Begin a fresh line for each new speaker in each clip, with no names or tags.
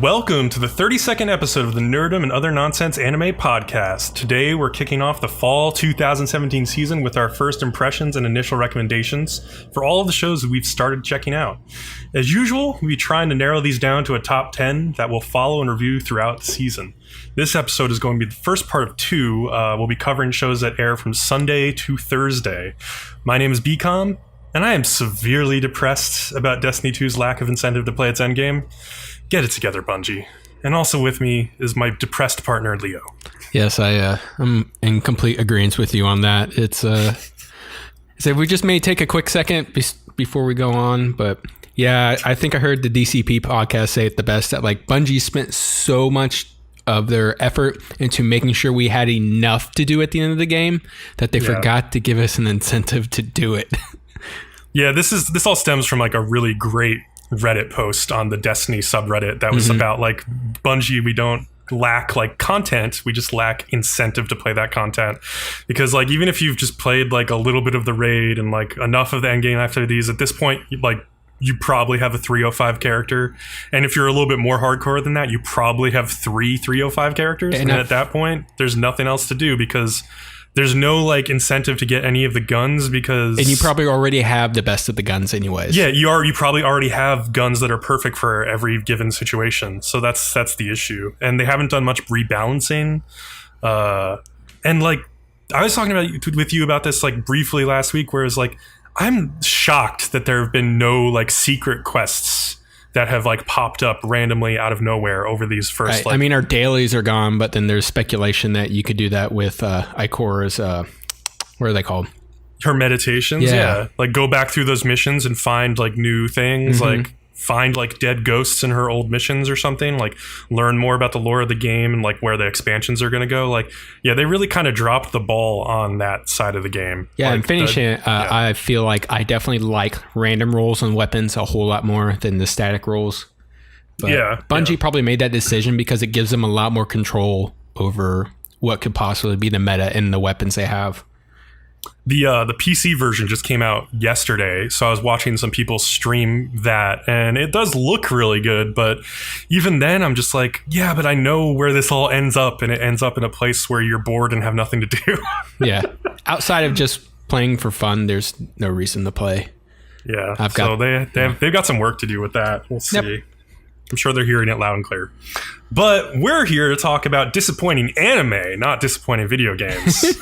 Welcome to the 32nd episode of the Nerdom and Other Nonsense Anime Podcast. Today we're kicking off the fall 2017 season with our first impressions and initial recommendations for all of the shows that we've started checking out. As usual, we'll be trying to narrow these down to a top 10 that we'll follow and review throughout the season. This episode is going to be the first part of two. We'll be covering shows that air from Sunday to Thursday. My name is Bcom, and I am severely depressed about Destiny 2's lack of incentive to play its endgame. Get it together, Bungie. And also with me is my depressed partner, Leo.
Yes, I'm in complete agreement with you on that. It's so we just may take a quick second before we go on, but yeah, I think I heard the DCP podcast say it the best, that like Bungie spent so much of their effort into making sure we had enough to do at the end of the game that they forgot to give us an incentive to do it.
Yeah, this all stems from like a really great Reddit post on the Destiny subreddit that was about like Bungie, we don't lack like content, we just lack incentive to play that content, because like even if you've just played like a little bit of the raid and like enough of the endgame after these, at this point like you probably have a 305 character, and if you're a little bit more hardcore than that, you probably have 305 characters, and at that point there's nothing else to do because there's no like incentive to get any of the guns, because
and you probably already have the best of the guns anyways.
Yeah, you probably already have guns that are perfect for every given situation. So that's the issue. And they haven't done much rebalancing. And like I was talking with you about this like briefly last week, where it's like I'm shocked that there have been no like secret quests that have like popped up randomly out of nowhere over these first.
I mean, our dailies are gone, but then there's speculation that you could do that with Ikora's. What are they called?
Her meditations. Yeah, like go back through those missions and find like new things, like find like dead ghosts in her old missions or something. Like learn more about the lore of the game and like where the expansions are going to go. Like, yeah, they really kind of dropped the ball on that side of the game.
Yeah,
like,
and finishing it, I feel like I definitely like random rolls on weapons a whole lot more than the static rolls. But Bungie probably made that decision because it gives them a lot more control over what could possibly be the meta in the weapons they have.
The PC version just came out yesterday, so I was watching some people stream that, and it does look really good, but even then I'm just like, yeah, but I know where this all ends up, and it ends up in a place where you're bored and have nothing to do. Yeah. Outside of just playing for fun, there's no reason to play. Yeah. They've got some work to do with that. We'll see. Yep. I'm sure they're hearing it loud and clear. But we're here to talk about disappointing anime, not disappointing video games.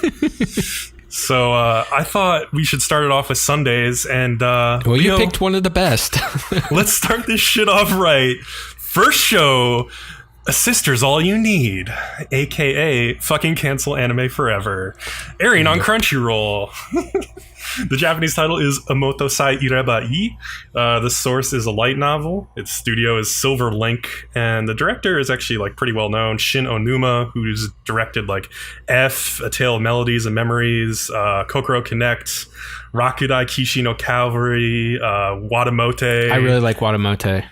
So I thought we should start it off with Sundays, and
well, you picked one of the best.
Let's start this shit off right. First show, A Sister's All You Need, aka fucking cancel anime forever, airing on Crunchyroll. The Japanese title is Imoutos Irebai. The source is a light novel. Its studio is Silver Link, and the director is actually like pretty well known, Shin Onuma, who's directed like F, A Tale of Melodies and Memories, Kokoro Connect, Rakudai Kishi no Cavalry, Watamote. I
really like Watamote.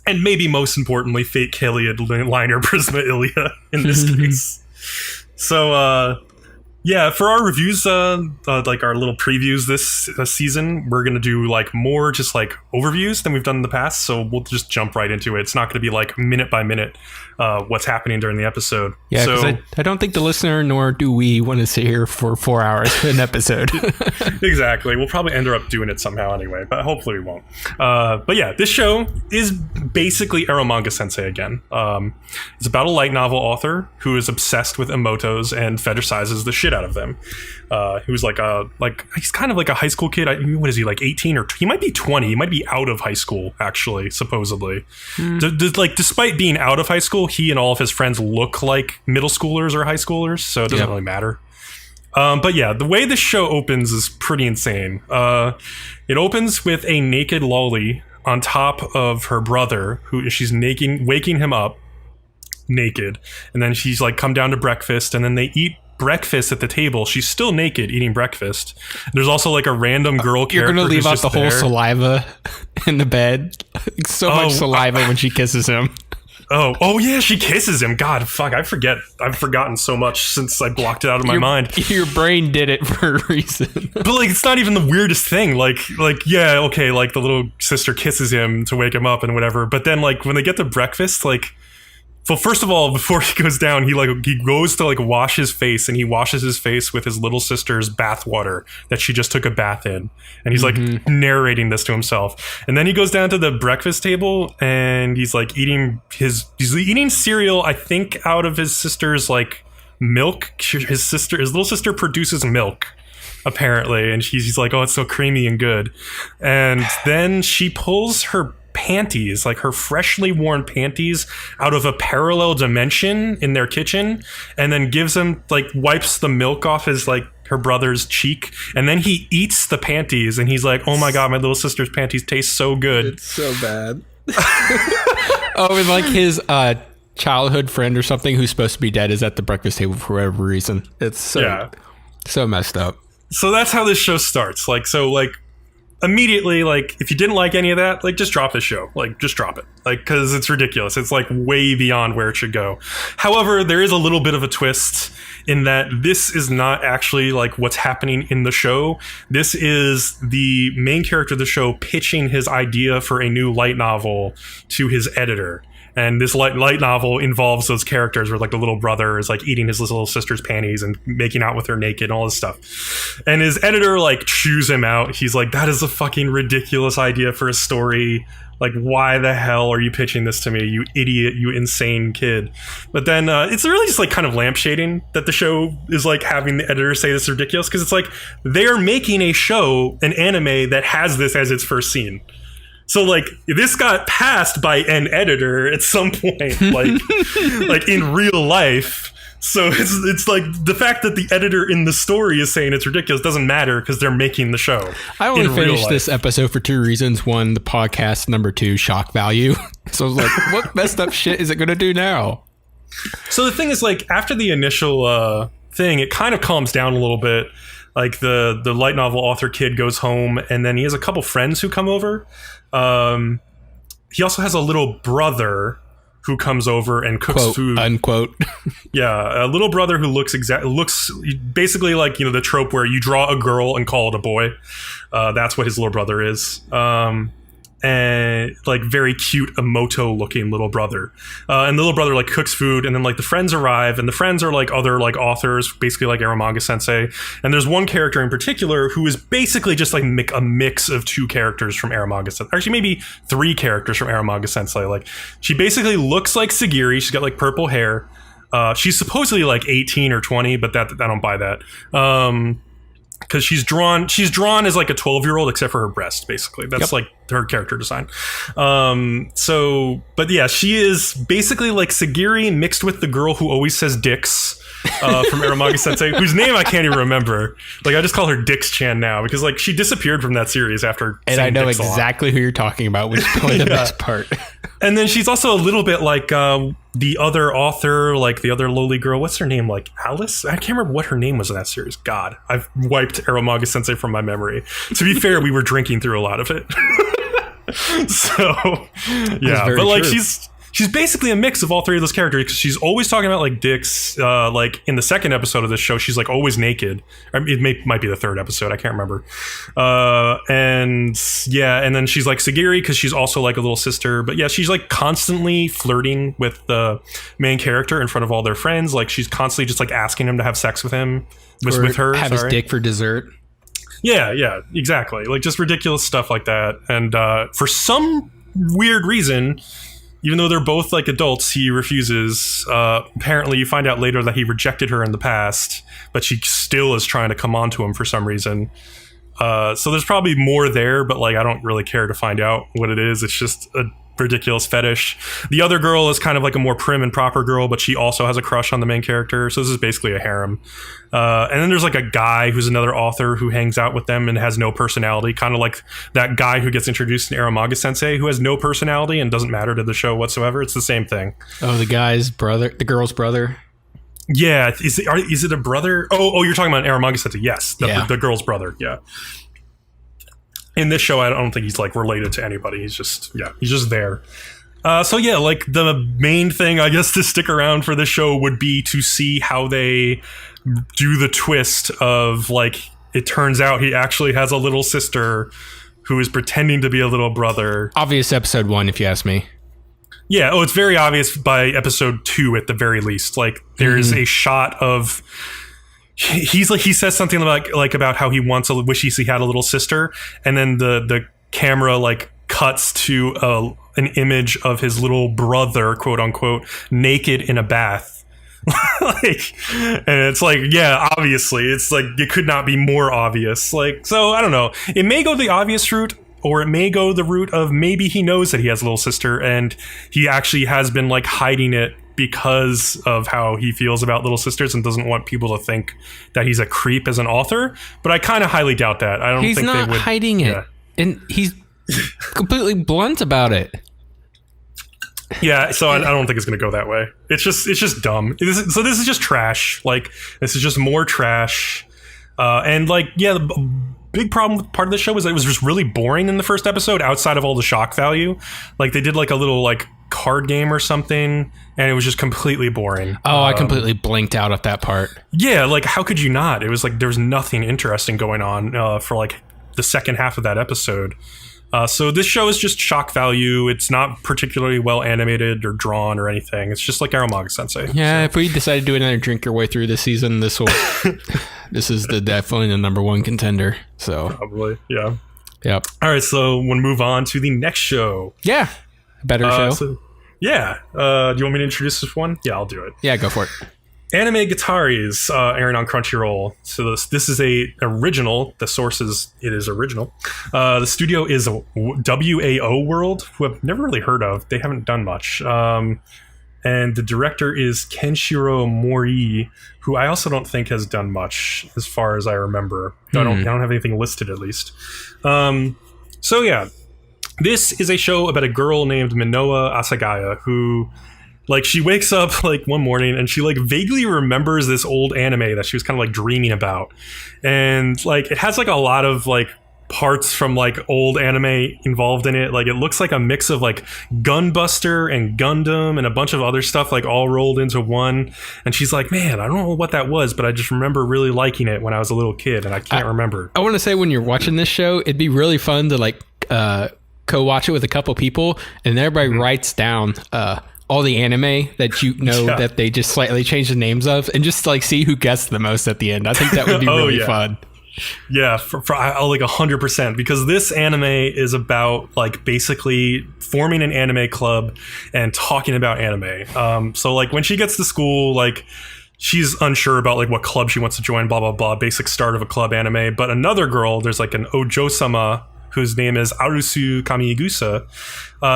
And maybe most importantly, Fate Kaleid Liner Prisma Ilia in this case. So, yeah, for our reviews, like our little previews this season, we're going to do like more just like overviews than we've done in the past. So we'll just jump right into it. It's not going to be like minute by minute what's happening during the episode.
Yeah, because I don't think the listener nor do we want to sit here for 4 hours for an episode.
Exactly. We'll probably end up doing it somehow anyway, but hopefully we won't. But yeah, this show is basically Eromanga Sensei again. It's about a light novel author who is obsessed with imoutos and fetishizes the shit out of them. Who's like he's kind of like a high school kid. What is he, like 18 or he might be 20? He might be out of high school actually, supposedly. Like despite being out of high school, he and all of his friends look like middle schoolers or high schoolers, so it doesn't really matter. But yeah, the way this show opens is pretty insane. It opens with a naked loli on top of her brother, who she's waking him up naked, and then she's like come down to breakfast, and then they eat breakfast at the table. She's still naked eating breakfast. There's also like a random girl character.
You're gonna leave out the whole saliva in the bed. So much saliva when she kisses him.
Oh yeah, she kisses him. God, fuck, I forget. I've forgotten so much since I blocked it out of my mind.
Your brain did it for a reason.
But like, it's not even the weirdest thing. Like yeah, okay, like the little sister kisses him to wake him up and whatever. But then like when they get to breakfast, like. Well, first of all, before he goes down, he goes to like wash his face, and he washes his face with his little sister's bath water that she just took a bath in, and he's like narrating this to himself. And then he goes down to the breakfast table, and he's like eating cereal, I think, out of his sister's like milk. His little sister produces milk, apparently, and he's like, oh, it's so creamy and good. And then she pulls her panties, like her freshly worn panties, out of a parallel dimension in their kitchen, and then gives him, like, wipes the milk off his, like, her brother's cheek, and then he eats the panties, and he's like, oh my god, my little sister's panties taste so good.
It's so bad. Oh, and like his childhood friend or something who's supposed to be dead is at the breakfast table for whatever reason. It's so messed up.
So that's how this show starts. Immediately, like, if you didn't like any of that, like, just drop the show. Like, just drop it. Like, because it's ridiculous. It's, like, way beyond where it should go. However, there is a little bit of a twist in that this is not actually, like, what's happening in the show. This is the main character of the show pitching his idea for a new light novel to his editor. And this light novel involves those characters where, like, the little brother is, like, eating his little sister's panties and making out with her naked and all this stuff. And his editor, like, chews him out. He's like, that is a fucking ridiculous idea for a story. Like, why the hell are you pitching this to me, you idiot, you insane kid? But then it's really just, like, kind of lampshading that the show is, like, having the editor say this is ridiculous. Because it's like, they're making a show, an anime, that has this as its first scene. So, like, this got passed by an editor at some point, like in real life. So it's like the fact that the editor in the story is saying it's ridiculous doesn't matter because they're making the show.
I only finished this episode for two reasons. One, the podcast. Number two, shock value. So I was like, what messed up shit is it going to do now?
So the thing is, like, after the initial thing, it kind of calms down a little bit. Like, the light novel author kid goes home, and then he has a couple friends who come over. He also has a little brother who comes over and cooks
quote,
food.
Unquote.
Yeah, a little brother who looks basically like, you know, the trope where you draw a girl and call it a boy. That's what his little brother is. And like very cute Imouto looking little brother. And the little brother like cooks food, and then like the friends arrive, and the friends are like other like authors, basically like Aramanga Sensei. And there's one character in particular who is basically just like a mix of two characters from Aramanga Sensei. Actually, maybe three characters from Aramanga Sensei. Like, she basically looks like Sagiri. She's got like purple hair. She's supposedly like 18 or 20, but that I don't buy that. Because she's drawn as like a 12-year-old, except for her breast, basically. That's like her character design. But yeah, she is basically like Sagiri mixed with the girl who always says dicks from Aramanga Sensei, whose name I can't even remember. Like, I just call her Dix-chan now because like she disappeared from that series after.
And I know exactly who you're talking about, which is probably the best part.
And then she's also a little bit like the other author, like the other lowly girl. What's her name? Like Alice? I can't remember what her name was in that series. God, I've wiped Aramanga Sensei from my memory. To be fair, we were drinking through a lot of it. So, yeah. But like true. She's basically a mix of all three of those characters because she's always talking about like dicks. Like in the second episode of this show, she's like always naked. It might be the third episode. I can't remember. And yeah, and then she's like Sagiri because she's also like a little sister. But yeah, she's like constantly flirting with the main character in front of all their friends. Like, she's constantly just like asking him to have sex with him, with her.
Have his dick for dessert.
Yeah, exactly. Like, just ridiculous stuff like that. And for some weird reason, even though they're both like adults, he refuses. Apparently, you find out later that he rejected her in the past, but she still is trying to come on to him for some reason. So there's probably more there, but like I don't really care to find out what it is. It's just a ridiculous fetish. The other girl is kind of like a more prim and proper girl, but she also has a crush on the main character. So this is basically a harem. And then there's like a guy who's another author who hangs out with them and has no personality, kind of like that guy who gets introduced in Aramanga Sensei, who has no personality and doesn't matter to the show whatsoever. It's the same thing.
Oh, the guy's brother, the girl's brother.
Yeah, is it a brother? Oh, you're talking about Aramanga Sensei. Yes, the girl's brother. Yeah. In this show, I don't think he's like related to anybody. He's just there. So yeah, like the main thing, I guess, to stick around for the show would be to see how they do the twist of, like, it turns out he actually has a little sister who is pretending to be a little brother.
Obvious episode 1, if you ask me.
Yeah, it's very obvious by episode 2 at the very least. Like, there's a shot of... he says something about how he wishes he had a little sister, and then the camera, like, cuts to an image of his little brother, quote unquote, naked in a bath. Like, and it's like, yeah, obviously, it's like, it could not be more obvious. Like, so I don't know. It may go the obvious route, or it may go the route of maybe he knows that he has a little sister and he actually has been, like, hiding it because of how he feels about little sisters and doesn't want people to think that he's a creep as an author. But I kind of highly doubt that. I don't think they would.
He's not hiding it. Yeah. And he's completely blunt about it.
Yeah, so I don't think it's going to go that way. It's just dumb. So this is just trash. Like, this is just more trash. And, like, yeah, the big problem with part of the show was that it was just really boring in the first episode outside of all the shock value. Like, they did, like, a little, like, card game or something, and it was just completely boring.
Oh, I completely blinked out at that part.
Yeah, like, how could you not? It was like there was nothing interesting going on for, like, the second half of that episode. So this show is just shock value. It's not particularly well animated or drawn or anything. It's just like Aromaga Sensei.
Yeah, so if we decide to do another drink your way through this season, this is definitely the number one contender. So
probably, yeah.
Yep.
All right, so we'll move on to the next show.
Yeah, better show.
So, yeah. Do you want me to introduce this one? Yeah, I'll do it.
Yeah, go for it.
Anime-Gataris, airing on Crunchyroll. So this is a original. The source is original. The studio is WAO World, who I've never really heard of. They haven't done much. And the director is Kenshiro Mori, who I also don't think has done much, as far as I remember. I don't have anything listed, at least. So yeah, this is a show about a girl named Minoa Asagaya who, like, she wakes up, like, one morning and she, like, vaguely remembers this old anime that she was kind of, like, dreaming about. And, like, it has, like, a lot of, like, parts from, like, old anime involved in it. Like, it looks like a mix of, like, Gunbuster and Gundam and a bunch of other stuff, like, all rolled into one. And she's like, man, I don't know what that was, but I just remember really liking it when I was a little kid, and I can't remember.
I want to say, when you're watching this show, it'd be really fun to, like, co-watch it with a couple people, and everybody writes down all the anime that you know that they just slightly changed the names of, and just, like, see who guessed the most at the end. I think that would be really fun.
Yeah, for like 100%, because this anime is about, like, basically forming an anime club and talking about anime. So, like, when she gets to school, like, she's unsure about, like, what club she wants to join, blah, blah, blah, basic start of a club anime. But another girl, there's, like, an Ojo-sama, whose name is Arusu Kamigusa,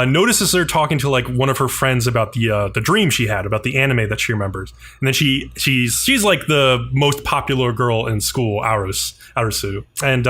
notices her talking to, like, one of her friends about the dream she had about the anime that she remembers. And then she's like the most popular girl in school, Arusu. And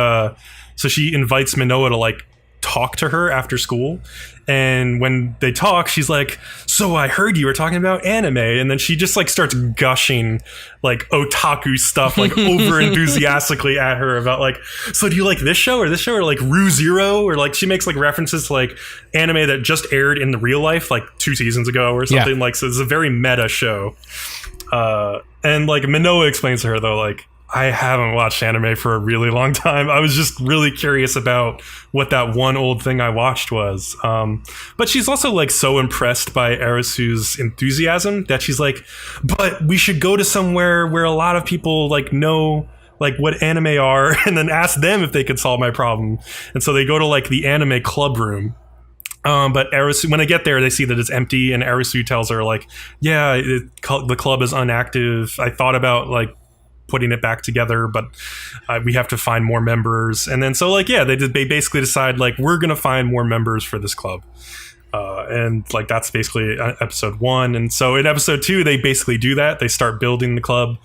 so she invites Minoa to, like, talk to her after school. And when they talk, she's like, so I heard you were talking about anime. And then she just, like, starts gushing, like, otaku stuff, like, over enthusiastically at her about, like, so do you like this show or like Re:Zero, or, like, she makes, like, references to, like, anime that just aired in the real life, like, 2 seasons ago or something. Like, so it's a very meta show. And, like, Minoa explains to her, though, like, I haven't watched anime for a really long time. I was just really curious about what that one old thing I watched was. But she's also, like, so impressed by Arisu's enthusiasm that she's like, but we should go to somewhere where a lot of people, like, know, like, what anime are, and then ask them if they could solve my problem. And so they go to, like, the anime club room. But Arisu, when they get there, they see that it's empty, and Arisu tells her, like, yeah, the club is inactive. I thought about, like, putting it back together, but we have to find more members. And then so, like, yeah, they basically decide, like, we're gonna find more members for this club, and, like, that's basically episode 1. And so in episode 2 they basically do that. They start building the club.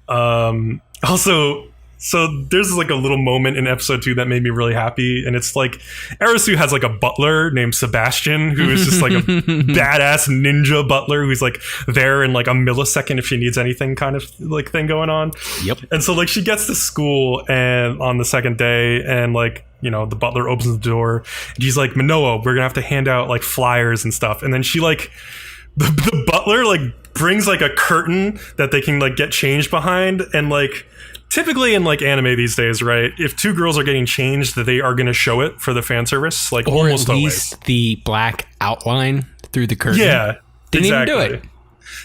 Also, so there's, like, a little moment in episode 2 that made me really happy, and it's like Arisu has, like, a butler named Sebastian, who is just, like, a badass ninja butler who's, like, there in, like, a millisecond if she needs anything, kind of, like, thing going on.
Yep.
And so, like, she gets to school and on the second day, and, like, the butler opens the door and he's like, Manoa, we're gonna have to hand out like flyers and stuff. And then she like, the butler like brings like a curtain that they can like get changed behind. And like, typically in like anime these days, right? If two girls are getting changed, that they are going to show it for the fan service, like
or
almost
at least
always.
The black outline through the curtain.
Yeah,
didn't
exactly.
even do it.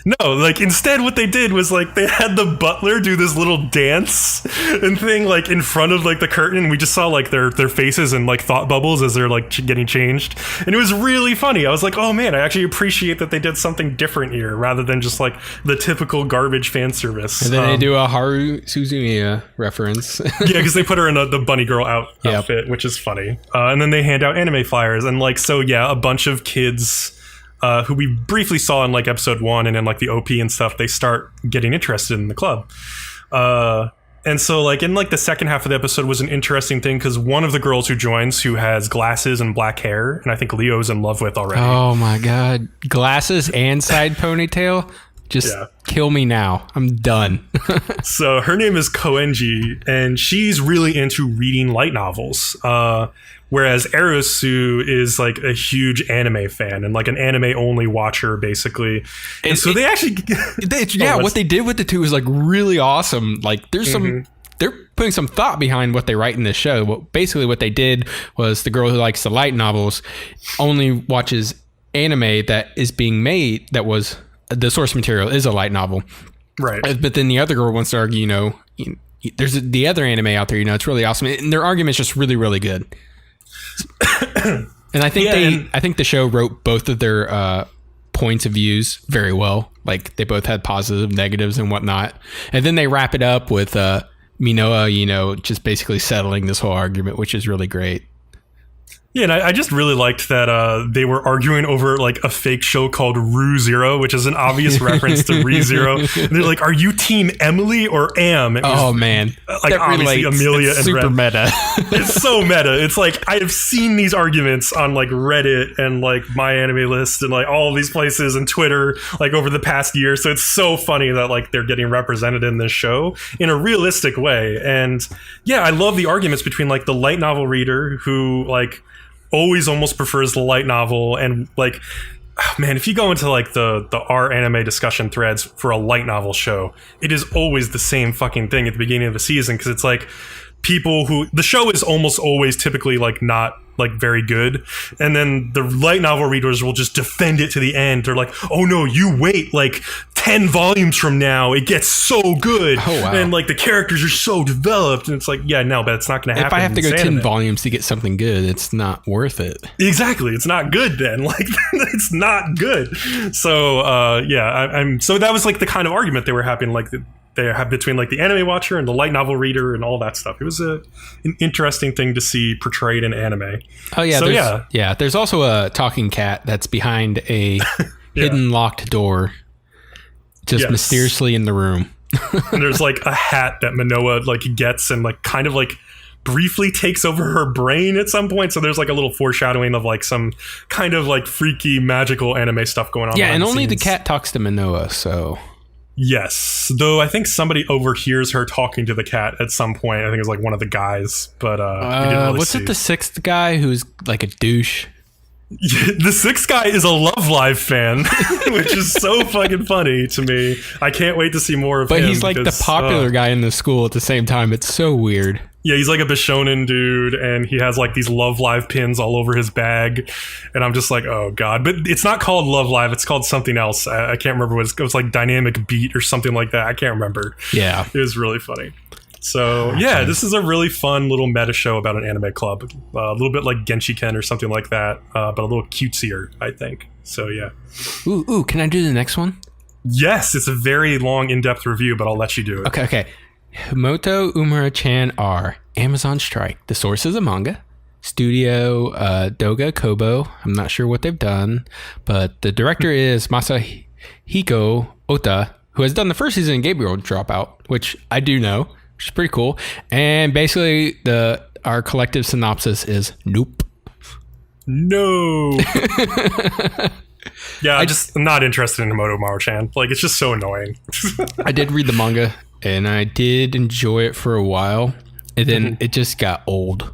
No, like instead what they did was like they had the butler do this little dance and thing like in front of like the curtain, and we just saw like their faces and like thought bubbles as they're like getting changed, and it was really funny. I was like, oh man, I actually appreciate that they did something different here rather than just like the typical garbage fan service.
And then they do a Haru Suzumiya reference.
Yeah, because they put her in the bunny girl outfit, which is funny. And then they hand out anime flyers, and like, so yeah, a bunch of kids who we briefly saw in like episode 1 and in like the OP and stuff, they start getting interested in the club. And so like in like the second half of the episode was an interesting thing because one of the girls who joins, who has glasses and black hair, and I think Leo's in love with already.
Oh my god, glasses and side ponytail. Just kill me now. I'm done.
So her name is Koenji, and she's really into reading light novels. Whereas Erusu is like a huge anime fan and like an anime only watcher, basically. And so they actually,
what they did with the two is like really awesome. Like there's some, they're putting some thought behind what they write in this show. Basically what they did was the girl who likes the light novels only watches anime that is being made, that was the source material is a light novel.
Right.
But then the other girl wants to argue, there's the other anime out there, it's really awesome. And their argument's just really, really good. And I think I think the show wrote both of their points of views very well. Like they both had positive, negatives, and whatnot. And then they wrap it up with Minoa, just basically settling this whole argument, which is really great.
Yeah, and I just really liked that they were arguing over like a fake show called Rue Zero, which is an obvious reference to ReZero. And they're like, "Are you Team Emily or Am?"
Man,
like
that
obviously
relates.
Amelia
It's
and
super
Ren.
meta.
It's so meta. It's like I have seen these arguments on like Reddit and like My Anime List and like all of these places and Twitter like over the past year. So it's so funny that like they're getting represented in this show in a realistic way. And yeah, I love the arguments between like the light novel reader who like always almost prefers the light novel, and like, oh man, if you go into like the R anime discussion threads for a light novel show, it is always the same fucking thing at the beginning of the season, because it's like people who, the show is almost always typically like not like very good, and then the light novel readers will just defend it to the end. They're like, oh no, you wait like 10 volumes from now, it gets so good.
Oh, wow.
And like the characters are so developed, and it's like, yeah, no, but it's not going to happen.
If I have to go 10
anime.
volumes to get something good, it's not worth it.
Exactly, it's not good then. Like it's not good. So I'm so that was like the kind of argument they were having, like they have between like the anime watcher and the light novel reader and all that stuff. It was an interesting thing to see portrayed in anime.
Oh yeah,
so
there's also a talking cat that's behind a hidden locked door, just mysteriously in the room.
And there's like a hat that Manoa like gets and like kind of like briefly takes over her brain at some point. So there's like a little foreshadowing of like some kind of like freaky magical anime stuff going on.
Yeah, and only the
scenes.
cat talks to Manoa, so.
Yes, though I think somebody overhears her talking to the cat at some point. I think it was like one of the guys, but we didn't really
what's
see.
it, the sixth guy who's like a douche?
The sixth guy is a Love Live fan, which is so fucking funny to me. I can't wait to see more of him.
But he's like the popular guy in the school at the same time. It's so weird.
Yeah, he's like a Bishonen dude, and he has like these Love Live pins all over his bag, and I'm just like, oh god. But it's not called Love Live, it's called something else. I can't remember what it was like, Dynamic Beat or something like that. I can't remember.
Yeah.
It was really funny. So yeah, this is a really fun little meta show about an anime club. A little bit like Genshiken or something like that, but a little cutesier, I think. So yeah.
Ooh, can I do the next one?
Yes, it's a very long, in-depth review, but I'll let you do it.
Okay. Himouto Umaru-chan R, Amazon Strike. The source is a manga. Studio Doga Kobo. I'm not sure what they've done, but the director is Masahiko Ota, who has done the first season of Gabriel Dropout, which I do know, which is pretty cool. And basically, our collective synopsis is nope.
No. Yeah, I'm not interested in Himouto Umaru-chan. Like, it's just so annoying.
I did read the manga, and I did enjoy it for a while, and then it just got old.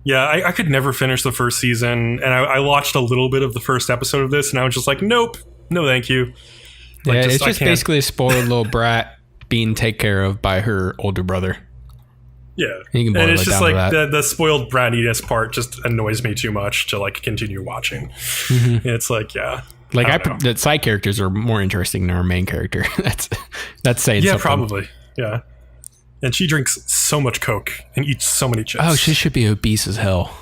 Yeah, I could never finish the first season, and I watched a little bit of the first episode of this, and I was just like, nope, no thank you. Like,
yeah, it's just basically a spoiled little brat being taken care of by her older brother.
Yeah,
and
it's just like the spoiled brattiness part just annoys me too much to like continue watching. Mm-hmm. It's like, yeah.
Like the side characters are more interesting than our main character. that's saying something.
Yeah, probably. Yeah. And she drinks so much Coke and eats so many chips.
Oh, she should be obese as hell.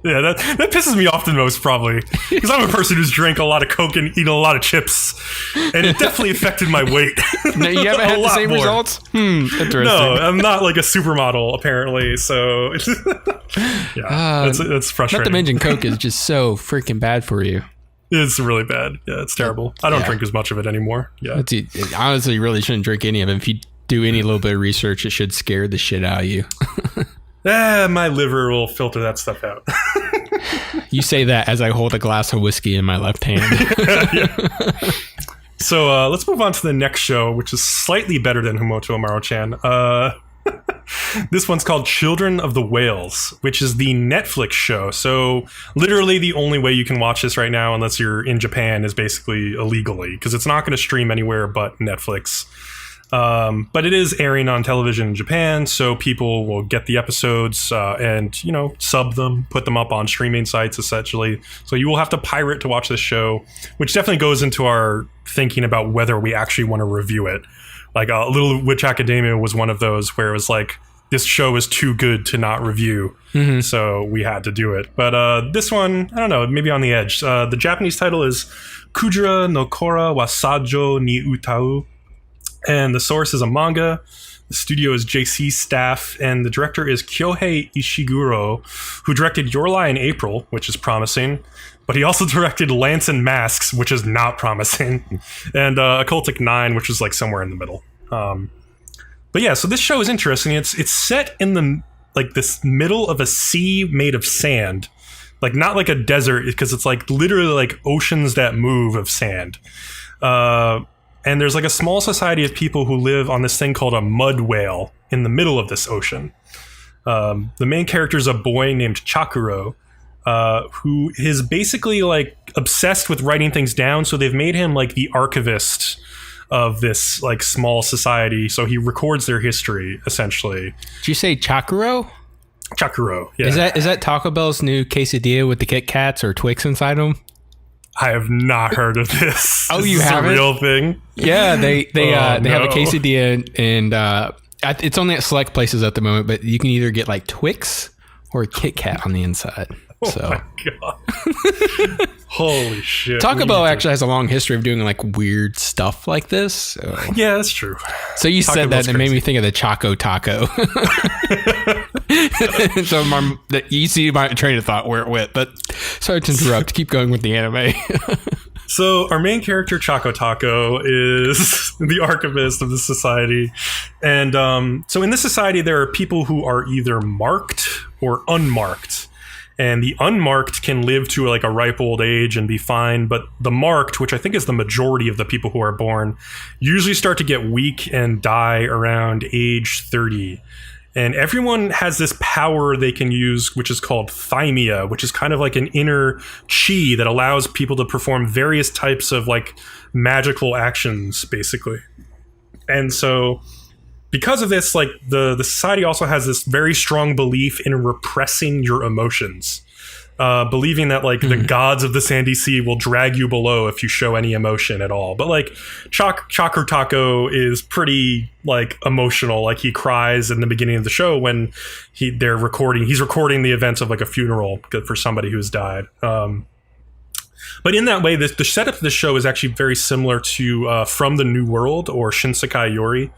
Yeah, that pisses me off the most, probably. Because I'm a person who's drank a lot of Coke and eaten a lot of chips. And it definitely affected my weight.
No, you haven't had the same results? Interesting.
No, I'm not like a supermodel, apparently. So, yeah, it's frustrating.
Not to mention Coke is just so freaking bad for you.
It's really bad. Yeah, it's terrible. I don't drink as much of it anymore. Yeah.
Honestly, you really shouldn't drink any of it. If you do any little bit of research, it should scare the shit out of you.
My liver will filter that stuff out.
You say that as I hold a glass of whiskey in my left hand.
Yeah. So let's move on to the next show, which is slightly better than Himouto Umaru-chan. This one's called Children of the Whales, which is the Netflix show. So literally the only way you can watch this right now, unless you're in Japan, is basically illegally, because it's not going to stream anywhere but Netflix. But it is airing on television in Japan, so people will get the episodes and, sub them, put them up on streaming sites, essentially. So you will have to pirate to watch this show, which definitely goes into our thinking about whether we actually want to review it. Like Little Witch Academia was one of those where it was like, this show is too good to not review, so we had to do it. But this one, I don't know, maybe on the edge. The Japanese title is Kujira no Kora wa Sajo ni Utau. And the source is a manga. The studio is JC Staff, and the director is Kyohei Ishiguro, who directed Your Lie in April, which is promising. But he also directed Lance and Masks, which is not promising, and Occultic 9, which is like somewhere in the middle. But yeah, so this show is interesting. It's set in the this middle of a sea made of sand, like not like a desert, because it's like literally like oceans that move of sand. And there's like a small society of people who live on this thing called a mud whale in the middle of this ocean. The main character is a boy named Chakuro, who is basically like obsessed with writing things down. So they've made him like the archivist of this like small society. So he records their history, essentially.
Did you say Chakuro?
Chakuro, yeah.
Is that Taco Bell's new quesadilla with the Kit Kats or Twix inside them?
I have not heard of this.
Oh,
this
you haven't?
A real thing?
Yeah, they have a quesadilla, and it's only at select places at the moment. But you can either get like Twix or a Kit Kat on the inside.
Oh
so.
My god! Holy shit!
Taco Bell actually has a long history of doing like weird stuff like this. So.
Yeah, that's true.
So you said that, and it made me think of the Choco Taco. So you see my train of thought where it went, but sorry to interrupt. Keep going with the anime.
So our main character, Choco Taco, is the archivist of the society. And so in this society, there are people who are either marked or unmarked. And the unmarked can live to like a ripe old age and be fine. But the marked, which I think is the majority of the people who are born, usually start to get weak and die around age 30. And everyone has this power they can use, which is called thymia, which is kind of like an inner chi that allows people to perform various types of like magical actions, basically. And so because of this, like the society also has this very strong belief in repressing your emotions. Believing that like the gods of the Sandy Sea will drag you below if you show any emotion at all. But like Choco Taco is pretty like emotional. Like he cries in the beginning of the show when he's recording the events of like a funeral for somebody who's died. But in that way, the setup of the show is actually very similar to From the New World or Shinsekai Yori,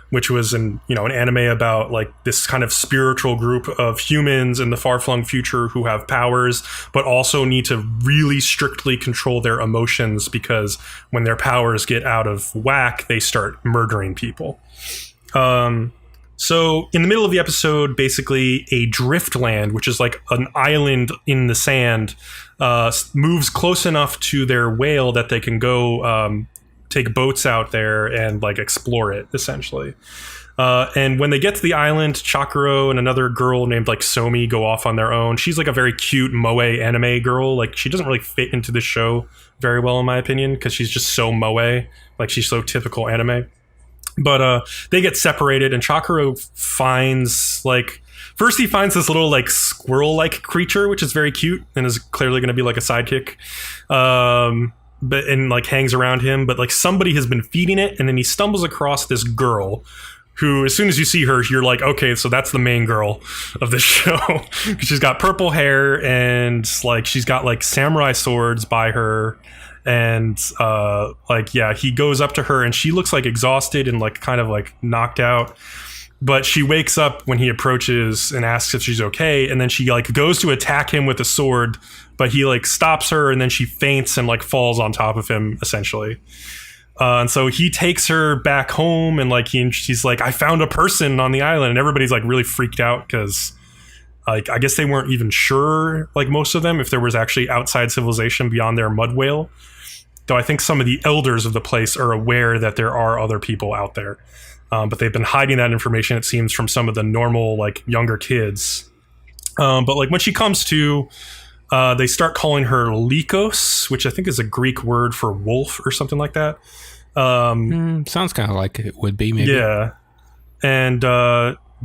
which was an anime about like this kind of spiritual group of humans in the far-flung future who have powers, but also need to really strictly control their emotions because when their powers get out of whack, they start murdering people. So in the middle of the episode, basically a driftland, which is like an island in the sand, moves close enough to their whale that they can go take boats out there and like explore it, essentially. And when they get to the island, Chakuro and another girl named like Somi go off on their own. She's like a very cute moe anime girl. Like she doesn't really fit into the show very well, in my opinion, because she's just so moe. Like she's so typical anime. But they get separated, and Chakuro finds like... First, he finds this little like squirrel-like creature, which is very cute and is clearly going to be like a sidekick. But like hangs around him. But like somebody has been feeding it, and then he stumbles across this girl who, as soon as you see her, you're like, okay, so that's the main girl of this show. She's got purple hair, and like she's got like samurai swords by her. And he goes up to her, and she looks like exhausted and like kind of like knocked out. But she wakes up when he approaches and asks if she's okay, and then she like goes to attack him with a sword, but he like stops her, and then she faints and like falls on top of him essentially. And so he takes her back home, and like she's like, I found a person on the island, and everybody's like really freaked out because like I guess they weren't even sure, like most of them, if there was actually outside civilization beyond their mud whale. Though I think some of the elders of the place are aware that there are other people out there. But they've been hiding that information, it seems, from some of the normal, like, younger kids. But, like, when she comes to, they start calling her Lycos, which I think is a Greek word for wolf or something like that.
Sounds kind of like it would be, maybe.
Yeah. And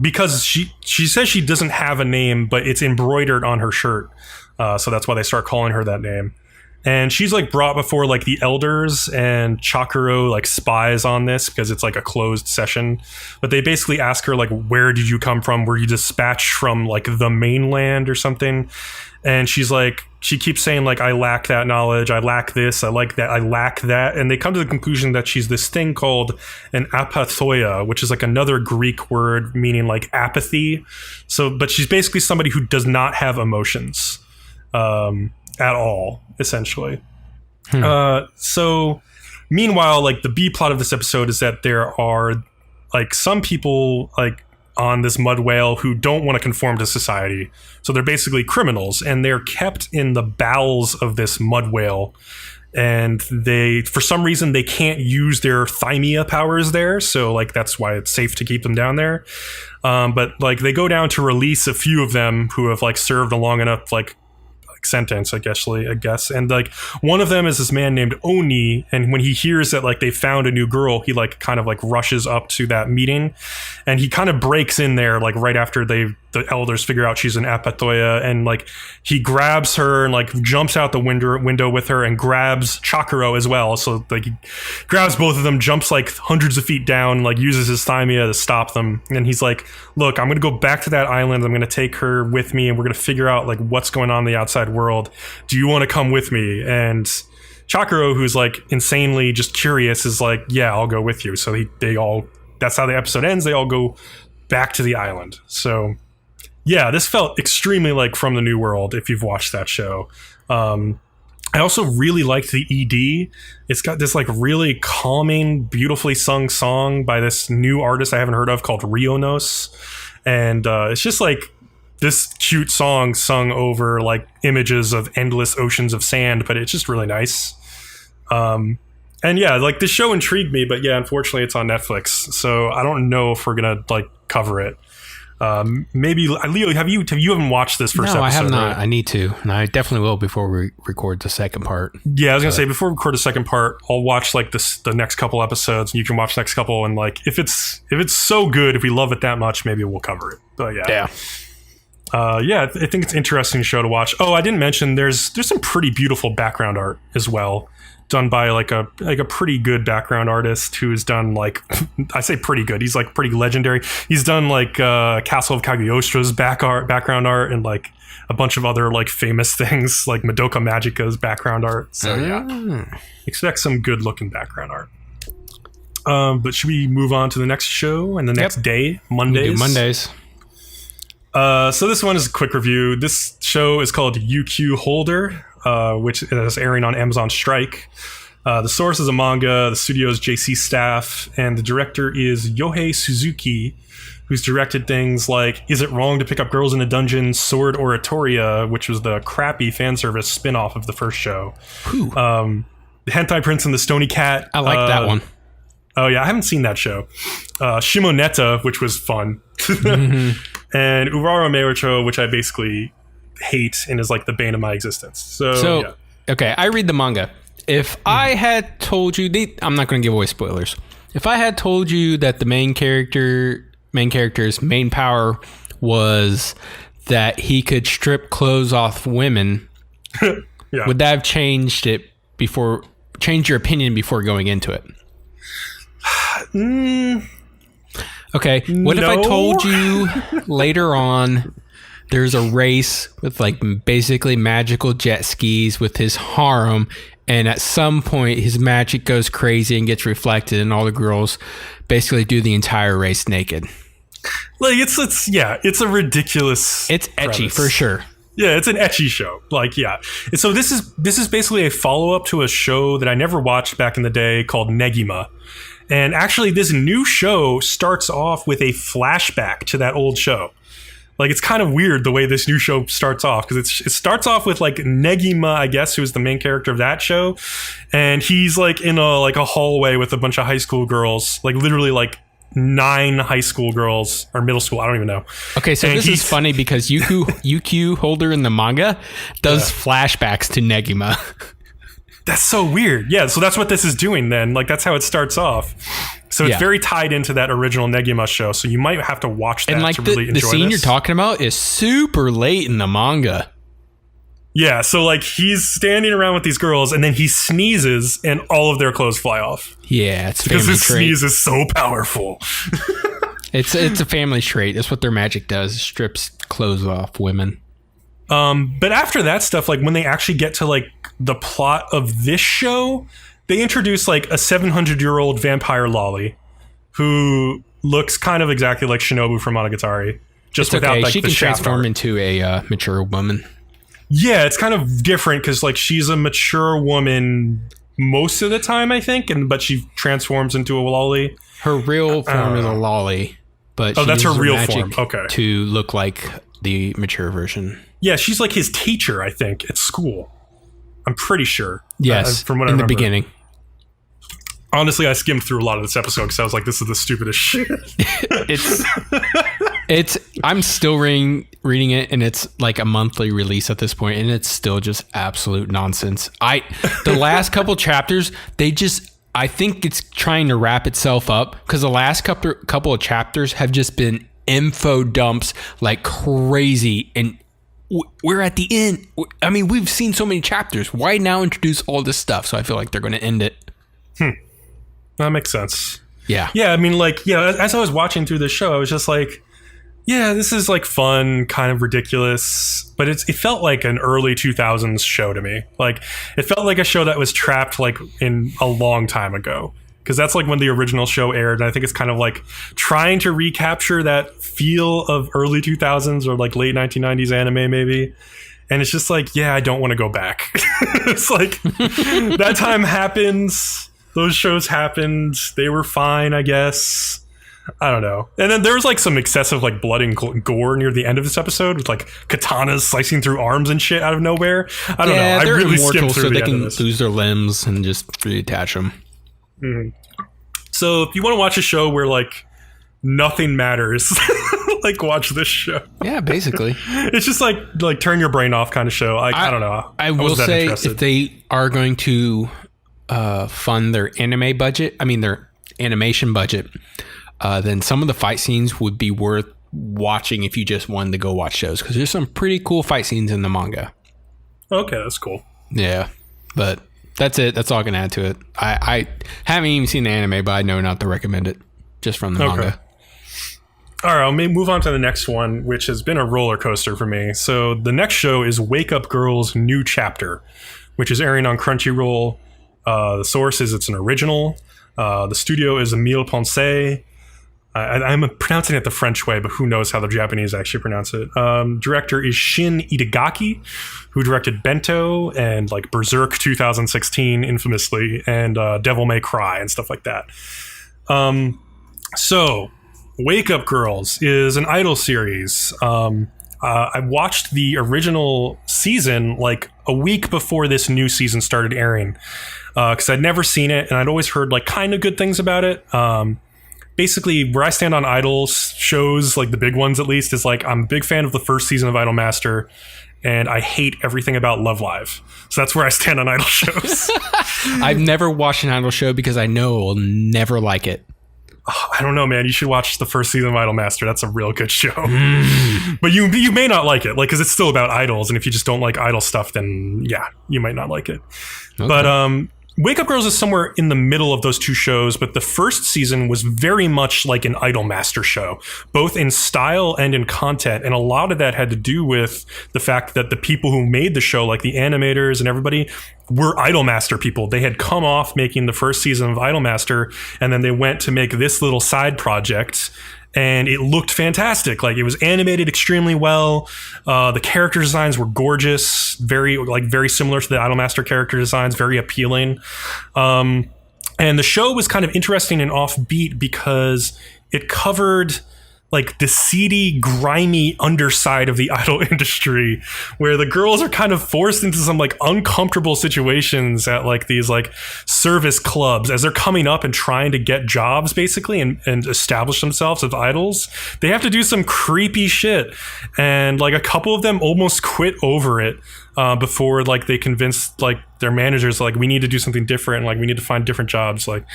because she says she doesn't have a name, but it's embroidered on her shirt. So that's why they start calling her that name. And she's like brought before like the elders, and Chakuro like spies on this because it's like a closed session. But they basically ask her like, where did you come from? Were you dispatched from like the mainland or something? And she's like, she keeps saying like, I lack that knowledge. I lack this. I like that. I lack that. And they come to the conclusion that she's this thing called an apathoia, which is like another Greek word meaning like apathy. So, but she's basically somebody who does not have emotions. At all, essentially. So meanwhile, like the B plot of this episode is that there are like some people like on this mud whale who don't want to conform to society. So they're basically criminals, and they're kept in the bowels of this mud whale. And they, for some reason, they can't use their thymia powers there. So like that's why it's safe to keep them down there. But like they go down to release a few of them who have like served a long enough like sentence, I guess. And like one of them is this man named Oni, and when he hears that like they found a new girl, he like kind of like rushes up to that meeting, and he kind of breaks in there like right after the elders figure out she's an apathoia, and like he grabs her and like jumps out the window with her and grabs Chakuro as well. So like he grabs both of them, jumps like hundreds of feet down, like uses his thymia to stop them. And he's like, look, I'm gonna go back to that island, I'm gonna take her with me, and we're gonna figure out like what's going on in the outside world. Do you want to come with me? And Chakuro, who's like insanely just curious, is like, yeah, I'll go with you. So they all, that's how the episode ends. They all go back to the island. So yeah, this felt extremely like From the New World if you've watched that show. I also really liked the ED. It's got this like really calming, beautifully sung song by this new artist I haven't heard of called Rionos. And it's just like this cute song sung over like images of endless oceans of sand, but it's just really nice. And yeah, like the show intrigued me, but yeah, unfortunately it's on Netflix. So I don't know if we're going to like cover it. Maybe Leo, have you haven't watched this first episode?
No, I have not.
Right?
I need to, and I definitely will before we record the second part.
Yeah, I was gonna say before we record the second part, I'll watch like the next couple episodes, and you can watch the next couple. And like if it's so good, if we love it that much, maybe we'll cover it. But yeah. I think it's an interesting show to watch. Oh, I didn't mention there's some pretty beautiful background art as well, done by like a pretty good background artist who has done like, I say pretty good, he's like pretty legendary. He's done like Castle of Cagliostro's background art, and like a bunch of other like famous things like Madoka Magica's background art. So yeah, expect some good looking background art. But should we move on to the next show and the next day, Mondays?
We do Mondays.
So this one is a quick review. This show is called UQ Holder, which is airing on Amazon Strike. The source is a manga, the studio is JC Staff, and the director is Yohei Suzuki, who's directed things like Is It Wrong to Pick Up Girls in a Dungeon, Sword Oratoria, which was the crappy fan service spin-off of the first show. The Hentai Prince and the Stony Cat.
I like that one.
Oh yeah, I haven't seen that show. Shimoneta, which was fun, and Urara Meirocho, which I basically hate and is like the bane of my existence. So yeah.
Okay, I read the manga. If I had told you, I'm not going to give away spoilers. If I had told you that the main character's main power was that he could strip clothes off women,
Yeah.
would that have changed your opinion before going into it? Okay, what if I told you later on there's a race with like basically magical jet skis with his harem, and at some point his magic goes crazy and gets reflected, and all the girls basically do the entire race naked?
Like it's a ridiculous.
It's ecchi for sure.
Yeah, it's an ecchi show. Like, yeah. And so this is basically a follow-up to a show that I never watched back in the day called Negima. And actually, this new show starts off with a flashback to that old show. Like, it's kind of weird the way this new show starts off, because it starts off with like Negima, I guess, who's the main character of that show, and he's like in a hallway with a bunch of high school girls, like literally like 9 high school girls or middle school, I don't even know.
Okay, so this is funny because UQ Holder in the manga does flashbacks to Negima.
That's so weird. Yeah, so that's what this is doing then. Like, that's how it starts off. So it's very tied into that original Negima show, so you might have to watch that
and like
to really enjoy
the scene
this.
you're talking about is super late in the manga.
Yeah, so like he's standing around with these girls and then he sneezes and all of their clothes fly off.
Yeah, it's
because his
trait.
Sneeze is so powerful.
It's a family trait. That's what their magic does. It strips clothes off women.
But after that stuff, like when they actually get to like the plot of this show, they introduce like a 700-year-old vampire lolly who looks kind of exactly like Shinobu from Monogatari, just without like
she
the
can
shaft
transform
art.
into a mature woman.
Yeah, it's kind of different because like she's a mature woman most of the time, I think, but she transforms into a lolly.
Her real form is a lolly, but
that's her real
magic
form. Okay,
to look like the mature version.
Yeah, she's like his teacher, I think, at school. I'm pretty sure.
Yes,
from what I
in
remember.
the beginning.
Honestly, I skimmed through a lot of this episode because I was like, "This is the stupidest shit."
It's. I'm still reading it, and it's like a monthly release at this point, and it's still just absolute nonsense. The last couple chapters, I think it's trying to wrap itself up because the last couple of chapters have just been info dumps like crazy, and we're at the end. I mean, we've seen so many chapters. Why now introduce all this stuff? So I feel like they're going to end it.
That makes sense.
Yeah.
Yeah, I mean, like, yeah, as I was watching through this show, I was just like, yeah, this is like fun, kind of ridiculous, but it felt like an early 2000s show to me. Like, it felt like a show that was trapped like in a long time ago. Because that's like when the original show aired, and I think it's kind of like trying to recapture that feel of early 2000s or like late 1990s anime, maybe. And it's just like, yeah, I don't want to go back. It's like, that time happens. Those shows happened. They were fine, I guess. I don't know. And then there's like some excessive like blood and gore near the end of this episode with like katanas slicing through arms and shit out of nowhere. I don't know. I
they're
really
immortal,
skimmed through
so
the
they
end of
can
this.
lose their limbs and just reattach them.
Mm-hmm. So if you want to watch a show where like nothing matters, like watch this show.
Yeah, basically.
It's just like turn your brain off kind of show. I don't know.
I will
wasn't that
say
interested.
if they are going to fund their their animation budget, then some of the fight scenes would be worth watching if you just wanted to go watch shows, because there's some pretty cool fight scenes in the manga.
Okay, that's cool.
Yeah, but that's it. That's all I can add to it. I haven't even seen the anime, but I know not to recommend it just from the manga.
All right, I'll move on to the next one, which has been a roller coaster for me. So the next show is Wake Up Girl's New Chapter, which is airing on Crunchyroll. The source is it's an original. The studio is Emile Ponce. I'm pronouncing it the French way, but who knows how the Japanese actually pronounce it. Director is Shin Itagaki, who directed Bento and like Berserk 2016 infamously, and Devil May Cry and stuff like that. So Wake Up Girls is an idol series. I watched the original season like a week before this new season started airing, because I'd never seen it and I'd always heard like kind of good things about it. Basically, where I stand on idols shows, like the big ones at least, is like I'm a big fan of the first season of Idolmaster, and I hate everything about Love Live. So that's where I stand on idol shows.
I've never watched an idol show because I know I'll never like it.
Oh, I don't know, man. You should watch the first season of Idolmaster. That's a real good show. But you may not like it, like, because it's still about idols, and if you just don't like idol stuff, then yeah, you might not like it. Okay. But Wake Up Girls is somewhere in the middle of those two shows, but the first season was very much like an Idolmaster show, both in style and in content. And a lot of that had to do with the fact that the people who made the show, like the animators and everybody, were Idolmaster people. They had come off making the first season of Idolmaster, and then they went to make this little side project. And it looked fantastic. Like, it was animated extremely well. The character designs were gorgeous, very similar to the Idolmaster character designs, very appealing. And the show was kind of interesting and offbeat because it covered like the seedy, grimy underside of the idol industry, where the girls are kind of forced into some like uncomfortable situations at like these like service clubs as they're coming up and trying to get jobs basically and establish themselves as idols. They have to do some creepy shit, and like a couple of them almost quit over it before like they convinced like their managers like, we need to do something different, like we need to find different jobs, like.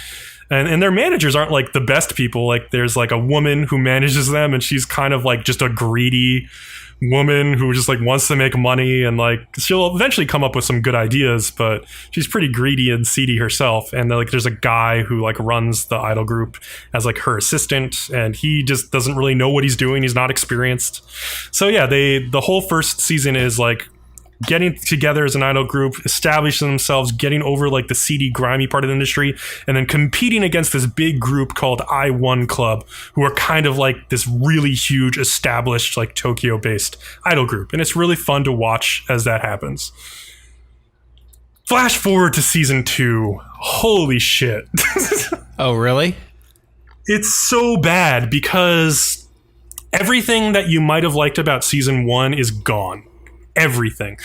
And their managers aren't like the best people. Like, there's like a woman who manages them, and she's kind of like just a greedy woman who just like wants to make money, and like she'll eventually come up with some good ideas, but she's pretty greedy and seedy herself. And like there's a guy who like runs the idol group as like her assistant, and he just doesn't really know what he's doing. He's not experienced. So yeah, the whole first season is like getting together as an idol group, establishing themselves, getting over like the seedy, grimy part of the industry, and then competing against this big group called I-1 Club, who are kind of like this really huge, established, like Tokyo-based idol group. And it's really fun to watch as that happens. Flash forward to season 2. Holy shit.
Oh, really?
It's so bad because everything that you might have liked about season 1 is gone. Everything.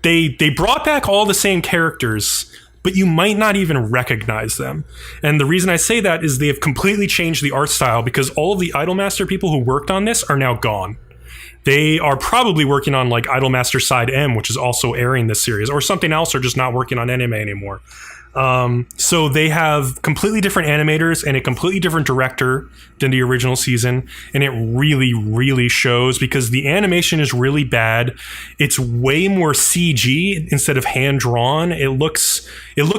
They brought back all the same characters, but you might not even recognize them. And the reason I say that is they have completely changed the art style, because all of the Idolmaster people who worked on this are now gone. They are probably working on like Idolmaster Side M, which is also airing this series, or something else, or just not working on anime anymore. So they have completely different animators and a completely different director than the original season, and it really, really shows because the animation is really bad. It's way more CG instead of hand drawn. It looks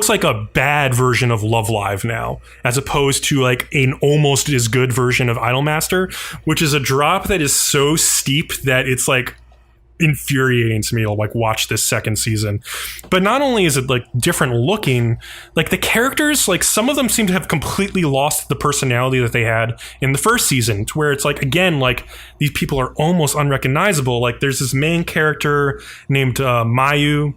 like a bad version of Love Live now, as opposed to like an almost as good version of Idolmaster, which is a drop that is so steep that it's like infuriating to me to like watch this second season. But not only is it like different looking, like the characters, like some of them seem to have completely lost the personality that they had in the first season, to where it's like, again, like these people are almost unrecognizable. Like there's this main character named Mayu,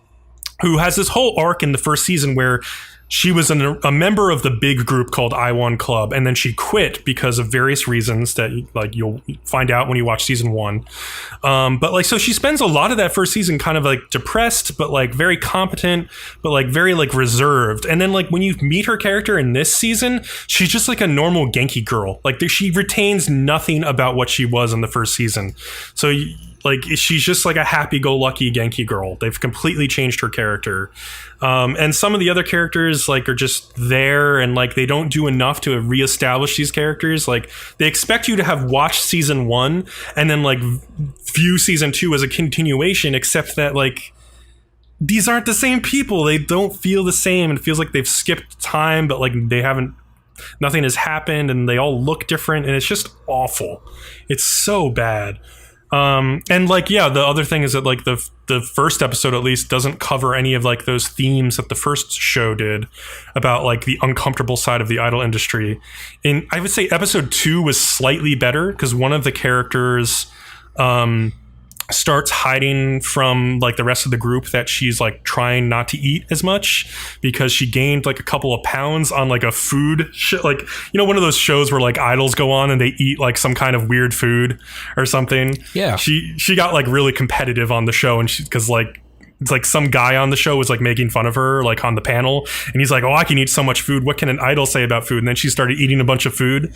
who has this whole arc in the first season where she was a member of the big group called I-1 Club, and then she quit because of various reasons that like you'll find out when you watch season 1. But like, so she spends a lot of that first season kind of like depressed, but like very competent, but like very like reserved. And then like when you meet her character in this season, she's just like a normal Genki girl. Like she retains nothing about what she was in the first season. So like she's just like a happy-go-lucky Genki girl. They've completely changed her character. And some of the other characters like are just there, and like they don't do enough to reestablish these characters. Like they expect you to have watched season 1 and then like view season 2 as a continuation, except that like these aren't the same people. They don't feel the same, and it feels like they've skipped time, but like nothing has happened, and they all look different, and it's just awful. It's so bad. And like, yeah, the other thing is that like the first episode at least doesn't cover any of like those themes that the first show did about like the uncomfortable side of the idol industry. And I would say episode 2 was slightly better because one of the characters starts hiding from like the rest of the group that she's like trying not to eat as much because she gained like a couple of pounds on like a food like, you know, one of those shows where like idols go on and they eat like some kind of weird food or something.
Yeah,
she got like really competitive on the show, and because like it's like some guy on the show was like making fun of her like on the panel, and he's like, oh, I can eat so much food, what can an idol say about food? And then she started eating a bunch of food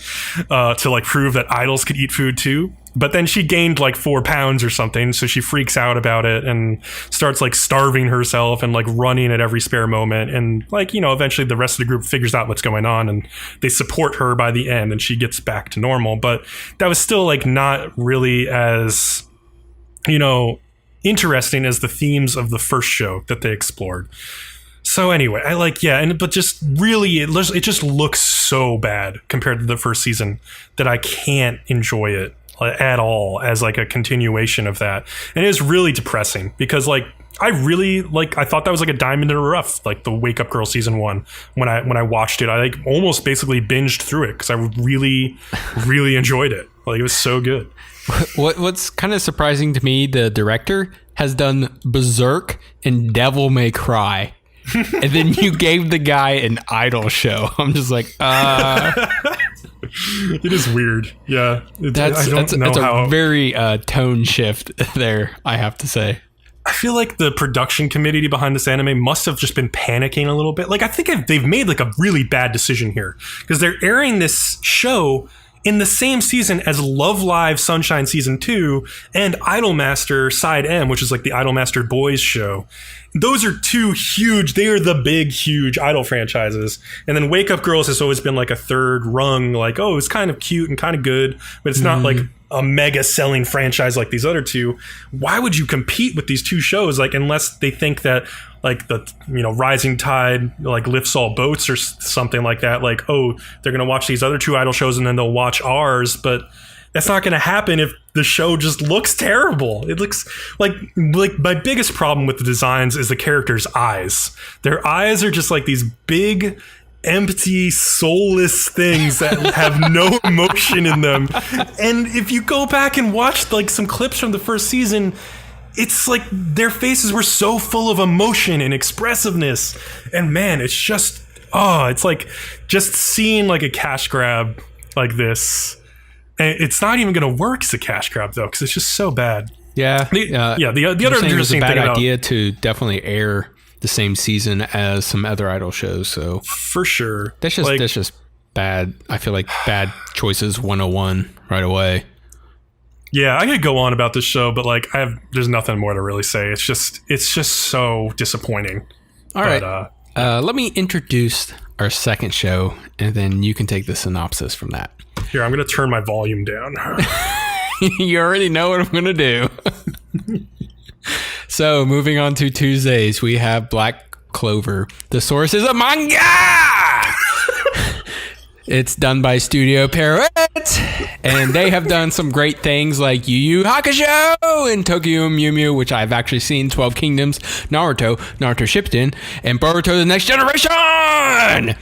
to like prove that idols could eat food too. But then she gained like 4 pounds or something, so she freaks out about it and starts like starving herself and like running at every spare moment. And like, you know, eventually the rest of the group figures out what's going on and they support her by the end and she gets back to normal. But that was still like not really as, you know, interesting as the themes of the first show that they explored. So anyway, I like, but just really, it just looks so bad compared to the first season that I can't enjoy it at all as like a continuation of that. And it is really depressing because like I thought that was like a diamond in the rough, like the Wake Up Girl season 1. When I watched it, I like almost basically binged through it because I really enjoyed it. Like it was so good.
What's kind of surprising to me, the director has done Berserk and Devil May Cry. And then you gave the guy an idol show. I'm just like,
It is weird. Yeah.
That's a very tone shift there, I have to say.
I feel like the production committee behind this anime must have just been panicking a little bit. Like, I think they've made like a really bad decision here because they're airing this show in the same season as Love Live Sunshine Season 2 and Idolmaster Side M, which is like the Idolmaster Boys show. Those are two huge, they are the big, huge idol franchises. And then Wake Up Girls has always been like a third rung, like, oh, it's kind of cute and kind of good, but it's not like a mega selling franchise like these other two. Why would you compete with these two shows? Like, unless they think that like the, you know, rising tide like lifts all boats or something like that. Like, oh, they're going to watch these other two idol shows and then they'll watch ours. But that's not going to happen if the show just looks terrible. It looks like my biggest problem with the designs is the characters' eyes. Their eyes are just like these big, empty, soulless things that have no emotion in them. And if you go back and watch like some clips from the first season, it's like their faces were so full of emotion and expressiveness. And man, it's just, it's like just seeing like a cash grab like this. And it's not even going to work as a cash grab though, because it's just so bad.
Yeah.
The other interesting thing about,
idea to definitely air the same season as some other idol shows. So
for sure,
that's just bad. I feel like bad choices 101 right away.
Yeah, I could go on about this show, but like there's nothing more to really say. It's just so disappointing.
All right. Let me introduce our second show, and then you can take the synopsis from that.
Here, I'm going to turn my volume down.
You already know what I'm going to do. So, moving on to Tuesdays, we have Black Clover. The source is a manga! It's done by Studio Parrot, and they have done some great things like Yu Yu Hakusho and Tokyo Mew Mew, which I've actually seen, 12 Kingdoms, Naruto Shippuden, and Boruto The Next Generation!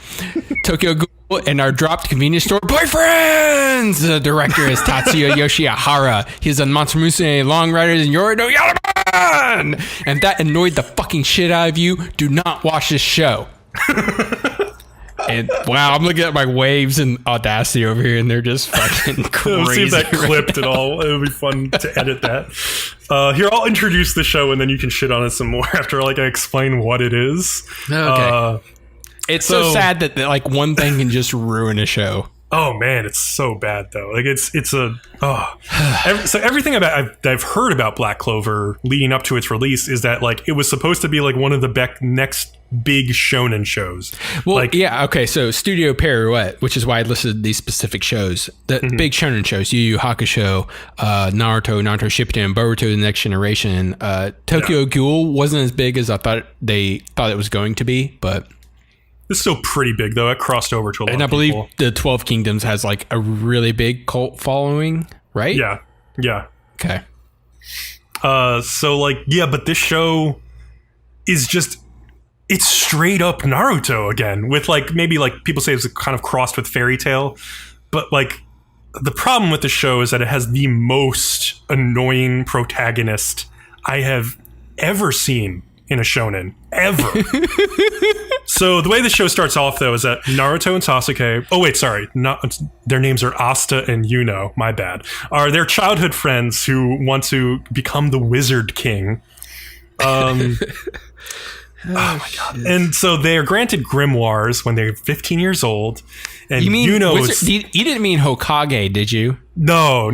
Tokyo Ghoul and our dropped convenience store boyfriends! The director is Tatsuya Yoshihara. He's on Monster Musume, Long Riders, and Yorido Yalaman! And that annoyed the fucking shit out of you. Do not watch this show. And wow, I'm looking at my waves and Audacity over here, and they're just fucking crazy.
Let's see if that clipped at all. It would be fun to edit that. Here, I'll introduce the show, and then you can shit on it some more after like I explain what it is.
Okay. It's so sad that like one thing can just ruin a show.
Oh man, it's so bad though. Like so everything I've heard about Black Clover leading up to its release is that like it was supposed to be like one of the next big shonen shows.
Well,
like,
yeah, okay. So Studio Parrot, which is why I listed these specific shows, the big shonen shows: Yu Yu Hakusho, Naruto Shippuden, Boruto: The Next Generation. Tokyo Ghoul wasn't as big as I thought it was going to be, but.
It's still pretty big, though. It crossed over to a lot of people.
And I believe the 12 Kingdoms has, like, a really big cult following, right?
Yeah.
Okay.
So, like, yeah, but this show is just... It's straight up Naruto again. With, like, maybe, like, people say it's kind of crossed with Fairy Tail. But, like, the problem with the show is that it has the most annoying protagonist I have ever seen in a shonen. Ever. So the way the show starts off, though, is that Naruto and Sasuke... Oh, wait, sorry. Their names are Asta and Yuno. My bad. Are their childhood friends who want to become the Wizard King. Oh my god! And so they are granted grimoires when they're 15 years old. And
you mean
Yuno's,
you didn't mean Hokage, did you?
No.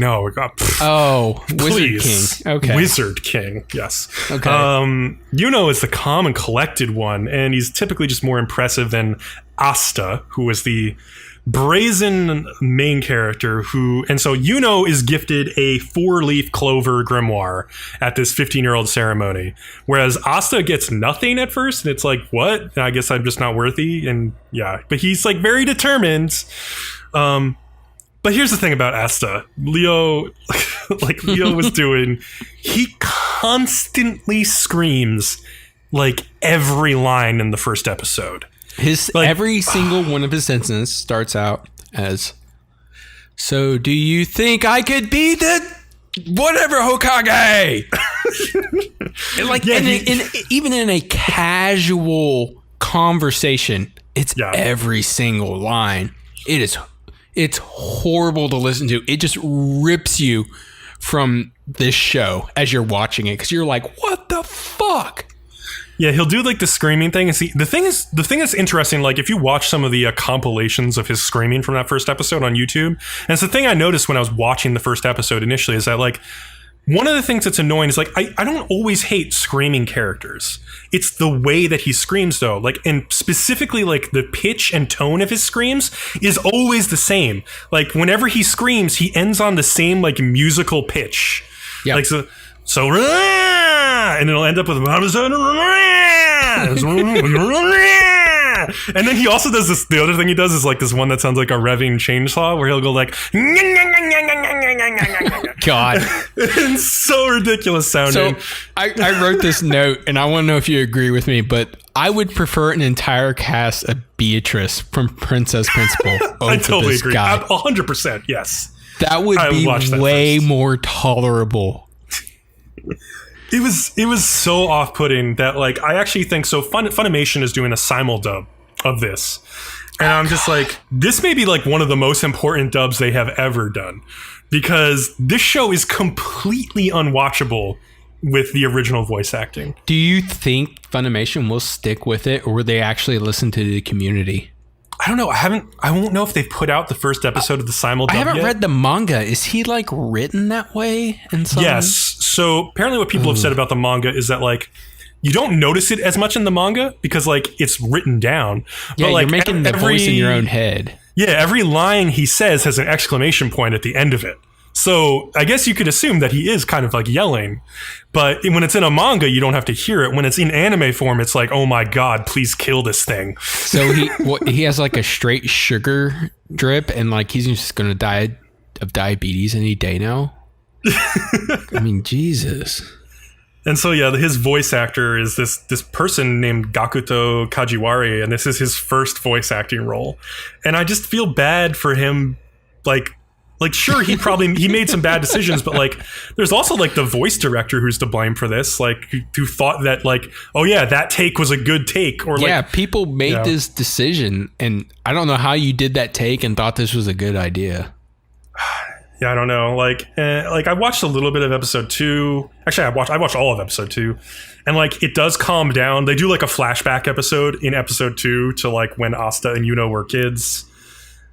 Wizard King. Okay.
Wizard King, yes.
Okay.
Yuno is the calm and collected one, and he's typically just more impressive than Asta, who is the brazen main character and so Yuno is gifted a 4-leaf clover grimoire at this 15-year-old ceremony, whereas Asta gets nothing at first, and it's like, what? I guess I'm just not worthy, and yeah, but he's like very determined. But here's the thing about Asta. Leo was doing, he constantly screams like every line in the first episode.
Every single one of his sentences starts out as, "So do you think I could be the whatever Hokage?" Even in a casual conversation, it's every single line. It's horrible to listen to. It just rips you from this show as you're watching it, because you're like, what the fuck?
Yeah, he'll do like the screaming thing. And see, the thing that's interesting, like if you watch some of the compilations of his screaming from that first episode on YouTube, and it's the thing I noticed when I was watching the first episode initially, is that like one of the things that's annoying is like I don't always hate screaming characters. It's the way that he screams though. Like, and specifically like the pitch and tone of his screams is always the same. Like whenever he screams, he ends on the same like musical pitch. Yeah. Like so and it'll end up with and then he also does this. The other thing he does is like this one that sounds like a revving chainsaw, where he'll go like
God.
It's so ridiculous sounding.
So I wrote this note, and I want to know if you agree with me, but I would prefer an entire cast of Beatrice from Princess Principal over
I totally
this
agree.
guy.
100%, yes.
That would be way more tolerable.
It was so off-putting that like I actually think so. Funimation is doing a simuldub of this, and I'm just like, this may be like one of the most important dubs they have ever done, because this show is completely unwatchable with the original voice acting.
Do you think Funimation will stick with it, or will they actually listen to the community?
I don't know. I won't know if they've put out the first episode of the simuldub.
I haven't read the manga. Is he like written that way?
Yes. So apparently what people have said about the manga is that like you don't notice it as much in the manga because like it's written down.
Yeah,
but, like,
you're making the voice in your own head.
Yeah, every line he says has an exclamation point at the end of it. So I guess you could assume that he is kind of like yelling, but when it's in a manga, you don't have to hear it. When it's in anime form, it's like, oh my God, please kill this thing.
So he has like a straight sugar drip, and like he's just going to die of diabetes any day now. I mean, Jesus.
And so, yeah, his voice actor is this person named Gakuto Kajiwari, and this is his first voice acting role. And I just feel bad for him, like sure, he made some bad decisions, but like there's also like the voice director who's to blame for this, like who thought that like, oh yeah, that take was a good take, or
yeah, like, people made this decision, and I don't know how you did that take and thought this was a good idea.
Yeah, I don't know. Like I watched a little bit of episode 2. Actually, I watched all of episode 2, and like it does calm down. They do like a flashback episode in episode 2 to like when Asta and Yuno were kids.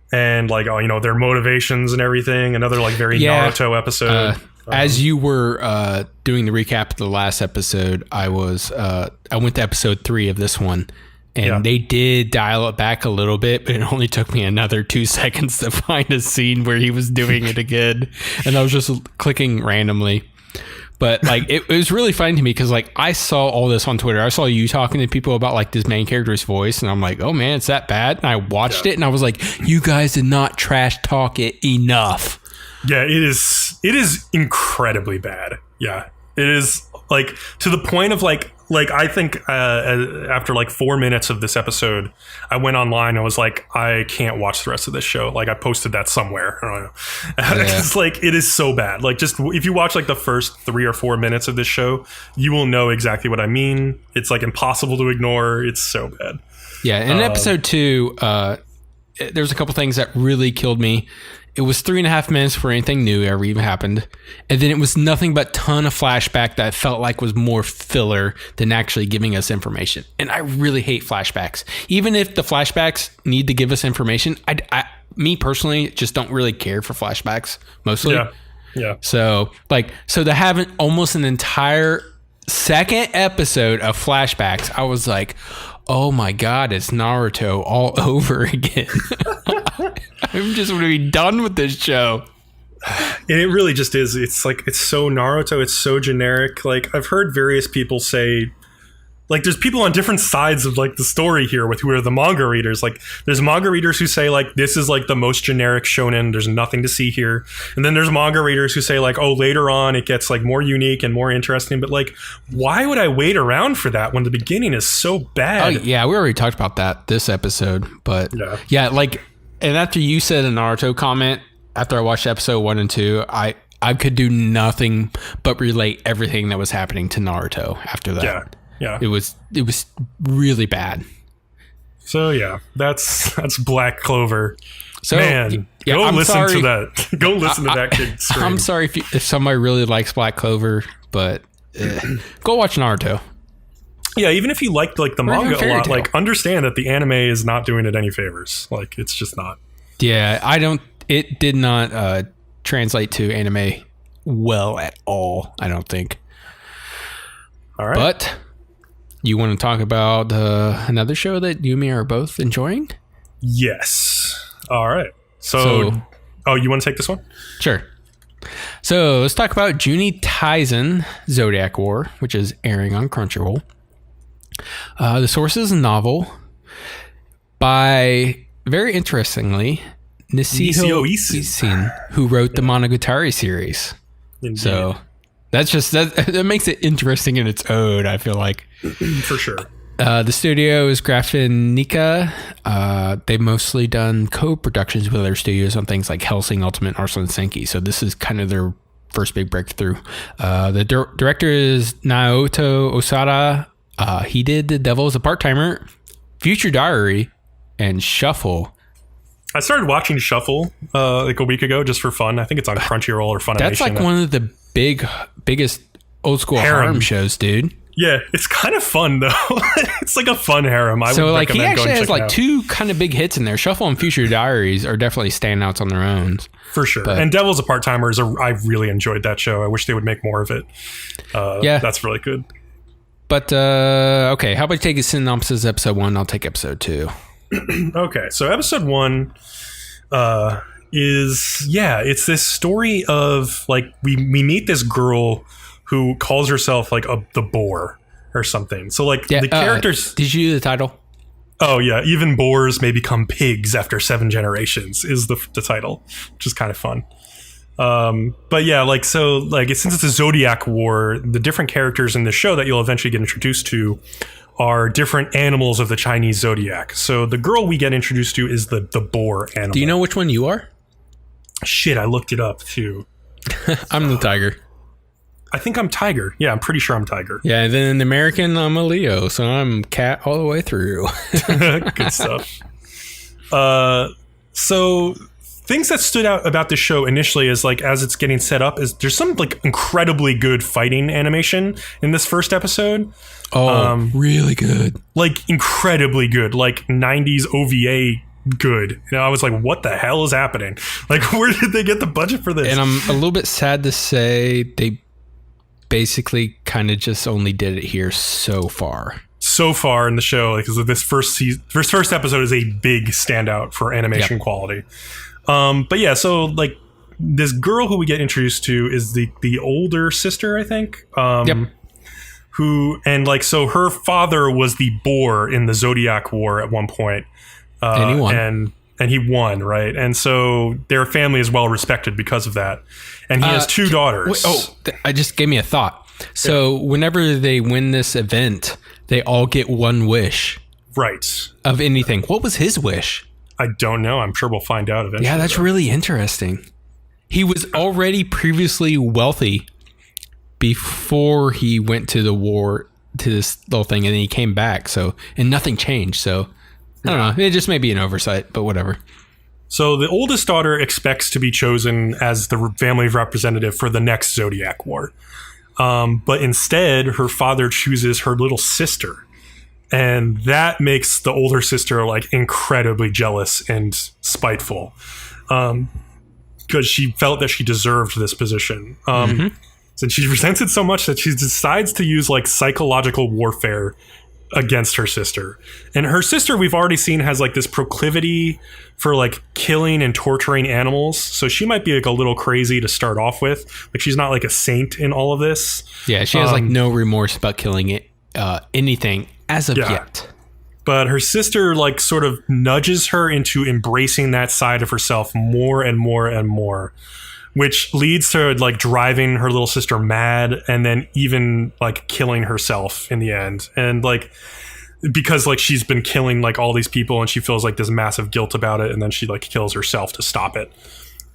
And like, oh, you know, their motivations and everything. Another like very Naruto episode.
As you were doing the recap of the last episode, I went to episode 3 of this one, and they did dial it back a little bit, but it only took me another 2 seconds to find a scene where he was doing it again, and I was just clicking randomly. But like it was really funny to me because like I saw all this on Twitter. I saw you talking to people about like this main character's voice, and I'm like, oh man, it's that bad. And I watched it, and I was like, you guys did not trash talk it enough.
Yeah, it is incredibly bad. Yeah, it is like to the point of like I think after like 4 minutes of this episode, I went online and was like, I can't watch the rest of this show. Like I posted that somewhere. I don't know. It's like, it is so bad. Like just if you watch like the first 3 or 4 minutes of this show, you will know exactly what I mean. It's like impossible to ignore. It's so bad.
Yeah. In episode 2, there's a couple things that really killed me. it was 3.5 minutes before anything new ever even happened. And then it was nothing but ton of flashback that felt like was more filler than actually giving us information. And I really hate flashbacks. Even if the flashbacks need to give us information, me personally just don't really care for flashbacks mostly.
Yeah.
So to have almost an entire second episode of flashbacks, I was like, oh my God, it's Naruto all over again. I'm just going to be done with this show.
And it really just is. It's like, it's so Naruto. It's so generic. Like, I've heard various people say, like, there's people on different sides of like the story here with who are the manga readers. Like, there's manga readers who say like, this is like the most generic shonen. There's nothing to see here. And then there's manga readers who say like, oh, later on it gets like more unique and more interesting. But like, why would I wait around for that when the beginning is so bad?
Oh yeah, we already talked about that this episode. But yeah, like, and after you said a Naruto comment, after I watched episode 1 and 2, I could do nothing but relate everything that was happening to Naruto after that. Yeah. It was really bad.
So yeah, that's Black Clover.
So
man, go listen to that. Go listen to that kid scream.
I'm sorry if somebody really likes Black Clover, but go watch Naruto.
Yeah, even if you liked like the manga a lot, like understand that the anime is not doing it any favors. Like it's just not.
Yeah, it did not translate to anime well at all, I don't think.
All right.
But you want to talk about another show that you and me are both enjoying?
Yes. All right. So you want to take this one?
Sure. So let's talk about Juuni Taisen Zodiac War, which is airing on Crunchyroll. The source is a novel by, very interestingly, Nisio Isin, who wrote the Monogatari series.
Indeed.
So that makes it interesting in its own, I feel like.
For sure.
The studio is Graphinica. They've mostly done co-productions with other studios on things like Hellsing, Ultimate, Arslan Senki. So this is kind of their first big breakthrough. The director is Naoto Osada. He did The Devil is a Part-Timer, Future Diary, and Shuffle.
I started watching Shuffle like a week ago just for fun. I think it's on Crunchyroll or Funimation.
That's like one of the biggest old school harem shows, dude.
Yeah, it's kind of fun though. It's like a fun harem. I would recommend
he actually has like
out.
2 kind of big hits in there. Shuffle and Future Diaries are definitely standouts on their own.
For sure. But, and Devil's a Part-Timer I really enjoyed that show. I wish they would make more of it. Yeah, that's really good.
But okay, how about you take a synopsis episode 1? I'll take episode 2.
Okay, so episode 1 it's this story of like we meet this girl who calls herself like the boar or something. So like the characters.
Did you do the title?
Oh yeah, even boars may become pigs after 7 generations is the title, which is kind of fun. But yeah, like so like since it's a Zodiac War, the different characters in the show that you'll eventually get introduced to are different animals of the Chinese zodiac. So the girl we get introduced to is the boar animal.
Do you know which one you are?
Shit, I looked it up too.
I'm the tiger.
I think I'm tiger. Yeah, I'm pretty sure I'm tiger.
Yeah, and then in American, I'm a Leo, so I'm cat all the way through.
Good stuff. So things that stood out about this show initially is like as it's getting set up is there's some like incredibly good fighting animation in this first episode.
Oh, really good.
Like incredibly good, like 90s OVA good. You know, I was like, what the hell is happening? Like, where did they get the budget for this?
And I'm a little bit sad to say they basically kind of just only did it here so far
in the show, because this first episode is a big standout for animation quality. But yeah, so like this girl who we get introduced to is the older sister, I think. Who and like so her father was the boar in the Zodiac War at one point.
And he won.
And he won, right? And so their family is well respected because of that. And he has 2 daughters.
I just gave me a thought. So whenever they win this event, they all get 1 wish.
Right.
Of anything. What was his wish?
I don't know. I'm sure we'll find out eventually.
Yeah, that's really interesting. He was already previously wealthy before he went to the war, to this little thing, and then he came back. So, and nothing changed. So, I don't know. It just may be an oversight, but whatever.
So the oldest daughter expects to be chosen as the family representative for the next Zodiac War. But instead, her father chooses her little sister. And that makes the older sister like incredibly jealous and spiteful. Because she felt that she deserved this position. And she resents it so much that she decides to use like psychological warfare against her sister. And her sister, we've already seen, has like this proclivity for like killing and torturing animals. So she might be like a little crazy to start off with. Like she's not like a saint in all of this.
Yeah, she has like no remorse about killing it, anything as of yet.
But her sister like sort of nudges her into embracing that side of herself more and more and more, which leads to like driving her little sister mad and then even like killing herself in the end. And like, because like she's been killing like all these people and she feels like this massive guilt about it. And then she like kills herself to stop it.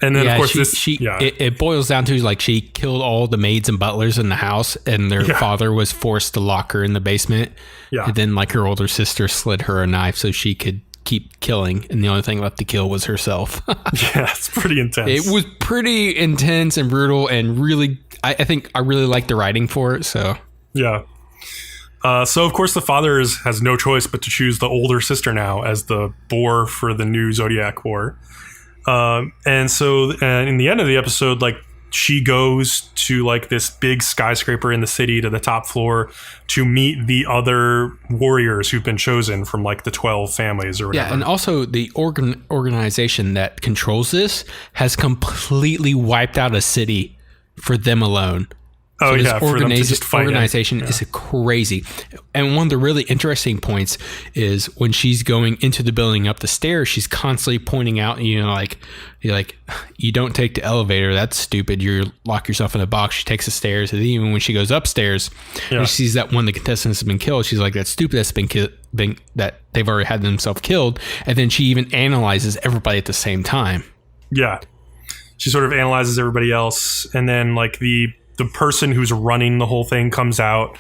And then of course
it boils down to like she killed all the maids and butlers in the house and their father was forced to lock her in the basement. Yeah. And then like her older sister slid her a knife so she could keep killing, and the only thing left to kill was herself.
Yeah, it's pretty intense.
It was pretty intense and brutal, and really, I think I really liked the writing for it. So
yeah. So of course the father has no choice but to choose the older sister now as the boar for the new Zodiac War. And so in the end of the episode, like she goes to like this big skyscraper in the city to the top floor to meet the other warriors who've been chosen from like the 12 families or whatever.
Yeah, and also the organization that controls this has completely wiped out a city for them alone.
Oh, so for them to just fight
organization is crazy. And one of the really interesting points is when she's going into the building up the stairs, she's constantly pointing out, you're like, you don't take the elevator. That's stupid. You lock yourself in a box. She takes the stairs. And even when she goes upstairs and she sees that one of the contestants has been killed, she's like, that's stupid. That's been that they've already had themselves killed. And then she even analyzes everybody at the same time.
Yeah. She sort of analyzes everybody else. And then like the person who's running the whole thing comes out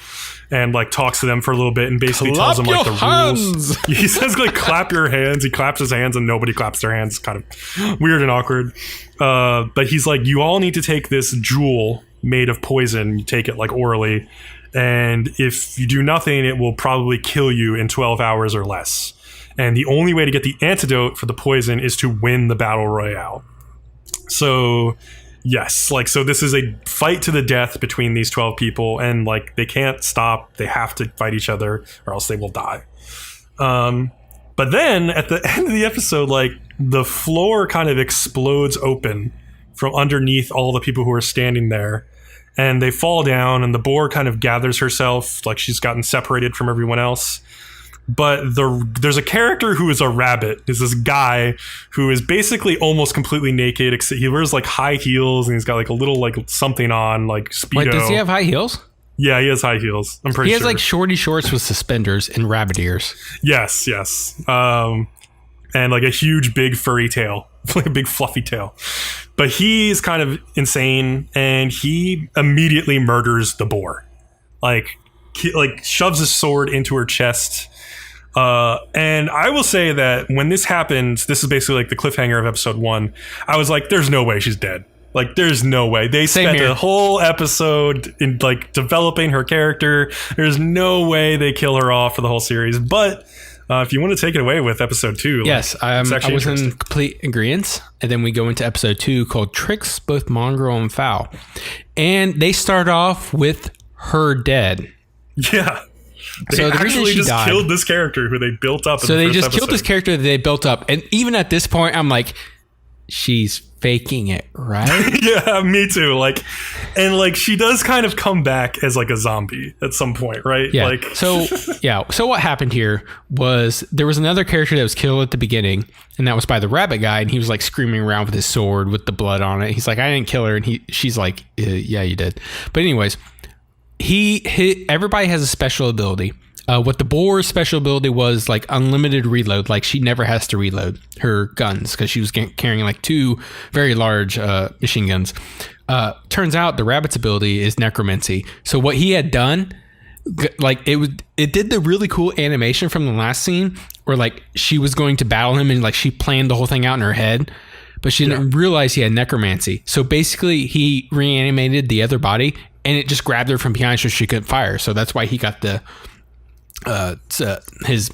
and like talks to them for a little bit and basically tells them like the rules. He says like clap your hands. He claps his hands and nobody claps their hands. It's kind of weird and awkward. But he's like, you all need to take this jewel made of poison. You take it like orally. And if you do nothing, it will probably kill you in 12 hours or less. And the only way to get the antidote for the poison is to win the battle royale. So yes, like, so this is a fight to the death between these 12 people, and like they can't stop. They have to fight each other or else they will die. But then at the end of the episode, like the floor kind of explodes open from underneath all the people who are standing there, and they fall down, and the boar kind of gathers herself like she's gotten separated from everyone else. But there's a character who is a rabbit. There's this guy who is basically almost completely naked, except he wears like high heels and he's got like a little like something on, like Speedo.
Wait, does he have high heels?
Yeah, he has high heels. I'm pretty sure.
He has like shorty shorts with suspenders and rabbit ears.
Yes. And like a huge big furry tail, like a big fluffy tail. But he's kind of insane, and he immediately murders the boar. Like shoves his sword into her chest. And I will say that when this happened, this is basically like the cliffhanger of episode 1. I was like, there's no way she's dead. Like, there's no way. They spent a whole episode in like developing her character. There's no way they kill her off for the whole series. But if you want to take it away with episode 2,
yes, I was in complete agreement. And then we go into episode 2 called Tricks Both Mongrel and Foul. And they start off with her dead.
Yeah. They actually just killed this character who they built up.
So they just killed this character that they built up. And even at this point, I'm like, she's faking it, right?
Yeah, me too. Like, and like she does kind of come back as like a zombie at some point, right?
Yeah.
Like,
so what happened here was there was another character that was killed at the beginning, and that was by the rabbit guy, and he was like screaming around with his sword with the blood on it. He's like, I didn't kill her, and she's like, yeah, you did. But anyways, everybody has a special ability. What the boar's special ability was like unlimited reload. Like she never has to reload her guns because she was carrying like 2 very large machine guns. Turns out the rabbit's ability is necromancy. So what he had done, like it did the really cool animation from the last scene or like she was going to battle him and like she planned the whole thing out in her head, but she didn't realize he had necromancy. So basically he reanimated the other body and it just grabbed her from behind so she couldn't fire. So that's why he got his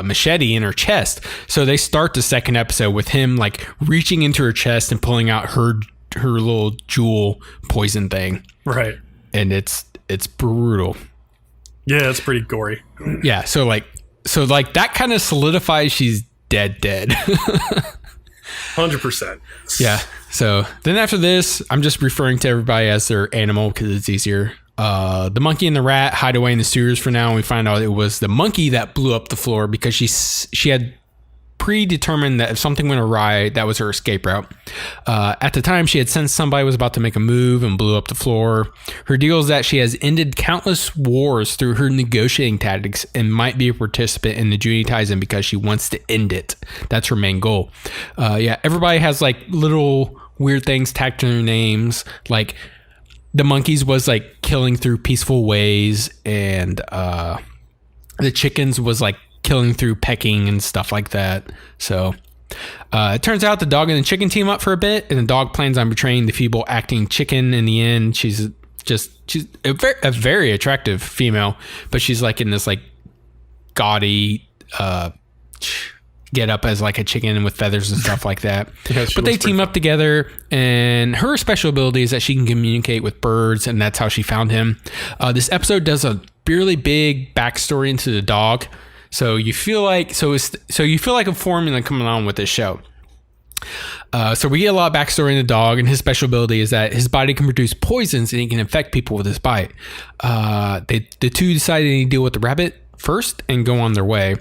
machete in her chest. So they start the second episode with him like reaching into her chest and pulling out her little jewel poison thing.
Right.
And it's brutal.
Yeah, it's pretty gory.
Yeah, so that kind of solidifies she's dead.
100%.
Yeah. So then after this, I'm just referring to everybody as their animal because it's easier. The monkey and the rat hide away in the sewers for now, and we find out it was the monkey that blew up the floor because she had predetermined that if something went awry, that was her escape route. At the time, she had sensed somebody was about to make a move and blew up the floor. Her deal is that she has ended countless wars through her negotiating tactics and might be a participant in the Juuni Taisen because she wants to end it. That's her main goal. Everybody has like little weird things tacked to their names. Like the monkeys was like killing through peaceful ways, and the chickens was like killing through pecking and stuff like that. So it turns out the dog and the chicken team up for a bit, and the dog plans on betraying the feeble acting chicken in the end. She's a very attractive female, but she's like in this like gaudy get up as like a chicken with feathers and stuff like that. Yeah, but they team up together, and her special ability is that she can communicate with birds, and that's how she found him. This episode does a really big backstory into the dog. So you feel like a formula coming on with this show. So we get a lot of backstory in the dog, and his special ability is that his body can produce poisons and he can infect people with his bite. The two decided to deal with the rabbit first and go on their way.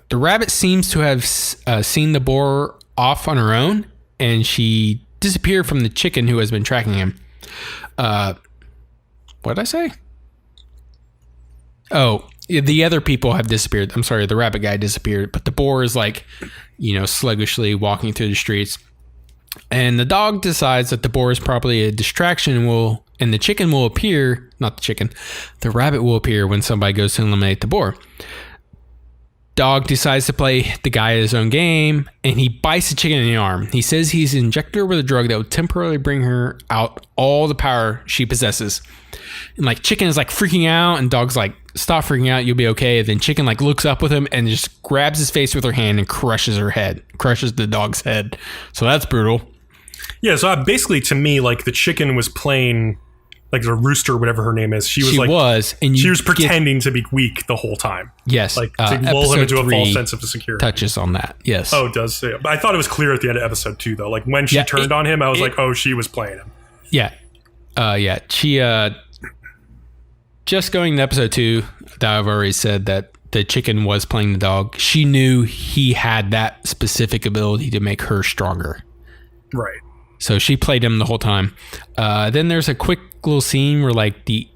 The rabbit seems to have seen the boar off on her own, and she disappeared from the chicken who has been tracking him. What did I say? Oh, the other people have disappeared. I'm sorry, the rabbit guy disappeared, but the boar is like, sluggishly walking through the streets. And the dog decides that the boar is probably a distraction and the chicken will appear, not the chicken, the rabbit will appear when somebody goes to eliminate the boar. Dog decides to play the guy at his own game, and he bites the chicken in the arm. He says he's injected her with a drug that will temporarily bring her out all the power she possesses. And like chicken is like freaking out, and dog's like, stop freaking out, you'll be okay. And then chicken like looks up with him and just grabs his face with her hand and crushes the dog's head. So that's brutal.
Yeah, so basically to me, like the chicken was playing like the rooster, whatever her name is. She was pretending to be weak the whole time.
Yes.
Like to lull him into a false sense of security.
Touches on that. Yes.
Oh, it does. Yeah. But I thought it was clear at the end of episode 2 though. Like when she turned on him, I was like, oh, she was playing him.
Yeah. She just going to episode 2 that I've already said that the chicken was playing the dog. She knew he had that specific ability to make her stronger.
Right.
So she played him the whole time. Then there's a quick little scene where like the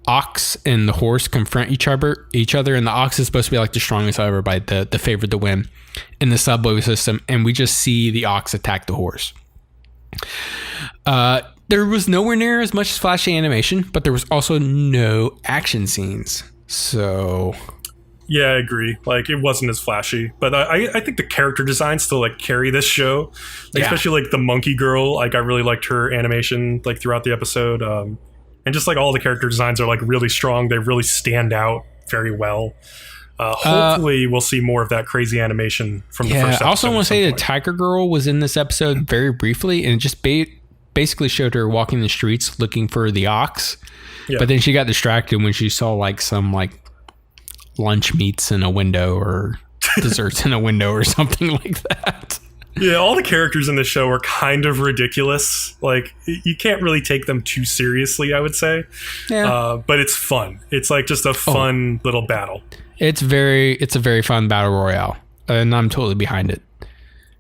ox and the horse confront each other, and the ox is supposed to be like the strongest out of everybody, the favorite to win in the subway system, and we just see the ox attack the horse. There was nowhere near as much flashy animation, but there was also no action scenes. So
yeah, I agree. Like it wasn't as flashy, but I think the character designs still like carry this show, especially like the monkey girl. Like I really liked her animation like throughout the episode, and just like all the character designs are like really strong. They really stand out very well. Hopefully, we'll see more of that crazy animation from the first episode. I also want to say the tiger girl was in this episode very briefly, and it just basically showed her walking the streets looking for the ox. Yeah. But then she got distracted when she saw like some like lunch meats in a window or desserts in a window or something like that. Yeah, all the characters in the show are kind of ridiculous. Like you can't really take them too seriously, I would say. Yeah. But it's fun. It's like just a fun little battle. It's a very fun battle royale, and I'm totally behind it.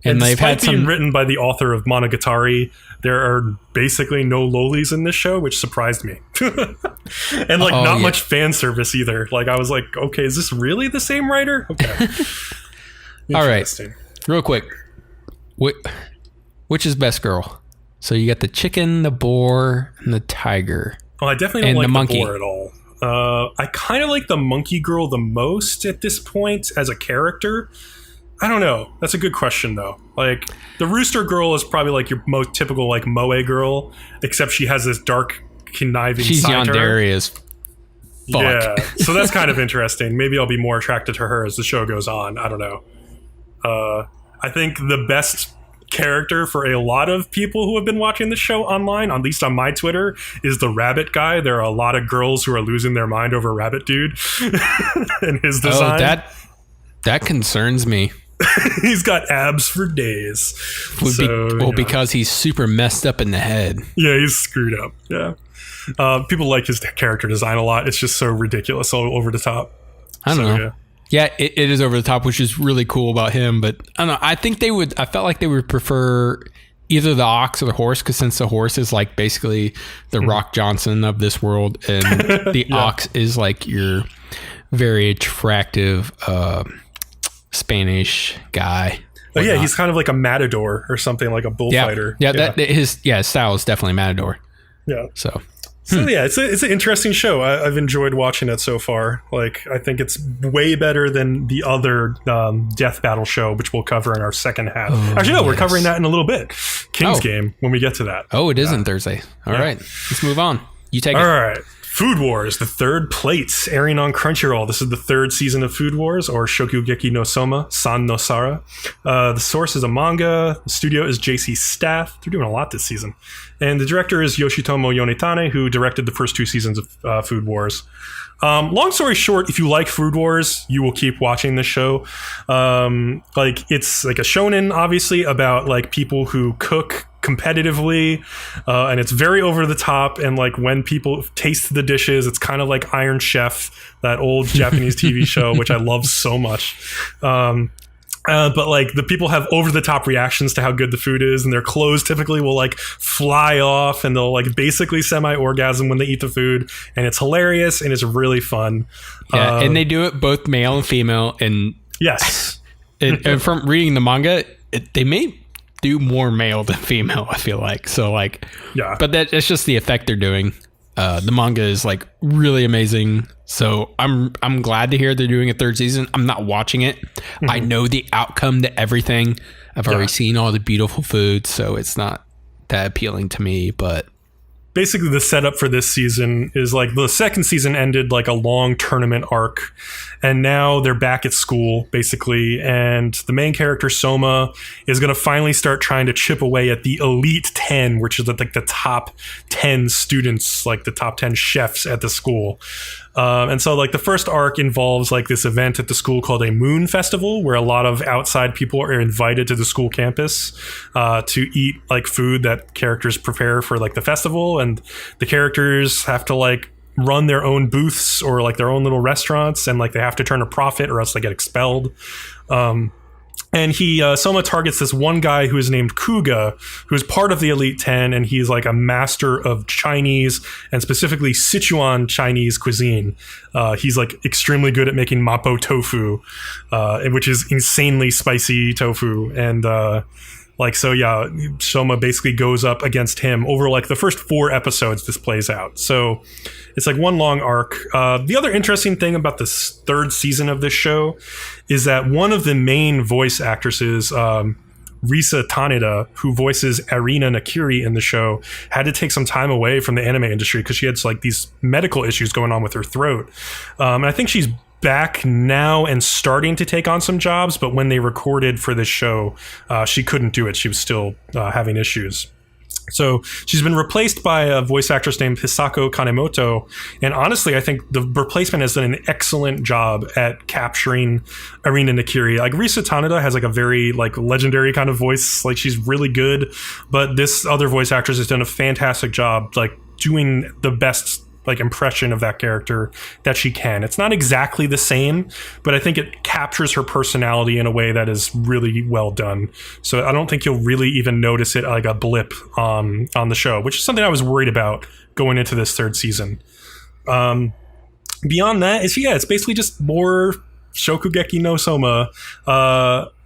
And they've had being written by the author of Monogatari, there are basically no lolis in this show, which surprised me. And like not much fan service either. Like I was like, okay, is this really the same writer? Okay.
All right. Real quick. Which is best girl? So you got the chicken, the boar, and the tiger.
Well, I definitely don't like the boar at all. I kind of like the monkey girl the most at this point as a character. I don't know. That's a good question, though. Like, the rooster girl is probably like your most typical like moe girl, except she has this dark, conniving
She's
side to her.
yandere as fuck.
Yeah, so that's kind of interesting. Maybe I'll be more attracted to her as the show goes on. I don't know. I think the best character for a lot of people who have been watching the show online, at least on my Twitter, is the rabbit guy. There are a lot of girls who are losing their mind over Rabbit Dude and his design.
Oh, that concerns me.
He's got abs for days.
Because he's super messed up in the head.
Yeah, he's screwed up. Yeah. People like his character design a lot. It's just so ridiculous, so over the top.
I don't know. Yeah, it is over the top, which is really cool about him. But I don't know. I felt like they would prefer either the ox or the horse, because since the horse is like basically the Rock Johnson of this world, and the ox is like your very attractive Spanish guy.
Oh yeah, he's kind of like a matador or something, like a bullfighter.
Yeah, his style is definitely matador.
Yeah.
So
yeah, it's an interesting show. I've enjoyed watching it so far. Like, I think it's way better than the other Death Battle show, which we'll cover in our second half. Actually, no, we're covering that in a little bit. King's Game, when we get to that.
Oh, it isn't Thursday. All right, let's move on. You take it.
All right. Food Wars, the third plate, airing on Crunchyroll. This is the third season of Food Wars, or Shokugeki no Soma, San no Sara. The source is a manga. The studio is JC Staff. They're doing a lot this season. And the director is Yoshitomo Yonetane, who directed the first two seasons of Food Wars. Long story short, if you like Food Wars, you will keep watching this show. Like, it's like a shonen, obviously, about like people who cook competitively, and it's very over the top, and like when people taste the dishes, it's kind of like Iron Chef, that old Japanese TV show, which I love so much. But like the people have over the top reactions to how good the food is, and their clothes typically will like fly off, and they'll like basically semi-orgasm when they eat the food, and it's hilarious and it's really fun.
Yeah, and they do it both male and female, and
yes,
and from reading the manga, they may do more male than female, I feel like. So like, yeah, but that's just the effect they're doing. The manga is like really amazing, so I'm glad to hear they're doing a third season. I'm not watching it. I know the outcome to everything. I've already seen all the beautiful food, so it's not that appealing to me. But
basically the setup for this season is like the second season ended like a long tournament arc, and now they're back at school basically, and the main character Soma is going to finally start trying to chip away at the elite 10, which is like the top 10 students, like the top 10 chefs at the school. And so like the first arc involves like this event at the school called a moon festival, where a lot of outside people are invited to the school campus to eat like food that characters prepare for like the festival, and the characters have to like run their own booths or like their own little restaurants, and like they have to turn a profit or else they get expelled. And Soma targets this one guy who is named Kuga, who is part of the Elite 10, and he's like a master of Chinese, and specifically Sichuan Chinese cuisine. He's like extremely good at making mapo tofu, which is insanely spicy tofu. And Soma basically goes up against him over like the first 4 episodes this plays out. So it's like one long arc. The other interesting thing about this third season of this show is that one of the main voice actresses, Risa Taneda, who voices Arina Nakiri in the show, had to take some time away from the anime industry because she had like these medical issues going on with her throat. And I think she's back now and starting to take on some jobs, but when they recorded for this show, she couldn't do it. She was still having issues. So she's been replaced by a voice actress named Hisako Kanemoto, and honestly, I think the replacement has done an excellent job at capturing Arina Nakiri. Like Risa Taneda has like a very like legendary kind of voice, like she's really good, but this other voice actress has done a fantastic job like doing the best like impression of that character that she can. It's not exactly the same, but I think it captures her personality in a way that is really well done. So I don't think you'll really even notice it like a blip on the show, which is something I was worried about going into this third season. Beyond that, it's basically just more Shokugeki no Soma.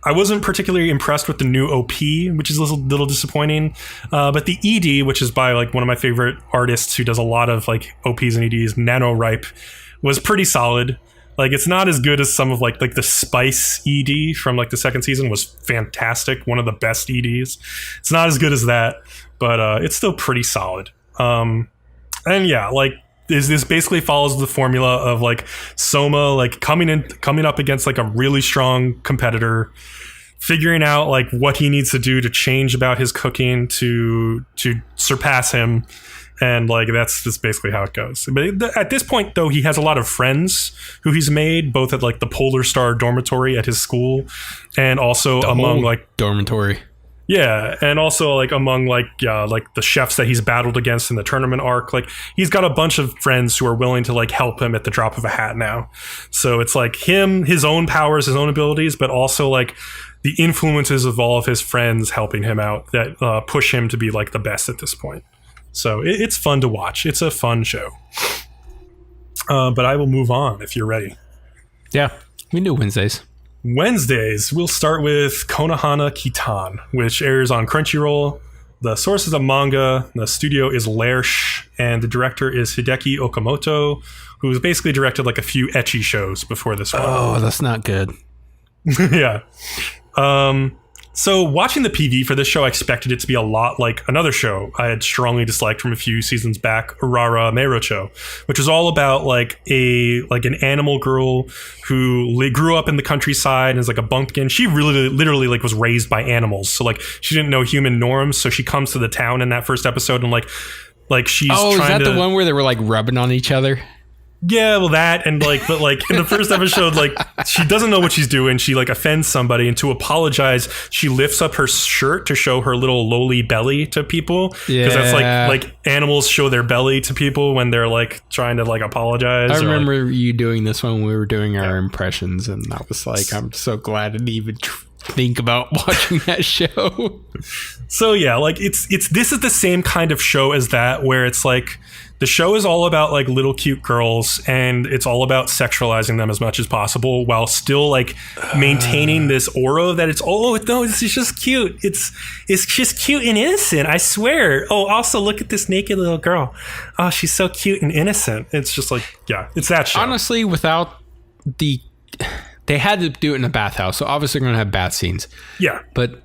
I wasn't particularly impressed with the new OP, which is a little disappointing. But the ED, which is by like one of my favorite artists who does a lot of like OPs and EDs, NaNoWriMo, was pretty solid. Like, it's not as good as some of like the Spice ED from like the second season was fantastic. One of the best EDs. It's not as good as that, but it's still pretty solid. And yeah, like this basically follows the formula of like Soma like coming up against like a really strong competitor, figuring out like what he needs to do to change about his cooking to surpass him. And like that's just basically how it goes. But at this point, though, he has a lot of friends who he's made, both at like the Polar Star dormitory at his school, and also among like
dormitory.
Yeah, and also like among like the chefs that he's battled against in the tournament arc. Like he's got a bunch of friends who are willing to like help him at the drop of a hat now. So it's like him, his own powers, his own abilities, but also like the influences of all of his friends helping him out that push him to be like the best at this point. So it's fun to watch. It's a fun show. But I will move on if you're ready.
Yeah, we do Wednesdays.
Wednesdays, we'll start with Konohana Kitan, which airs on Crunchyroll. The source is a manga. The studio is Lerche, and the director is Hideki Okamoto, who has basically directed like a few ecchi shows before this one.
Oh, that's not good.
Yeah. So watching the PV for this show, I expected it to be a lot like another show I had strongly disliked from a few seasons back, Urara Meirocho, which was all about like an animal girl who grew up in the countryside and is like a bumpkin. She really literally like was raised by animals, so like she didn't know human norms. So she comes to the town in that first episode and like she's trying to.
Oh, is that the one where they were like rubbing on each other?
Yeah, well, that and like, but like in the first episode, like she doesn't know what she's doing. She like offends somebody, and to apologize, she lifts up her shirt to show her little lowly belly to people. Yeah, because that's like animals show their belly to people when they're like trying to like apologize.
I remember you doing this when we were doing our impressions, and I was like, I'm so glad I didn't even think about watching that show.
So yeah, like this is the same kind of show as that, where it's like. The show is all about like little cute girls, and it's all about sexualizing them as much as possible while still like maintaining this aura that it's it's just cute. It's just cute and innocent. I swear. Oh, also look at this naked little girl. Oh, she's so cute and innocent. It's just like, yeah, it's that show.
Honestly, without they had to do it in a bathhouse, so obviously they're gonna have bath scenes.
Yeah,
but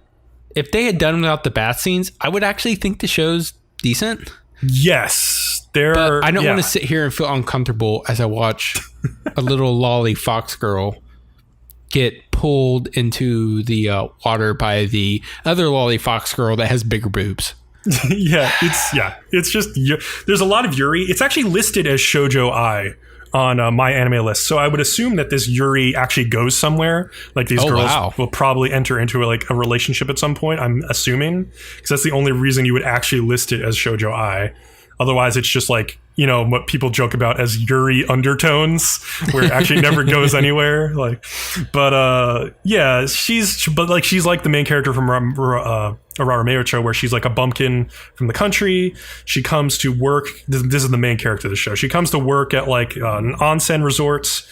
if they had done without the bath scenes, I would actually think the show's decent.
Yes.
But I don't want to sit here and feel uncomfortable as I watch a little lolly fox girl get pulled into the water by the other lolly fox girl that has bigger boobs. It's just there's a lot of Yuri. It's actually listed as Shoujo Ai on my anime list, so I would assume that this Yuri actually goes somewhere. Like these girls will probably enter into like a relationship at some point. I'm assuming, because that's the only reason you would actually list it as Shoujo Ai. Otherwise, it's just like, you know, what people joke about as Yuri undertones, where it actually never goes anywhere. Like, but yeah, she's like the main character from Urara Meirocho, where she's like a bumpkin from the country. She comes to work. This is the main character of the show. She comes to work at like an onsen resorts.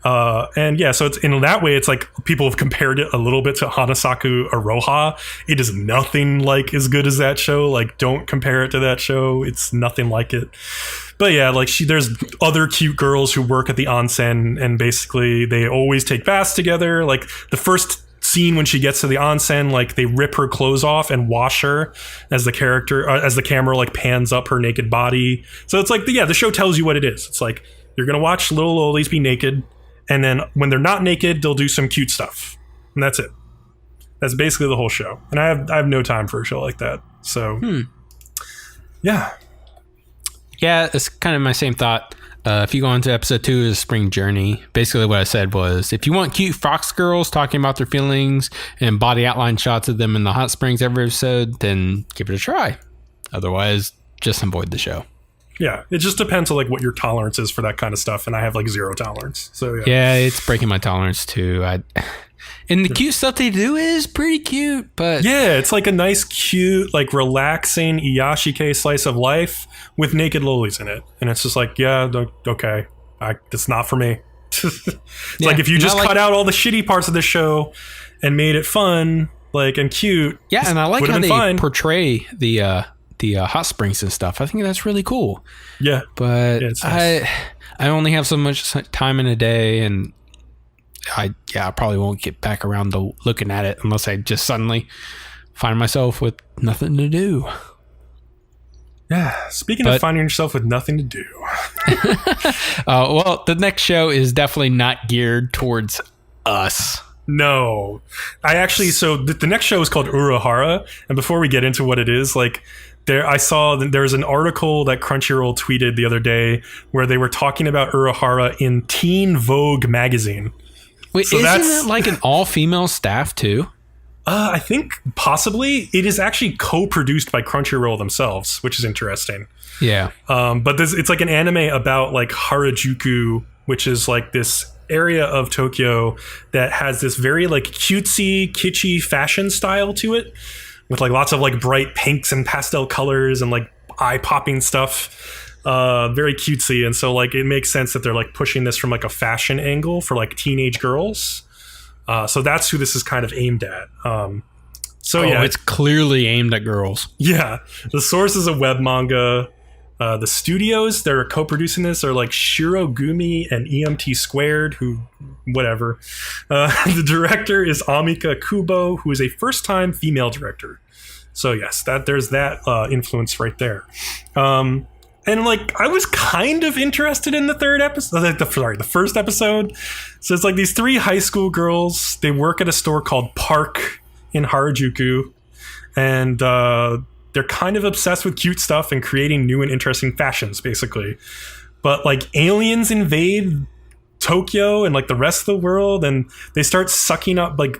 And yeah, so it's in that way, it's like people have compared it a little bit to Hanasaku Aroha. It is nothing like as good as that show. Like, don't compare it to that show. It's nothing like it. But yeah, like there's other cute girls who work at the onsen, and basically they always take baths together. Like the first scene when she gets to the onsen, like they rip her clothes off and wash her as the camera like pans up her naked body. So it's like, the show tells you what it is. It's like, you're going to watch little lolies be naked. And then when they're not naked, they'll do some cute stuff. And that's it. That's basically the whole show. And I have no time for a show like that. So, yeah. Yeah, it's kind of my same thought. If you go into episode 2 of Spring Journey, basically what I said was, if you want cute fox girls talking about their feelings and body outline shots of them in the hot springs every episode, then give it a try. Otherwise, just avoid the show.
Yeah, it just depends on like what your tolerance is for that kind of stuff, and I have like zero tolerance. So
yeah, it's breaking my tolerance too. And the cute stuff they do is pretty cute, but
yeah, it's like a nice, cute, like relaxing Iyashike slice of life with naked lolies in it, and it's just like, yeah, okay, that's not for me. It's like if you just cut out all the shitty parts of the show and made it fun, like, and cute.
Yeah, and I like how they portray the hot springs and stuff. I think that's really cool.
Yeah,
but nice. I only have so much time in a day, and I probably won't get back around to looking at it unless I just suddenly find myself with nothing to do.
Yeah, speaking of finding yourself with nothing to do.
Well, the next show is definitely not geared towards us.
No. The next show is called URAHARA, and before we get into what it is, like, I saw there's an article that Crunchyroll tweeted the other day where they were talking about URAHARA in Teen Vogue magazine.
Wait, so isn't it like an all-female staff too?
I think possibly. It is actually co-produced by Crunchyroll themselves, which is interesting.
Yeah.
But it's like an anime about like Harajuku, which is like this area of Tokyo that has this very like cutesy, kitschy fashion style to it, with like lots of like bright pinks and pastel colors and like eye-popping stuff. Very cutesy. And so like it makes sense that they're like pushing this from like a fashion angle for like teenage girls. So that's who this is kind of aimed at. Yeah,
it's clearly aimed at girls.
Yeah. The source is a web manga. The studios that are co-producing this are like Shirogumi and EMT Squared, who, whatever. The director is Amika Kubo, who is a first-time female director. So yes, there's that influence right there. And like, I was kind of interested in the the first episode. So it's like these three high school girls. They work at a store called Park in Harajuku, and they're kind of obsessed with cute stuff and creating new and interesting fashions, basically. But like aliens invade Tokyo and like the rest of the world, and they start sucking up like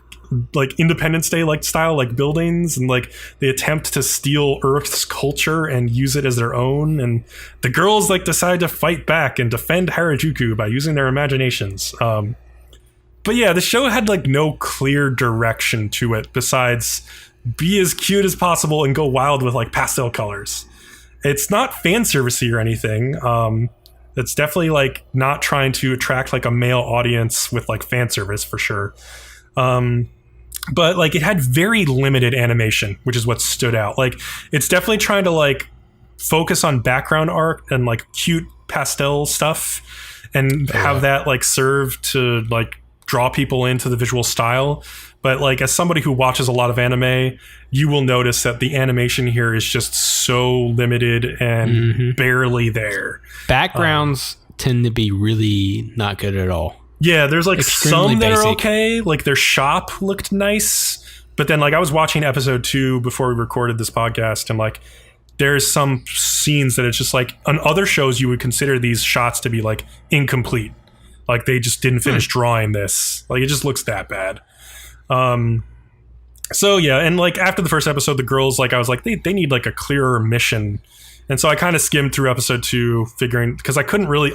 Independence Day like style like buildings, and like they attempt to steal Earth's culture and use it as their own. And the girls like decide to fight back and defend Harajuku by using their imaginations. But yeah, the show had like no clear direction to it besides be as cute as possible and go wild with like pastel colors. It's not fan servicey or anything. It's definitely like not trying to attract like a male audience with like fan service for sure. But like it had very limited animation, which is what stood out. Like it's definitely trying to like focus on background art and like cute pastel stuff and have that like serve to like draw people into the visual style. But like as somebody who watches a lot of anime, you will notice that the animation here is just so limited and barely there.
Backgrounds tend to be really not good at all.
Yeah, there's like
Extremely
some that
basic.
are okay. Like their shop looked nice. But then like I was watching episode 2 before we recorded this podcast, and like there's some scenes that it's just like on other shows you would consider these shots to be like incomplete. Like they just didn't finish drawing this. Like it just looks that bad. So yeah, and like after the first episode, the girls, like I was like, they need like a clearer mission. And so I kind of skimmed through episode 2, figuring, because I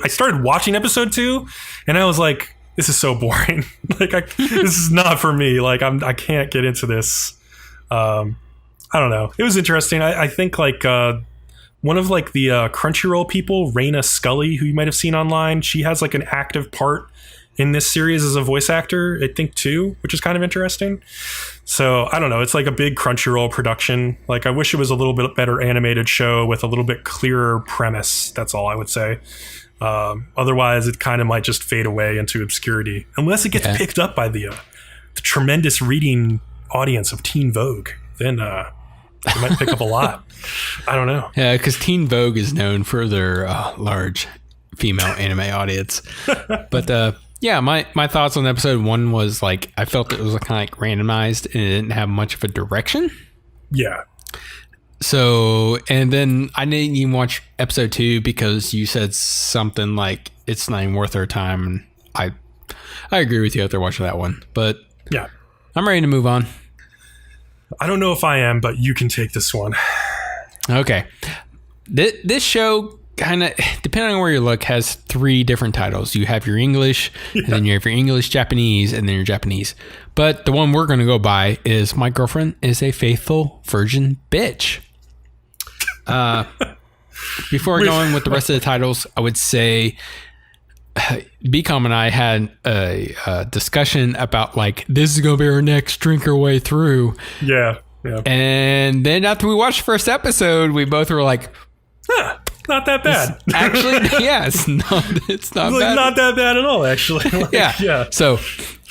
started watching episode 2 and I was like, this is so boring. This is not for me. Like I can't get into this. I don't know. It was interesting. I think like, one of like the Crunchyroll people, Raina Scully, who you might have seen online, she has like an active part in this series as a voice actor, I think too, which is kind of interesting. So I don't know. It's like a big Crunchyroll production. Like I wish it was a little bit better animated show with a little bit clearer premise. That's all I would say. Otherwise, it kind of might just fade away into obscurity unless it gets picked up by the tremendous reading audience of Teen Vogue. Then it might pick up a lot. I don't know.
Yeah, because Teen Vogue is known for their large female anime audience. But yeah, my thoughts on episode 1 was like I felt it was kind of like randomized and it didn't have much of a direction.
Yeah.
So, and then I didn't even watch episode 2 because you said something like it's not even worth our time. And I agree with you after watching that one. But
yeah,
I'm ready to move on.
I don't know if I am, but you can take this one.
Okay. This show kind of, depending on where you look, has 3 different titles. You have your English, and then you have your English, Japanese, and then your Japanese. But the one we're going to go by is My Girlfriend is a Faithful Virgin Bitch. Before going with the rest of the titles, I would say Bcom and I had a discussion about like, this is going to be our next drink our way through.
Yeah. Yeah.
And then after we watched the first episode, we both were like,
not that bad.
Actually, yeah, it's not
like,
bad.
not that bad at all, actually. Like,
yeah. So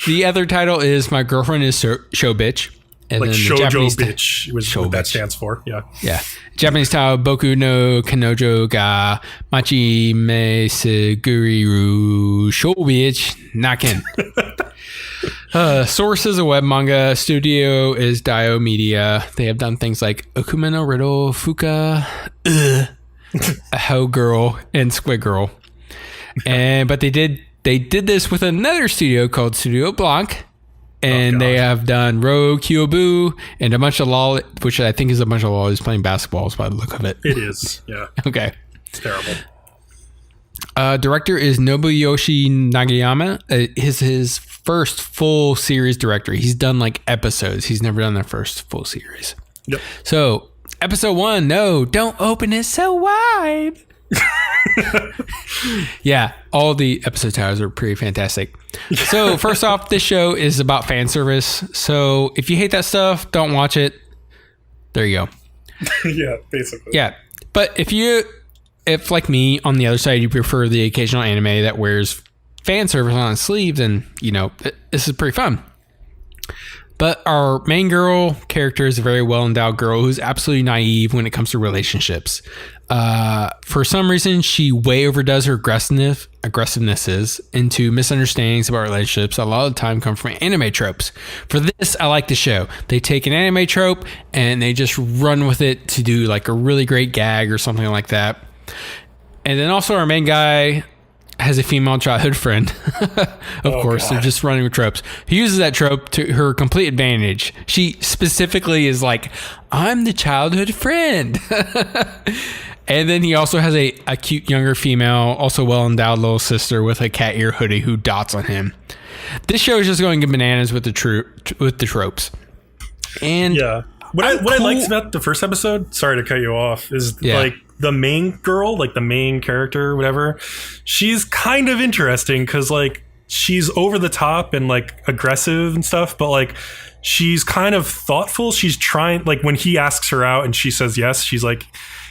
the other title is My Girlfriend is Shobitch. And
like
then the
shoujo
Japanese
bitch was what that stands for. Yeah.
Yeah. Japanese title, Boku no Kanojo ga Machi me Seguriru Shobitch Naken. Source is a web manga. Studio is Dio Media. They have done things like Okume no Riddle, Fuka, A Hoe Girl, and Squid Girl. But they did this with another studio called Studio Blanc. And they have done Ro Kyobu and a bunch of LOL, which I think is a bunch of LOLs playing basketballs by the look of it.
It is, yeah.
Okay.
It's terrible.
Director is Nobuyoshi Nagayama. His first full series director. He's done like episodes. He's never done the first full series.
Yep.
So, episode 1, no, don't open it so wide. Yeah, all the episode titles are pretty fantastic. So first off, this show is about fan service. So if you hate that stuff, don't watch it. There you go.
Yeah, basically.
Yeah, but if like me on the other side, you prefer the occasional anime that wears fan service on its sleeve, then this is pretty fun. But our main girl character is a very well-endowed girl who's absolutely naive when it comes to relationships. For some reason, she way overdoes her aggressivenesses into misunderstandings about relationships. A lot of the time come from anime tropes. For this, I like the show. They take an anime trope and they just run with it to do like a really great gag or something like that. And then also our main guy has a female childhood friend. Of course, they're just running with tropes. He uses that trope to her complete advantage. She specifically is like, I'm the childhood friend. And then he also has a cute younger female, also well-endowed little sister with a cat ear hoodie who dots on him. This show is just going bananas with the tropes. And
yeah, what I liked about the first episode, sorry to cut you off, is like the main girl, like the main character or whatever, she's kind of interesting because like she's over the top and like aggressive and stuff, but like she's kind of thoughtful. She's trying, like when he asks her out and she says yes, she's like,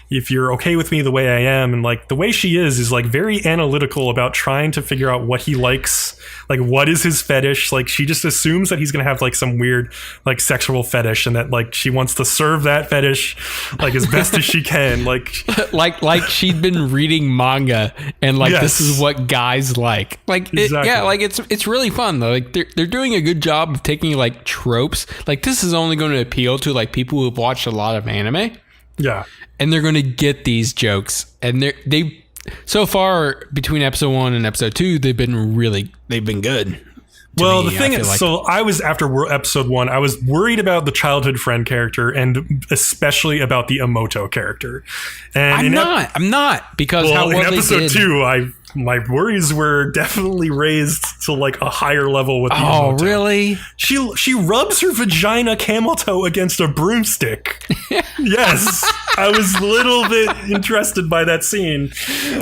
if you're okay with me the way I am, and like the way she is like very analytical about trying to figure out what he likes, like what is his fetish. Like she just assumes that he's gonna have like some weird like sexual fetish, and that like she wants to serve that fetish like as best as she can. Like
she'd been reading manga and like this is what guys like. Like
exactly.
Like it's really fun though. Like they're doing a good job of taking like tropes. Like this is only going to appeal to like people who've watched a lot of anime.
Yeah.
And they're going to get these jokes. And they so far between episode 1 and episode 2, they've been good.
Well, the thing is, so I was after episode 1, I was worried about the childhood friend character and especially about the Himouto character. And
I'm not because how well
in episode
they did.
2, my worries were definitely raised to like a higher level with the Himouto.
Oh, really?
She rubs her vagina camel toe against a broomstick. Yes. I was a little bit interested by that scene.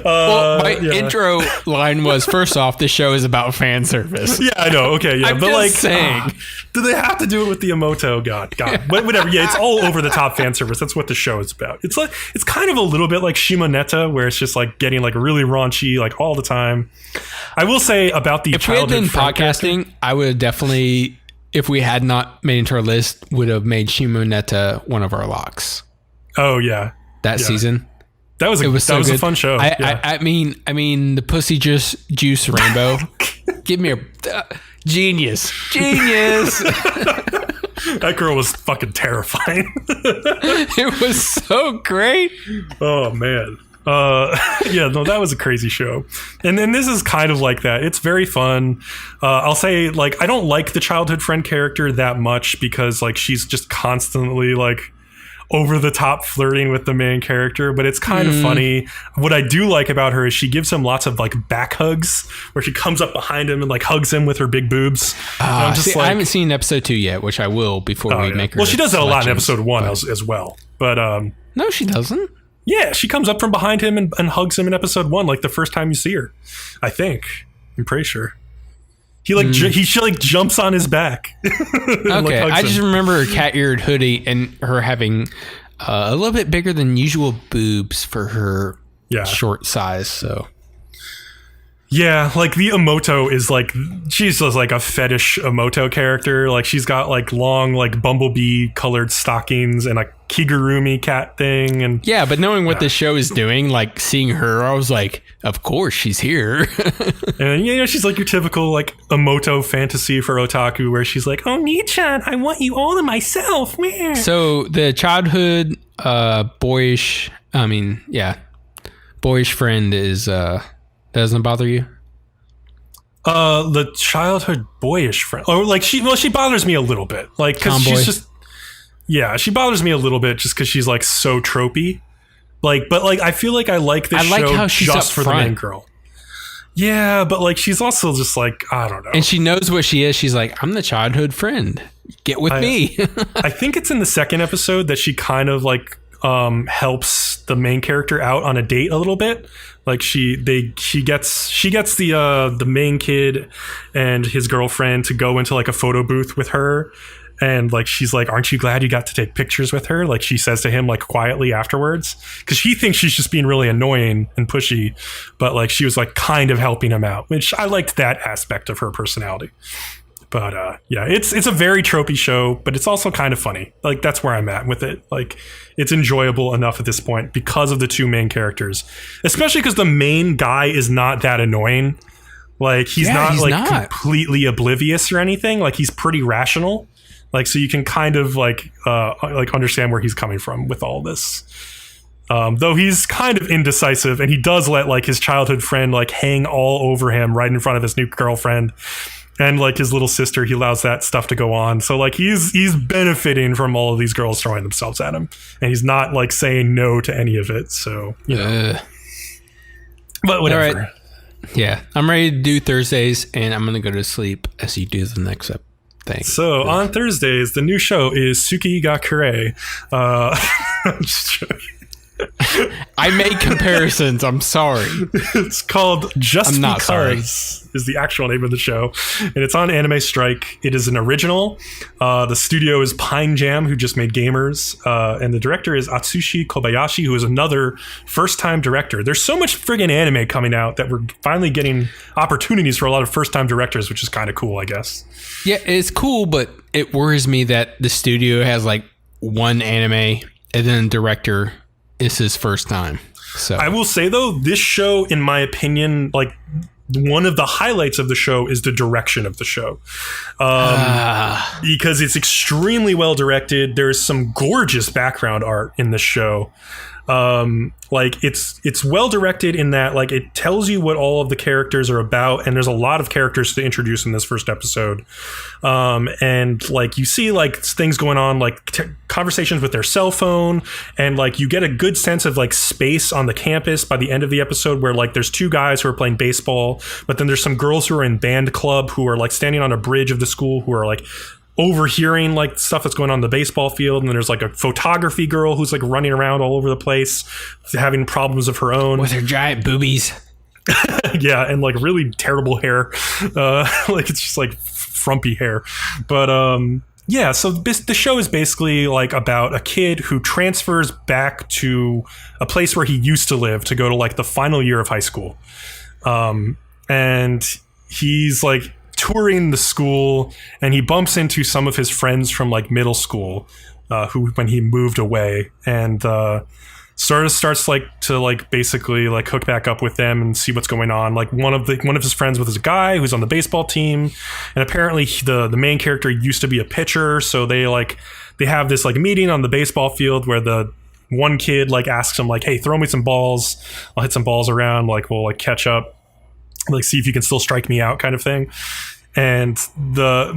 My intro line was, first off, this show is about fan service.
Yeah, I know. Okay, yeah.
I'm
but
just
like
saying.
Do they have to do it with the Himouto? God. But whatever. Yeah, it's all over the top fan service. That's what the show is about. It's like it's kind of a little bit like Shimoneta, where it's just like getting like really raunchy like all the time. I will say about the
if we had been podcasting,
character,
I would have definitely, if we had not made it into our list, would have made Shimoneta one of our locks.
Oh yeah,
that season.
That was a fun show.
I mean, the pussy juice rainbow. Give me a genius.
That girl was fucking terrifying.
It was so great.
Oh man. That was a crazy show. And then this is kind of like that. It's very fun. I'll say like I don't like the childhood friend character that much because like she's just constantly like over the top flirting with the main character, but it's kind of funny. What I do like about her is she gives him lots of like back hugs where she comes up behind him and like hugs him with her big boobs.
I haven't seen episode 2 yet, which I will before we make her.
Well, she does that a lot in episode 1 as well. But
no, she doesn't.
Yeah, she comes up from behind him and hugs him in episode 1, like the first time you see her. I think. I'm pretty sure. He she jumps on his back.
Okay, I just remember her cat-eared hoodie and her having a little bit bigger than usual boobs for her short size. So
yeah, like the Imouto is like, she's just like a fetish Imouto character. Like she's got like long like bumblebee colored stockings and a kigurumi cat thing. And
yeah, but knowing what this show is doing, like seeing her, I was like, of course she's here.
And you know, she's like your typical like Imouto fantasy for otaku, where she's like, oh Nii-chan, I want you all to myself.
So the childhood boyish friend is doesn't bother you?
The childhood boyish friend. Oh, like she bothers me a little bit. Like, cause she's just, she bothers me a little bit just cause she's like so tropey. Like, but like, I feel like I like this show
how she's
just for
front.
the main girl. Yeah, but like, she's also just like, I don't know.
And she knows what she is. She's like, I'm the childhood friend. Get with me.
I think it's in the second episode that she kind of like, helps the main character out on a date a little bit. Like she gets the main kid and his girlfriend to go into like a photo booth with her, and like she's like, aren't you glad you got to take pictures with her? Like she says to him like quietly afterwards, because he thinks she's just being really annoying and pushy, but like she was like kind of helping him out, which I liked that aspect of her personality. But it's a very tropey show, but it's also kind of funny. Like that's where I'm at with it. Like it's enjoyable enough at this point because of the two main characters, especially because the main guy is not that annoying. Like he's not completely oblivious or anything. Like he's pretty rational. Like so you can kind of like understand where he's coming from with all this. Though he's kind of indecisive, and he does let like his childhood friend like hang all over him right in front of his new girlfriend. And like his little sister, he allows that stuff to go on. So like he's benefiting from all of these girls throwing themselves at him, and he's not like saying no to any of it. So you know, but whatever.
All right. Yeah, I'm ready to do Thursdays, and I'm gonna go to sleep as you do the next thing.
So on Thursdays, the new show is Tsuki ga Kure. I'm just joking.
I made comparisons. I'm sorry.
It's called Just
I'm not
Because is the actual name of the show, and it's on Anime Strike. It is an original. The studio is Pine Jam, who just made Gamers, and the director is Atsushi Kobayashi, who is another first-time director. There's so much friggin' anime coming out that we're finally getting opportunities for a lot of first-time directors, which is kind of cool, I guess.
Yeah, it's cool, but it worries me that the studio has like one anime and then the director is his first time. So
I will say though, this show, in my opinion, like one of the highlights of the show is the direction of the show, because it's extremely well directed. There's some gorgeous background art in the show. Like it's well directed in that like it tells you what all of the characters are about, and there's a lot of characters to introduce in this first episode. And like you see like things going on, like conversations with their cell phone, and like you get a good sense of like space on the campus by the end of the episode, where like there's two guys who are playing baseball, but then there's some girls who are in band club who are like standing on a bridge of the school who are like overhearing like stuff that's going on in the baseball field. And then there's like a photography girl who's like running around all over the place having problems of her own
with her giant boobies.
Yeah, and like really terrible hair. Like it's just like frumpy hair. But yeah, so the show is basically like about a kid who transfers back to a place where he used to live to go to like the final year of high school. And he's like touring the school, and he bumps into some of his friends from like middle school, who when he moved away, and sort of starts like to like basically like hook back up with them and see what's going on. Like one of his friends was a guy who's on the baseball team, and apparently the main character used to be a pitcher, so they have this like meeting on the baseball field where the one kid like asks him like, hey, throw me some balls, I'll hit some balls around, like we'll like catch up, like see if you can still strike me out, kind of thing. And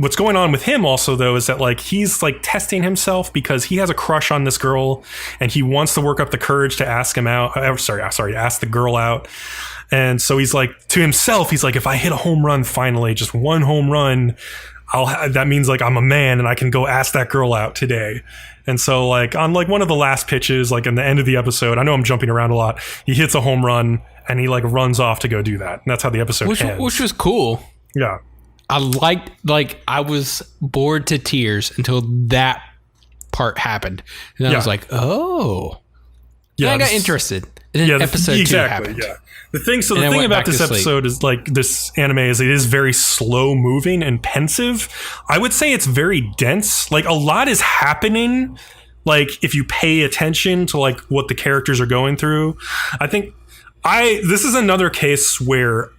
what's going on with him also though is that like he's like testing himself because he has a crush on this girl, and he wants to work up the courage to ask him out. Ask the girl out. And so he's like, to himself, he's like, if I hit a home run finally, just one home run, that means like I'm a man and I can go ask that girl out today. And so like on like one of the last pitches, like in the end of the episode, I know I'm jumping around a lot, he hits a home run and he like runs off to go do that. And that's how the episode ends.
Which was cool.
Yeah.
I liked, like, I was bored to tears until that part happened. And I was like, oh. Yeah, I got interested. And then episode 2 happened. Yeah.
The thing about this episode is like this anime is it is very slow moving and pensive. I would say it's very dense. Like a lot is happening. Like if you pay attention to like what the characters are going through, I think this is another case where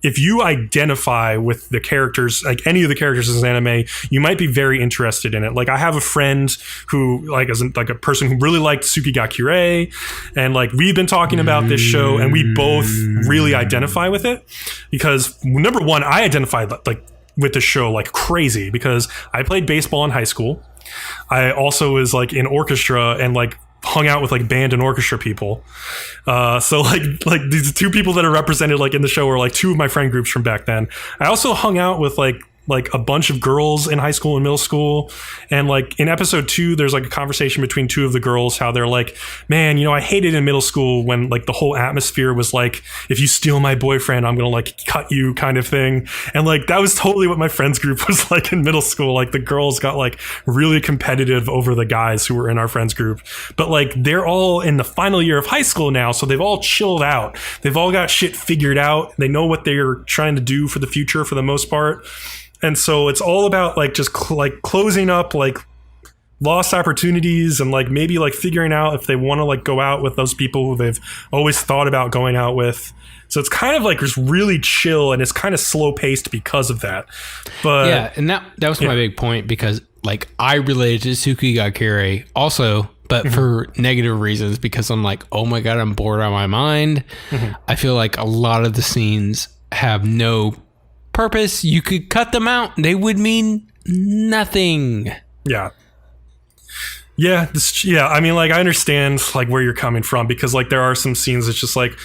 if you identify with the characters, like any of the characters in this anime, you might be very interested in it. Like I have a friend who like is like a person who really liked Tsukigakure, and like we've been talking about this show and we both really identify with it because number one, I identified like with the show like crazy because I played baseball in high school. I also was like in orchestra and like hung out with like band and orchestra people. So like these two people that are represented like in the show are like two of my friend groups from back then. I also hung out with like a bunch of girls in high school and middle school. And like in episode 2, there's like a conversation between two of the girls, how they're like, man, you know, I hated in middle school when like the whole atmosphere was like, if you steal my boyfriend, I'm going to like cut you kind of thing. And like, that was totally what my friends group was like in middle school. Like the girls got like really competitive over the guys who were in our friends group. But like, they're all in the final year of high school now. So they've all chilled out. They've all got shit figured out. They know what they're trying to do for the future for the most part. And so it's all about like just like closing up like lost opportunities and like maybe like figuring out if they want to like go out with those people who they've always thought about going out with. So it's kind of like just really chill and it's kind of slow paced because of that. But
yeah, and that was my big point because like I related to Tsukigakure also, but for negative reasons because I'm like, oh my God, I'm bored out of my mind. I feel like a lot of the scenes have no purpose. You could cut them out. They would mean nothing.
Yeah. I mean, like, I understand like where you're coming from because like there are some scenes that's just like,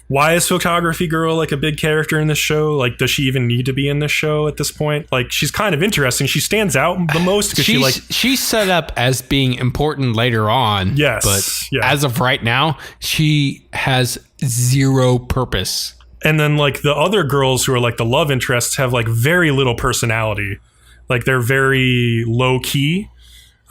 why is photography girl like a big character in this show? Like, does she even need to be in this show at this point? Like, she's kind of interesting. She stands out the most because
she's set up as being important later on.
Yes,
but as of right now, she has zero purpose.
And then like the other girls who are like the love interests have like very little personality. Like they're very low key.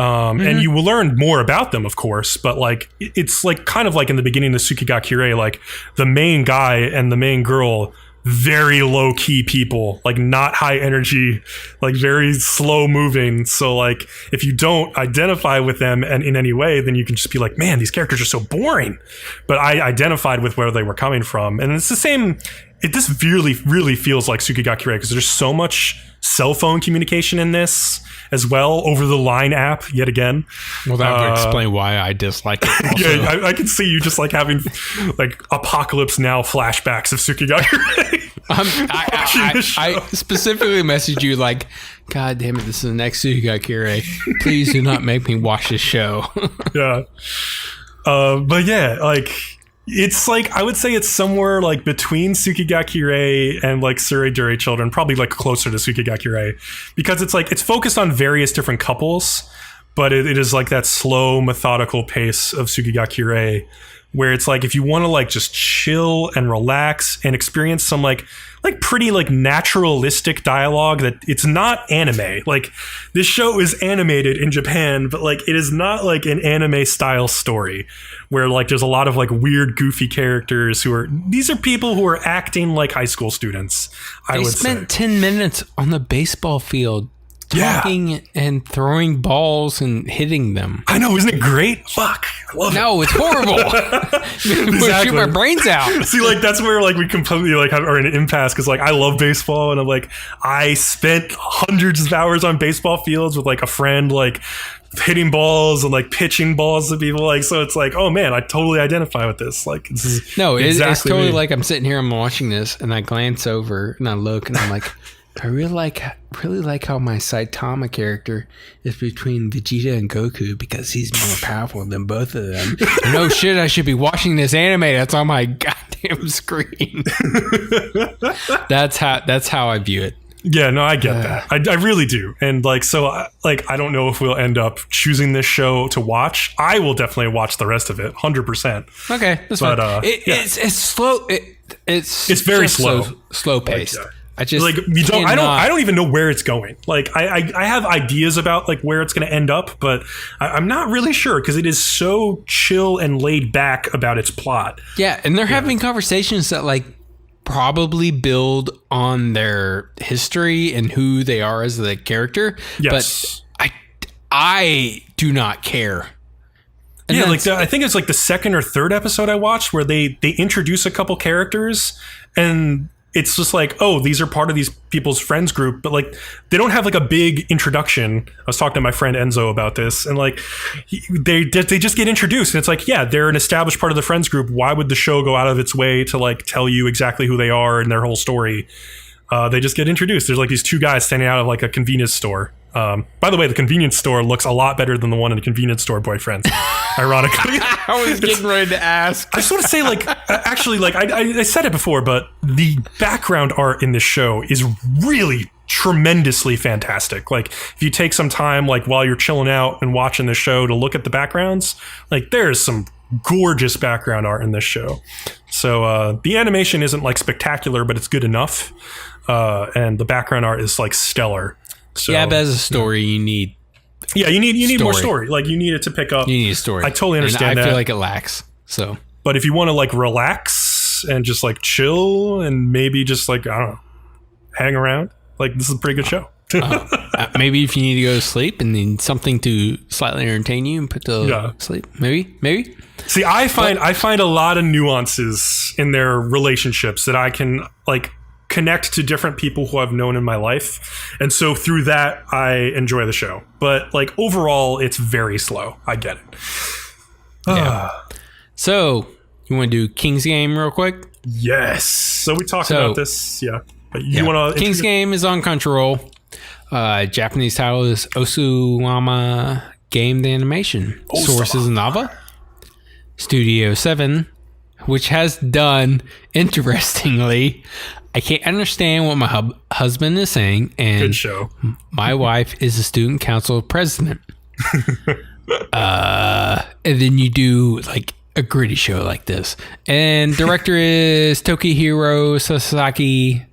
And you will learn more about them, of course. But like it's like kind of like in the beginning of Tsukigakure, like the main guy and the main girl, very low key people, like not high energy, like very slow moving. So like if you don't identify with them and in any way, then you can just be like, man, these characters are so boring. But I identified with where they were coming from. And it's the same. This really feels like Tsukigakure because there's so much cell phone communication in this as well, over the line app yet again.
Well, that would explain why I dislike it also.
Yeah, I can see you just like having like Apocalypse Now flashbacks of Tsukigakure.
I specifically messaged you like, God damn it, this is the next Tsukigakure. Please do not make me watch this show.
Yeah. But yeah, like it's like I would say it's somewhere like between Tsukigakure and like Suriduri Children, probably like closer to Tsukigakure, because it's like it's focused on various different couples, but it is like that slow, methodical pace of Tsukigakure, where it's like if you want to like just chill and relax and experience some like pretty like naturalistic dialogue, that it's not anime. Like this show is animated in Japan, but like it is not like an anime style story where like there's a lot of like weird goofy characters these are people who are acting like high school students. They spent
10 minutes on the baseball field talking and throwing balls and hitting them.
I know, isn't it great? Fuck.
No, it's horrible. Exactly. Shoot my brains out.
See, like that's where like we completely like are in an impasse because like I love baseball and I'm like I spent hundreds of hours on baseball fields with like a friend like hitting balls and like pitching balls to people, like, so it's like, oh man, I totally identify with this. Like it's
totally me. Like I'm sitting here, I'm watching this and I glance over and I look and I'm like, I really like how my Saitama character is between Vegeta and Goku because he's more powerful than both of them. No shit, I should be watching this anime that's on my goddamn screen. That's how I view it.
Yeah, no, I get that. I really do. And like, so I don't know if we'll end up choosing this show to watch. I will definitely watch the rest of it, 100%.
Okay, that's fine. It's slow. It's
very slow,
slow paced.
Like,
I just
like I don't even know where it's going. Like I have ideas about like where it's going to end up, but I'm not really sure because it is so chill and laid back about its plot.
Yeah, and they're having conversations that like probably build on their history and who they are as the character.
Yes.
But I do not care. And
yeah, like I think it's like the second or third episode I watched where they introduce a couple characters and it's just like, oh, these are part of these people's friends group, but like they don't have like a big introduction. I was talking to my friend Enzo about this, and like they just get introduced, and it's like, yeah, they're an established part of the friends group. Why would the show go out of its way to like tell you exactly who they are and their whole story? They just get introduced. There's like these two guys standing out of like a convenience store. By the way, the convenience store looks a lot better than the one in the convenience store, boyfriend. Ironically,
I was getting ready to ask.
I just want to say, like, actually, like I said it before, but the background art in this show is really tremendously fantastic. Like, if you take some time, like while you're chilling out and watching the show, to look at the backgrounds, like there's some gorgeous background art in this show. So the animation isn't like spectacular, but it's good enough, and the background art is like stellar. So,
yeah, but as a story, you need.
Yeah, you need more story. Like you need it to pick up.
You need a story.
I totally understand
and I
that.
feel like it lacks. So,
but if you want to like relax and just like chill and maybe just like I don't know, hang around, like this is a pretty good show.
Maybe if you need to go to sleep and need something to slightly entertain you and put to sleep, maybe.
See, I find a lot of nuances in their relationships that I can like connect to different people who I've known in my life, and so through that I enjoy the show. But like overall, it's very slow. I get it.
Yeah. So you want to do King's Game real quick?
Yes. So we talked about this. Yeah. But you want to?
King's Game is on Crunchyroll. Japanese title is Osawama Game the Animation. Source is Nava. Studio 7, which has done, interestingly, I can't understand what my husband is saying, and
good show.
My wife is a student council president. And then you do like a gritty show like this. And director is Tokihiro Sasaki.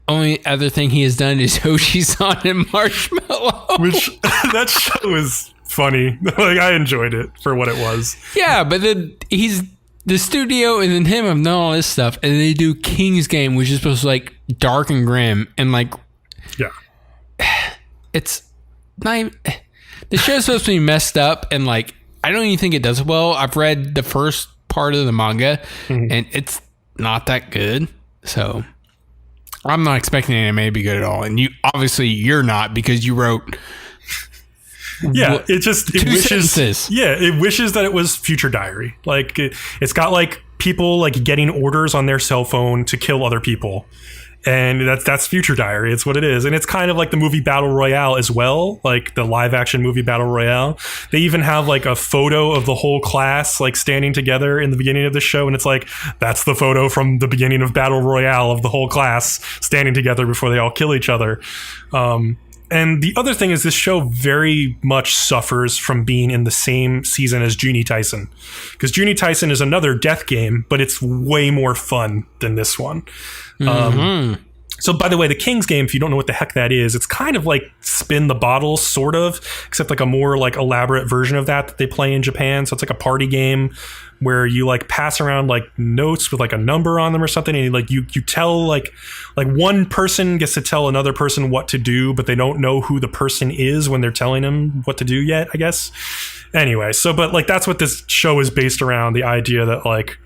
Only other thing he has done is Hoshi-san and Marshmallow.
Which, that show is funny. Like, I enjoyed it for what it was.
Yeah, but then he's the studio and then him have done all this stuff, and they do King's Game, which is supposed to like dark and grim, and like,
yeah,
it's not even, the show's supposed to be messed up, and like, I don't even think it does well. I've read the first part of the manga, and it's not that good, so I'm not expecting anime to be good at all, and you're not, because you wrote.
Yeah, it wishes.
Sentences.
Yeah, it wishes that it was Future Diary. Like it's got like people like getting orders on their cell phone to kill other people, and that's Future Diary. It's what it is, and it's kind of like the movie Battle Royale as well, like the live action movie Battle Royale. They even have like a photo of the whole class like standing together in the beginning of the show, and it's like that's the photo from the beginning of Battle Royale of the whole class standing together before they all kill each other. And the other thing is this show very much suffers from being in the same season as Juuni Taisen. Because Juuni Taisen is another death game, but it's way more fun than this one. So, by the way, the King's Game, if you don't know what the heck that is, it's kind of like Spin the Bottle, sort of, except like a more like elaborate version of that they play in Japan. So it's like a party game where you like pass around like notes with like a number on them or something, and like you tell like one person gets to tell another person what to do, but they don't know who the person is when they're telling them what to do yet, I guess. Anyway, so but like that's what this show is based around, the idea that like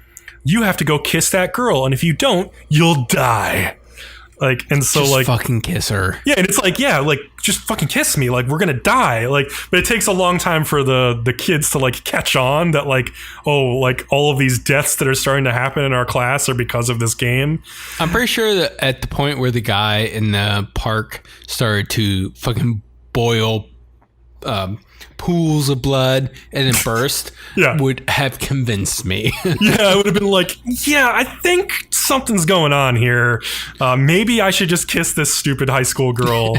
you have to go kiss that girl, and if you don't, you'll die. Like, and so
just
like
fucking kiss her.
Yeah, and it's like, yeah, like just fucking kiss me, like we're gonna die. Like, but it takes a long time for the kids to like catch on that like, oh, like all of these deaths that are starting to happen in our class are because of this game.
I'm pretty sure that at the point where the guy in the park started to fucking boil pools of blood and then burst
Yeah.
would have convinced me.
Yeah, I would have been like, yeah, I think something's going on here. Maybe I should just kiss this stupid high school girl.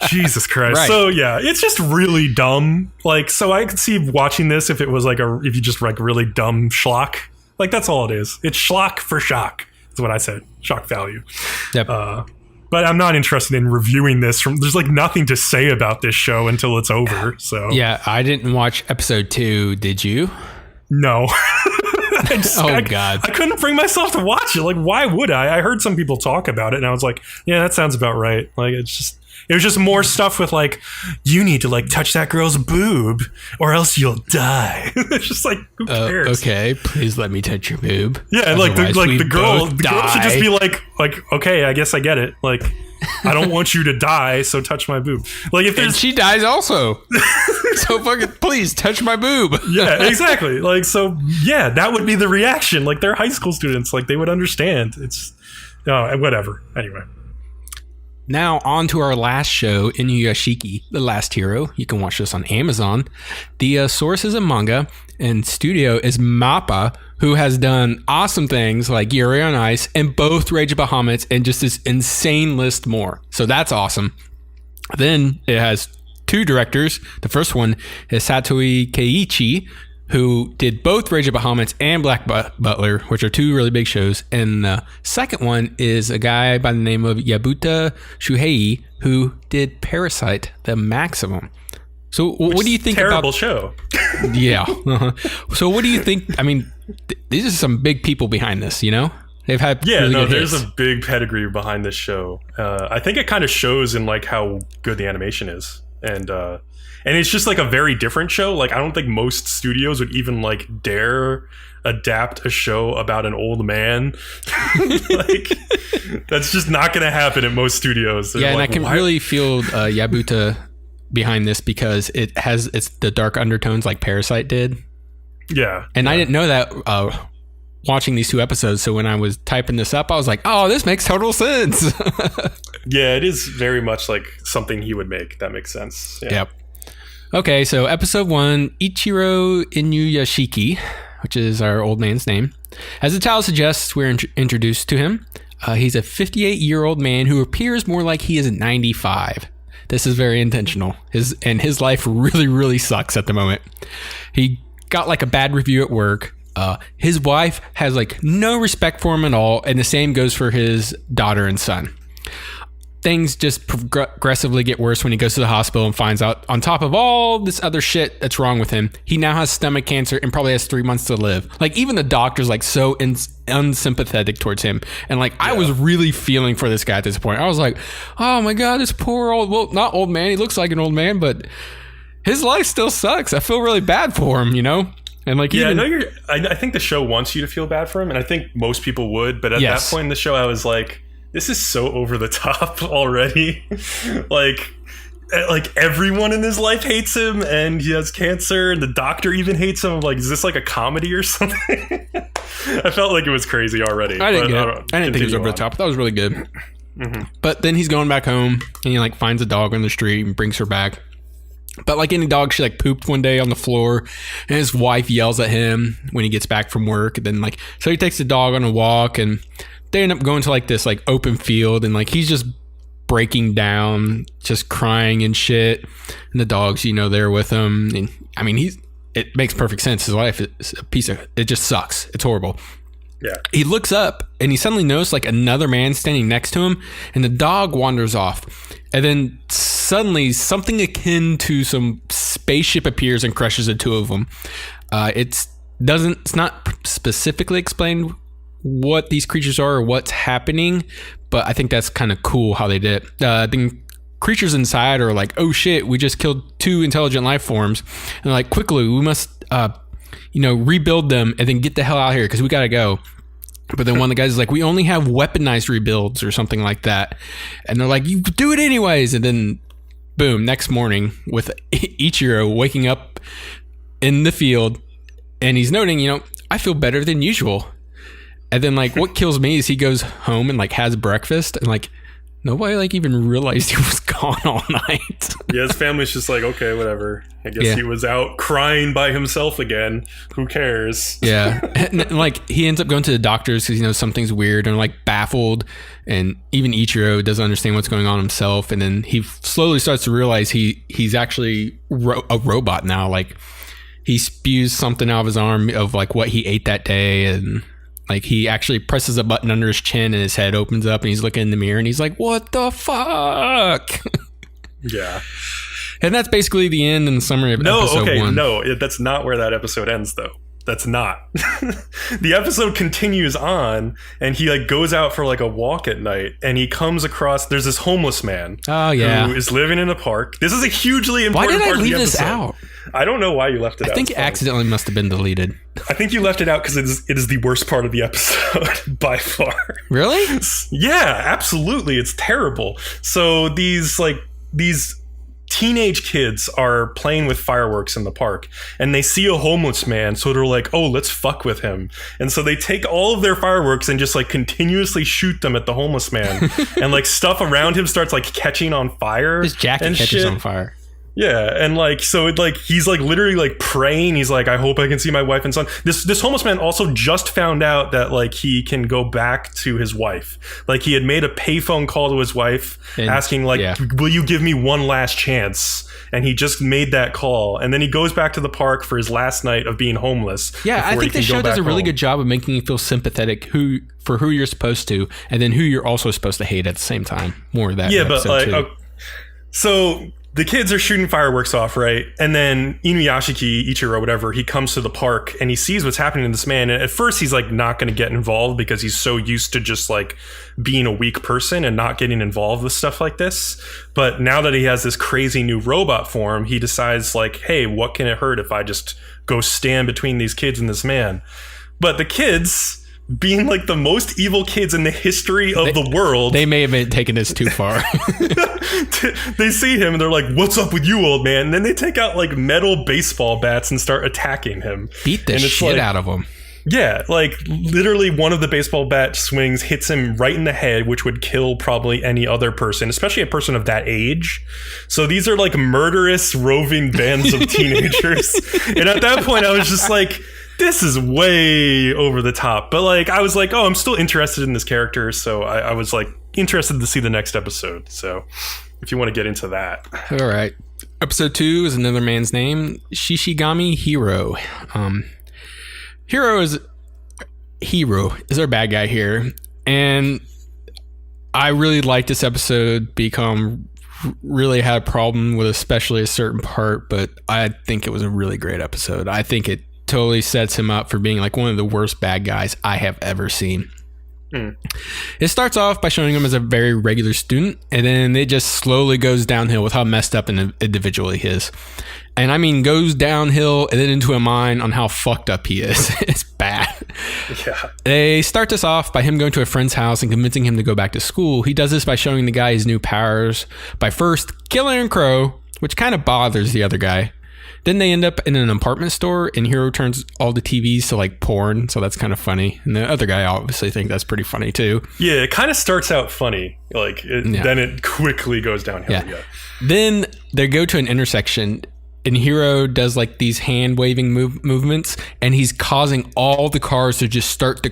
Jesus Christ.
Right.
So yeah, it's just really dumb. Like, so I could see watching this if it was like if you just like really dumb schlock. Like, that's all it is. It's schlock for shock. That's what I said. Shock value.
Yep.
But I'm not interested in reviewing this. There's like nothing to say about this show until it's over. So
Yeah, I didn't watch episode 2. Did you?
no.
God.
I couldn't bring myself to watch it. Like, why would I? I heard some people talk about it, and I was like, yeah, that sounds about right. Like, it was just more stuff with like, you need to like touch that girl's boob or else you'll die. It's just like, who cares?
Okay, please let me touch your boob.
Yeah, like the girl should just be like, okay, I guess I get it. Like, I don't want you to die, so touch my boob. Like, if
And
there's
she dies also. So fucking please touch my boob.
yeah, exactly. Like, so yeah, that would be the reaction. Like, they're high school students. Like, they would understand. It's whatever. Anyway.
Now on to our last show, Inuyashiki, The Last Hero. You can watch this on Amazon. The source is a manga, and studio is MAPPA, who has done awesome things like Yuri on Ice and both Rage of Bahamut and just this insane list more. So that's awesome. Then it has 2 directors. The first one is Satoe Keiichi, who did both Rage of Bahamut and Black Butler, which are 2 really big shows. And the second one is a guy by the name of Yabuta Shuhei, who did Parasite, the Maximum. So what do you think
terrible
about...
show.
Yeah. So what do you think? I mean, these are some big people behind this, you know? They've had really good
there's
hits.
a big pedigree behind this show. I think it kind of shows in like how good the animation is. And it's just like a very different show. Like, I don't think most studios would even like dare adapt a show about an old man. Like, that's just not going to happen at most studios. They're
And
like,
I can really feel Yabuta behind this because it's the dark undertones like Parasite did.
Yeah.
And I didn't know that watching these 2 episodes. So when I was typing this up, I was like, oh, this makes total sense.
Yeah, it is very much like something he would make. That makes sense. Yeah.
Yep. Okay, so episode 1, Ichiro Inuyashiki, which is our old man's name. As the title suggests, we're introduced to him. He's a 58-year-old man who appears more like he is 95. This is very intentional. His life really, really sucks at the moment. He got like a bad review at work. His wife has like no respect for him at all, and the same goes for his daughter and son. Things just progressively get worse when he goes to the hospital and finds out, on top of all this other shit that's wrong with him, he now has stomach cancer and probably has 3 months to live. Like, even the doctor's like so unsympathetic towards him. And like, I was really feeling for this guy at this point. I was like, oh my God, this poor not old man. He looks like an old man, but his life still sucks. I feel really bad for him, you know? And like,
yeah, I think the show wants you to feel bad for him, and I think most people would. But at that point in the show, I was like, this is so over the top already. like everyone in his life hates him, and he has cancer, and the doctor even hates him. I'm like, is this like a comedy or something? I felt like it was crazy already.
I didn't think it was over the top. That was really good. Mm-hmm. But then he's going back home, and he like finds a dog on the street and brings her back. But like any dog, she like pooped one day on the floor, and his wife yells at him when he gets back from work. And then like, so he takes the dog on a walk, and they end up going to like this like open field, and like he's just breaking down, just crying and shit. And the dog's, you know, there with him. And I mean, it makes perfect sense. His life is a piece of, it just sucks. It's horrible.
Yeah.
He looks up and he suddenly noticed like another man standing next to him, and the dog wanders off. And then suddenly something akin to some spaceship appears and crushes the 2 of them. It's not specifically explained what these creatures are or what's happening, but I think that's kind of cool how they did it. The creatures inside are like, oh shit, we just killed 2 intelligent life forms, and like, quickly we must rebuild them and then get the hell out of here because we gotta go. But then one of the guys is like, we only have weaponized rebuilds or something like that, and they're like, you do it anyways. And then boom, next morning with Ichiro waking up in the field, and he's noting, I feel better than usual. And then like, what kills me is he goes home and like has breakfast, and like nobody like even realized he was gone. on all night.
Yeah, his family's just like, okay, whatever. I guess he was out crying by himself again. Who cares?
Yeah. And, like, he ends up going to the doctors because he knows something's weird and, like, baffled. And even Ichiro doesn't understand what's going on himself. And then he slowly starts to realize he's actually a robot now. Like, he spews something out of his arm of, like, what he ate that day. And, like, he actually presses a button under his chin and his head opens up and he's looking in the mirror and he's like, what the fuck?
Yeah.
And that's basically the end and summary of episode 1.
No, that's not where that episode ends, though. That's not. The episode continues on, and he like goes out for like a walk at night, and he comes across, there's this homeless man who is living in a park. This is a hugely important part of the episode. Why did I leave this out? I don't know why you left it out.
I think it accidentally must have been deleted.
I think you left it out because it is the worst part of the episode by far.
Really?
Yeah, absolutely. It's terrible. So these teenage kids are playing with fireworks in the park and they see a homeless man, so they're like, oh, let's fuck with him. And so they take all of their fireworks and just like continuously shoot them at the homeless man. And like stuff around him starts like catching on fire.
His jacket catches on fire.
Yeah, and like so it like he's like literally like praying. He's like, I hope I can see my wife and son. This homeless man also just found out that like he can go back to his wife. Like he had made a payphone call to his wife asking like, will you give me one last chance? And he just made that call, and then he goes back to the park for his last night of being homeless.
Yeah, I think the show does a really good job of making you feel sympathetic for who you're supposed to, and then who you're also supposed to hate at the same time. More of that.
Yeah, but like, so the kids are shooting fireworks off, right? And then Inuyashiki, Ichiro, whatever, he comes to the park and he sees what's happening to this man. And at first he's like not going to get involved because he's so used to just like being a weak person and not getting involved with stuff like this. But now that he has this crazy new robot form, he decides like, hey, what can it hurt if I just go stand between these kids and this man? But the kids, being like the most evil kids in the history of the world,
they may have been taking this too far.
They see him and they're like, what's up with you, old man? And then they take out like metal baseball bats and start attacking him.
Beat the shit out of him.
Yeah, like literally one of the baseball bat swings hits him right in the head, which would kill probably any other person, especially a person of that age. So these are like murderous roving bands of teenagers. And at that point I was just like, this is way over the top. But like, I was like, oh, I'm still interested in this character. So I was like interested to see the next episode. So if you want to get into that.
All right. Episode 2 is Another Man's Name, Shishigami Hero. Hero is our bad guy here. And I really liked this episode. Bcom really had a problem with especially a certain part, but I think it was a really great episode. I think it totally sets him up for being like one of the worst bad guys I have ever seen. It starts off by showing him as a very regular student, and then it just slowly goes downhill with how messed up an individual he is. And I mean, goes downhill and then into a mine on how fucked up he is. It's bad.
Yeah.
They start this off by him going to a friend's house and convincing him to go back to school. He does this by showing the guy his new powers by first killing a crow, which kind of bothers the other guy. Then they end up in an apartment store, and Hero turns all the TVs to like porn, so that's kind of funny. And the other guy obviously think that's pretty funny too.
Yeah, it kind of starts out funny, like then it quickly goes downhill. Yeah.
Then they go to an intersection, and Hero does like these hand waving movements, and he's causing all the cars to just start to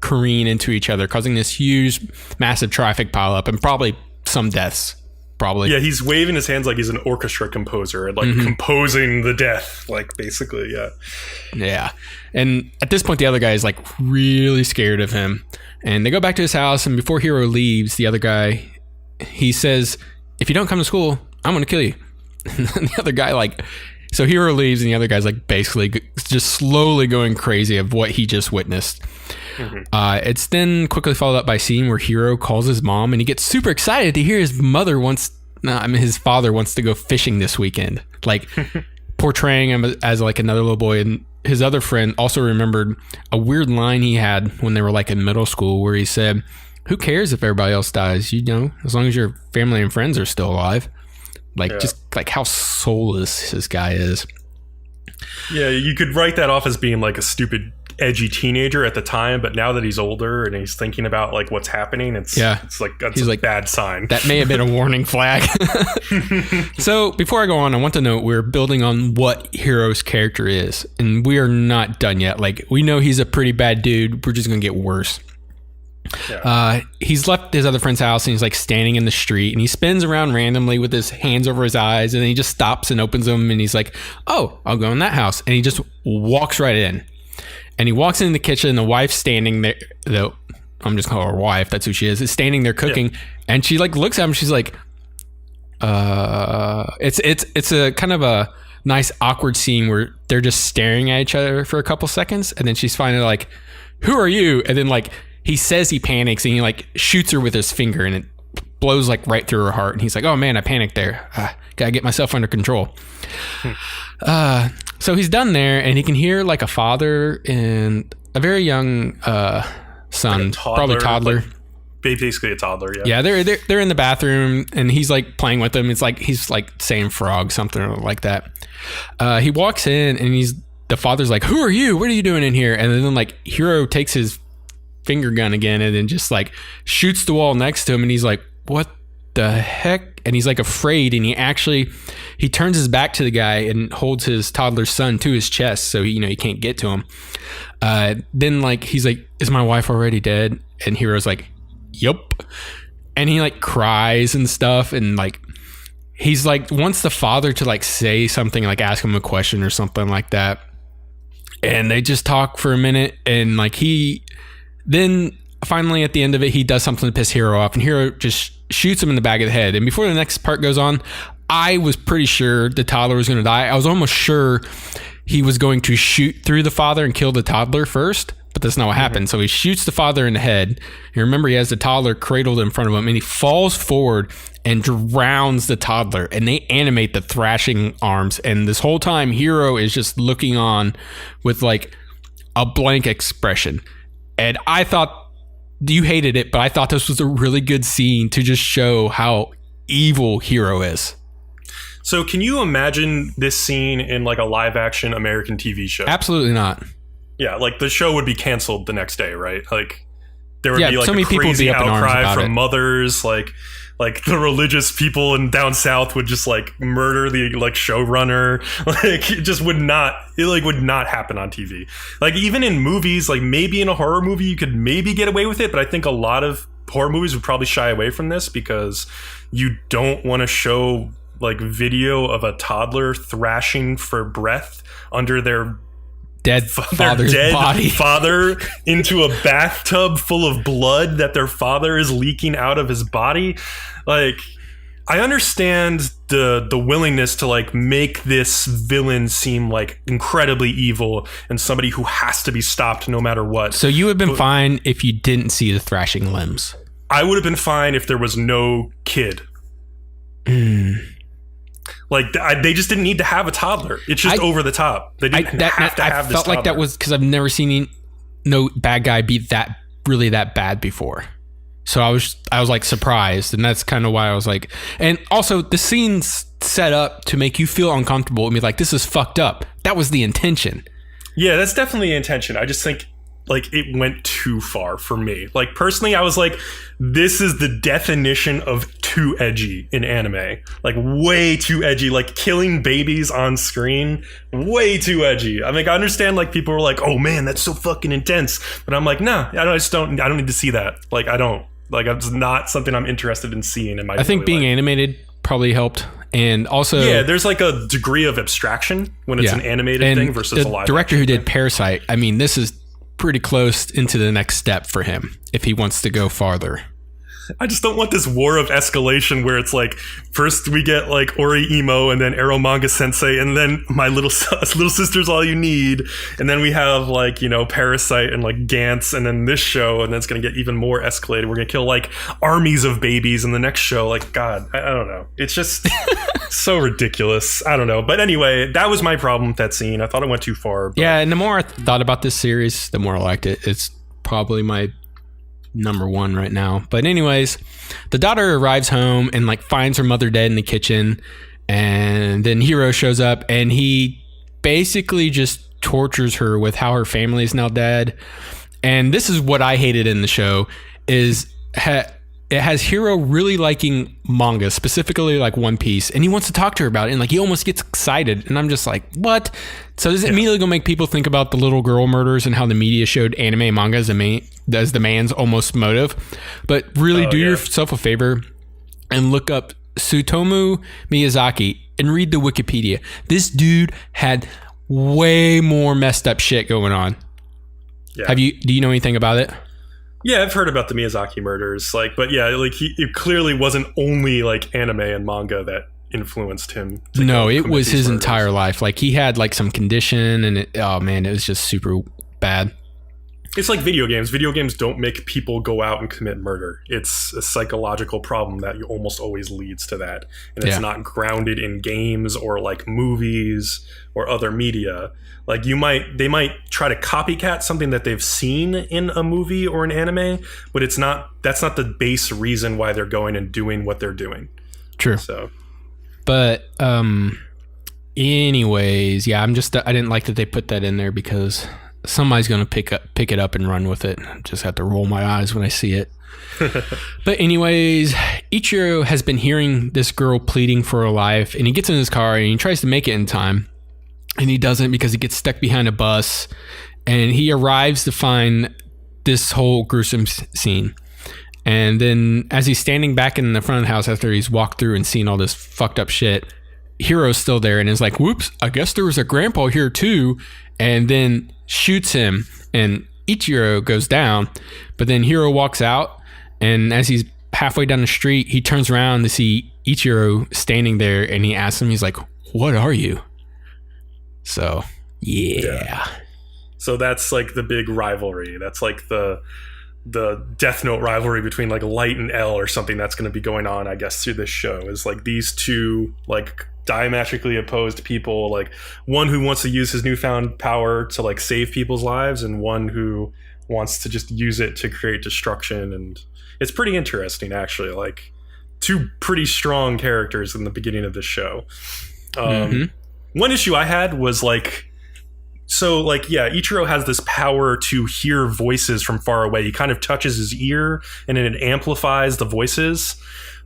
careen into each other, causing this huge, massive traffic pileup and probably some deaths. Probably.
Yeah, he's waving his hands like he's an orchestra composer and like composing the death, like basically, yeah.
Yeah. And at this point, the other guy is like really scared of him. And they go back to his house, and before Hero leaves, the other guy, he says, if you don't come to school, I'm going to kill you. And the other guy, like, so Hero leaves, and the other guy's like basically just slowly going crazy of what he just witnessed. It's then quickly followed up by a scene where Hero calls his mom, and he gets super excited to hear his father wants to go fishing this weekend, like portraying him as like another little boy. And his other friend also remembered a weird line he had when they were like in middle school, where he said, who cares if everybody else dies, you know, as long as your family and friends are still alive. Like, just like how soulless this guy is.
Yeah, you could write that off as being like a stupid edgy teenager at the time, but now that he's older and he's thinking about like what's happening, it's like that's a bad sign.
That may have been a warning flag. So before I go on, I want to note we're building on what Hiro's character is, and we are not done yet. Like, we know he's a pretty bad dude. We're just gonna get worse. Yeah. He's left his other friend's house and he's like standing in the street and he spins around randomly with his hands over his eyes, and then he just stops and opens them and he's like, oh, I'll go in that house, and he just walks right in. And he walks in the kitchen and the wife's standing there, though I'm just calling her wife, that's who she is standing there cooking. Yeah. And she like looks at him, she's like, it's a kind of a nice awkward scene where they're just staring at each other for a couple seconds, and then she's finally like, who are you? And then like he says he panics and he like shoots her with his finger and it blows like right through her heart. And he's like, oh man, I panicked there. Gotta get myself under control. So he's done there and he can hear like a father and a very young son, like probably toddler.
Like basically a toddler,
yeah. Yeah, they're in the bathroom and he's like playing with them. It's like he's like saying frog, something like that. He walks in and the father's like, who are you? What are you doing in here? And then like Hiro takes his finger gun again and then just like shoots the wall next to him, and he's like, what the heck? And he's like afraid, and he turns his back to the guy and holds his toddler son to his chest so he can't get to him. Then like he's like, is my wife already dead? And Hiro's like, yup. And he like cries and stuff, and like he's like wants the father to like say something, like ask him a question or something like that. And they just talk for a minute, and like then finally at the end of it, he does something to piss Hiro off, and Hiro just shoots him in the back of the head. And before the next part goes on, I was pretty sure the toddler was going to die. I was almost sure he was going to shoot through the father and kill the toddler first, but that's not what happened. So he shoots the father in the head. You remember he has the toddler cradled in front of him, and he falls forward and drowns the toddler, and they animate the thrashing arms. And this whole time, Hiro is just looking on with like a blank expression. And I thought, you hated it, but I thought this was a really good scene to just show how evil Hiro is.
So can you imagine this scene in like a live action American TV show?
Absolutely not.
Yeah, like the show would be canceled the next day, right? Like there would be like
so many
a crazy
people would be up in arms
outcry
about
from
it.
mothers, like the religious people in down south would just like murder the like showrunner. Like it just would not happen on TV. Like even in movies, like maybe in a horror movie you could maybe get away with it, but I think a lot of horror movies would probably shy away from this because you don't want to show like video of a toddler thrashing for breath under their
dead body.
Father into a bathtub full of blood that their father is leaking out of his body. Like, I understand the willingness to like make this villain seem like incredibly evil and somebody who has to be stopped no matter what.
So you would have been fine if you didn't see the thrashing limbs.
I would have been fine if there was no kid. Like they just didn't need to have a toddler. It's just over the top. They didn't have to have this toddler. I felt like that was because I've never seen no bad guy be that bad before. So I was like surprised, and that's kind of why I was like. And also the scene's set up to make you feel uncomfortable and be like, this is fucked up. That was the intention. Yeah, that's definitely the intention. I just think like it went too far for me. Like personally, I was like, this is the definition of too edgy in anime. Like way too edgy. Like killing babies on screen, way too edgy. I mean, I understand like people were like, oh man, that's so fucking intense. But I'm like, nah, I don't need to see that. Like I don't. Like it's not something I'm interested in seeing in my. I think being animated probably helped. And also, yeah, there's like a degree of abstraction when it's an animated thing versus a live. The director who did Parasite, I mean, this is pretty close into the next step for him if he wants to go farther. I just don't want this war of escalation where it's like first we get like Ori Emo and then Ero Manga Sensei and then my little sister's all you need, and then we have like, you know, Parasite and like Gantz and then this show, and then it's gonna get even more escalated. We're gonna kill like armies of babies in the next show. Like God, I don't know. It's just so ridiculous. I don't know. But anyway, that was my problem with that scene. I thought it went too far. But yeah, and the more I thought about this series, the more I liked it. It's probably my number one right now. But anyways, the daughter arrives home and like finds her mother dead in the kitchen, and then Hiro shows up and he basically just
tortures her with how her family is now dead. And this is what I hated in the show is it has Hiro really liking manga, specifically like One Piece, and he wants to talk to her about it, and like he almost gets excited, and I'm just like, what? So this is immediately gonna make people think about the little girl murders and how the media showed anime and manga as the man's almost motive. But really do yourself a favor and look up Tsutomu Miyazaki and read the Wikipedia. This dude had way more messed up shit going on. Yeah. Do you know anything about it?
Yeah, I've heard about the Miyazaki murders, but it clearly wasn't only like anime and manga that influenced him.
No, it was his entire life. Like he had like some condition, and it was just super bad.
It's like video games. Video games don't make people go out and commit murder. It's a psychological problem that almost always leads to that, and it's not grounded in games or like movies or other media. Like they might try to copycat something that they've seen in a movie or an anime, but that's not the base reason why they're going and doing what they're doing.
True.
So,
but anyways, yeah, I didn't like that they put that in there because somebody's going to pick it up and run with it. I just have to roll my eyes when I see it. But anyways, Ichiro has been hearing this girl pleading for her life, and he gets in his car and he tries to make it in time. And he doesn't because he gets stuck behind a bus, and he arrives to find this whole gruesome scene. And then as he's standing back in the front of the house after he's walked through and seen all this fucked up shit, Hiro's still there and is like, whoops, I guess there was a grandpa here too. And then shoots him, and Ichiro goes down. But then Hiro walks out, and as he's halfway down the street, he turns around to see Ichiro standing there, and he asks him, he's like, what are you? So, yeah.
So that's like the big rivalry. That's like the Death Note rivalry between like Light and L or something that's going to be going on, I guess, through this show. Is like these two like diametrically opposed people, like one who wants to use his newfound power to like save people's lives, and one who wants to just use it to create destruction. And it's pretty interesting, actually. Like two pretty strong characters in the beginning of this show. One issue I had was Ichiro has this power to hear voices from far away. He kind of touches his ear and it amplifies the voices.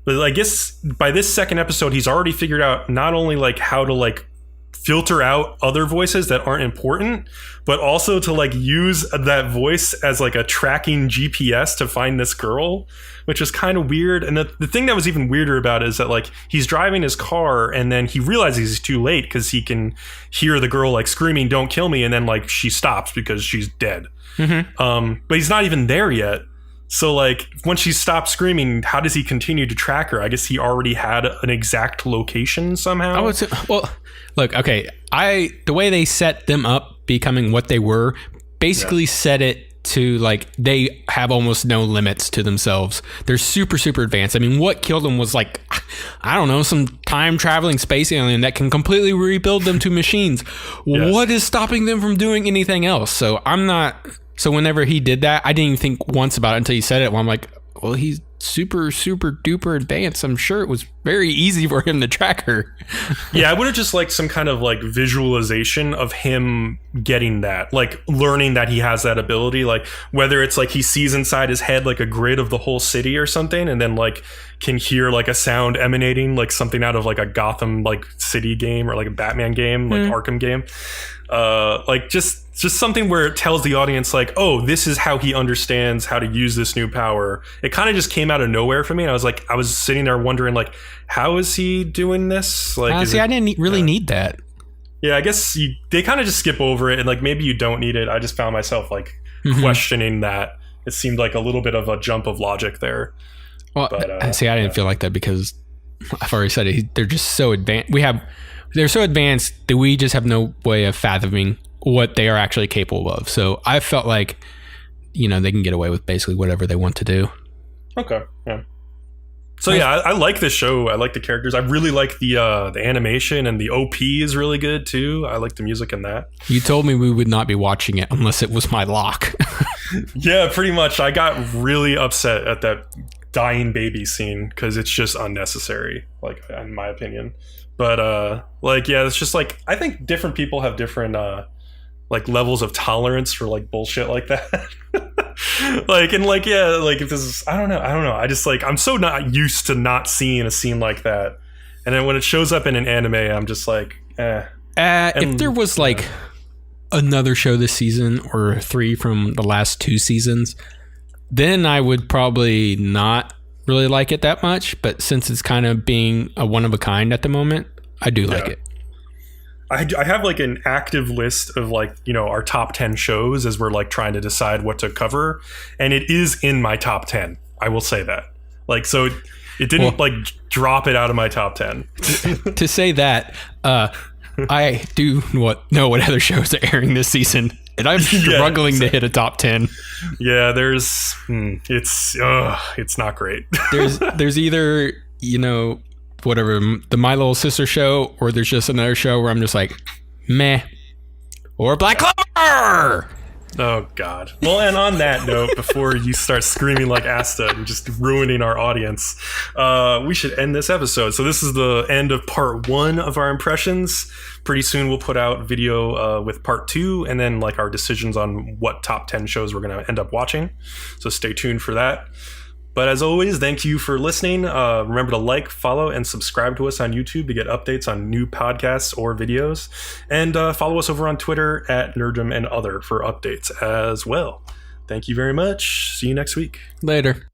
But I guess by this second episode, he's already figured out not only like how to like filter out other voices that aren't important, but also to like use that voice as like a tracking GPS to find this girl, which is kind of weird. And the thing that was even weirder about it is that like he's driving his car and then he realizes he's too late because he can hear the girl like screaming, "Don't kill me," and then like she stops because she's dead. But he's not even there yet. So like once she stopped screaming, how does he continue to track her? I guess he already had an exact location somehow.
Look, okay, the way they set them up becoming what they were basically set it to like they have almost no limits to themselves. They're super, super advanced. I mean, what killed them was like, I don't know, some time traveling space alien that can completely rebuild them to machines. What is stopping them from doing anything else? So whenever he did that, I didn't even think once about it until he said it. Well, I'm like, well, he's super, super duper advanced. I'm sure it was very easy for him to track her.
Yeah, I would have just liked some kind of like visualization of him getting that, like learning that he has that ability, like whether it's like he sees inside his head like a grid of the whole city or something, and then like can hear like a sound emanating like something out of like a Gotham like City game or like a Batman game, like Arkham game. Like just something where it tells the audience like, oh, this is how he understands how to use this new power. It kind of just came out of nowhere for me. And I was sitting there wondering like, how is he doing this? Like,
I didn't really need that.
Yeah, I guess they kind of just skip over it, and like maybe you don't need it. I just found myself like questioning that. It seemed like a little bit of a jump of logic there.
Well, but, I didn't feel like that because I've already said it. They're just so advanced. They're so advanced that we just have no way of fathoming what they are actually capable of. So I felt like, they can get away with basically whatever they want to do.
Okay. Yeah. So yeah, I like this show. I like the characters. I really like the animation, and the OP is really good too. I like the music in that.
You told me we would not be watching it unless it was my lock.
Yeah, pretty much. I got really upset at that dying baby scene because it's just unnecessary, like in my opinion. But it's just like I think different people have different like levels of tolerance for like bullshit like that. Like, and like, yeah, like if this is, I don't know. I just like, I'm so not used to not seeing a scene like that. And then when it shows up in an anime, I'm just like,
if there was like another show this season or 3 from the last 2 seasons, then I would probably not really like it that much. But since it's kind of being a one of a kind at the moment, I do like it.
I have like an active list of like, you know, our top 10 shows as we're like trying to decide what to cover. And it is in my top 10. I will say that. Like, so it didn't like drop it out of my top 10.
To say that, I do know what other shows are airing this season. And I'm struggling to hit a top 10.
Yeah, it's not great.
there's either, you know, whatever, the My Little Sister show, or there's just another show where I'm just like, meh. Or Black Clover!
Oh, God. Well, and on that note, before you start screaming like Asta and just ruining our audience, we should end this episode. So this is the end of part 1 of our impressions. Pretty soon we'll put out video with part 2, and then like our decisions on what top 10 shows we're going to end up watching. So stay tuned for that. But as always, thank you for listening. Remember to like, follow, and subscribe to us on YouTube to get updates on new podcasts or videos. And follow us over on Twitter at Nerdom and Other for updates as well. Thank you very much. See you next week.
Later.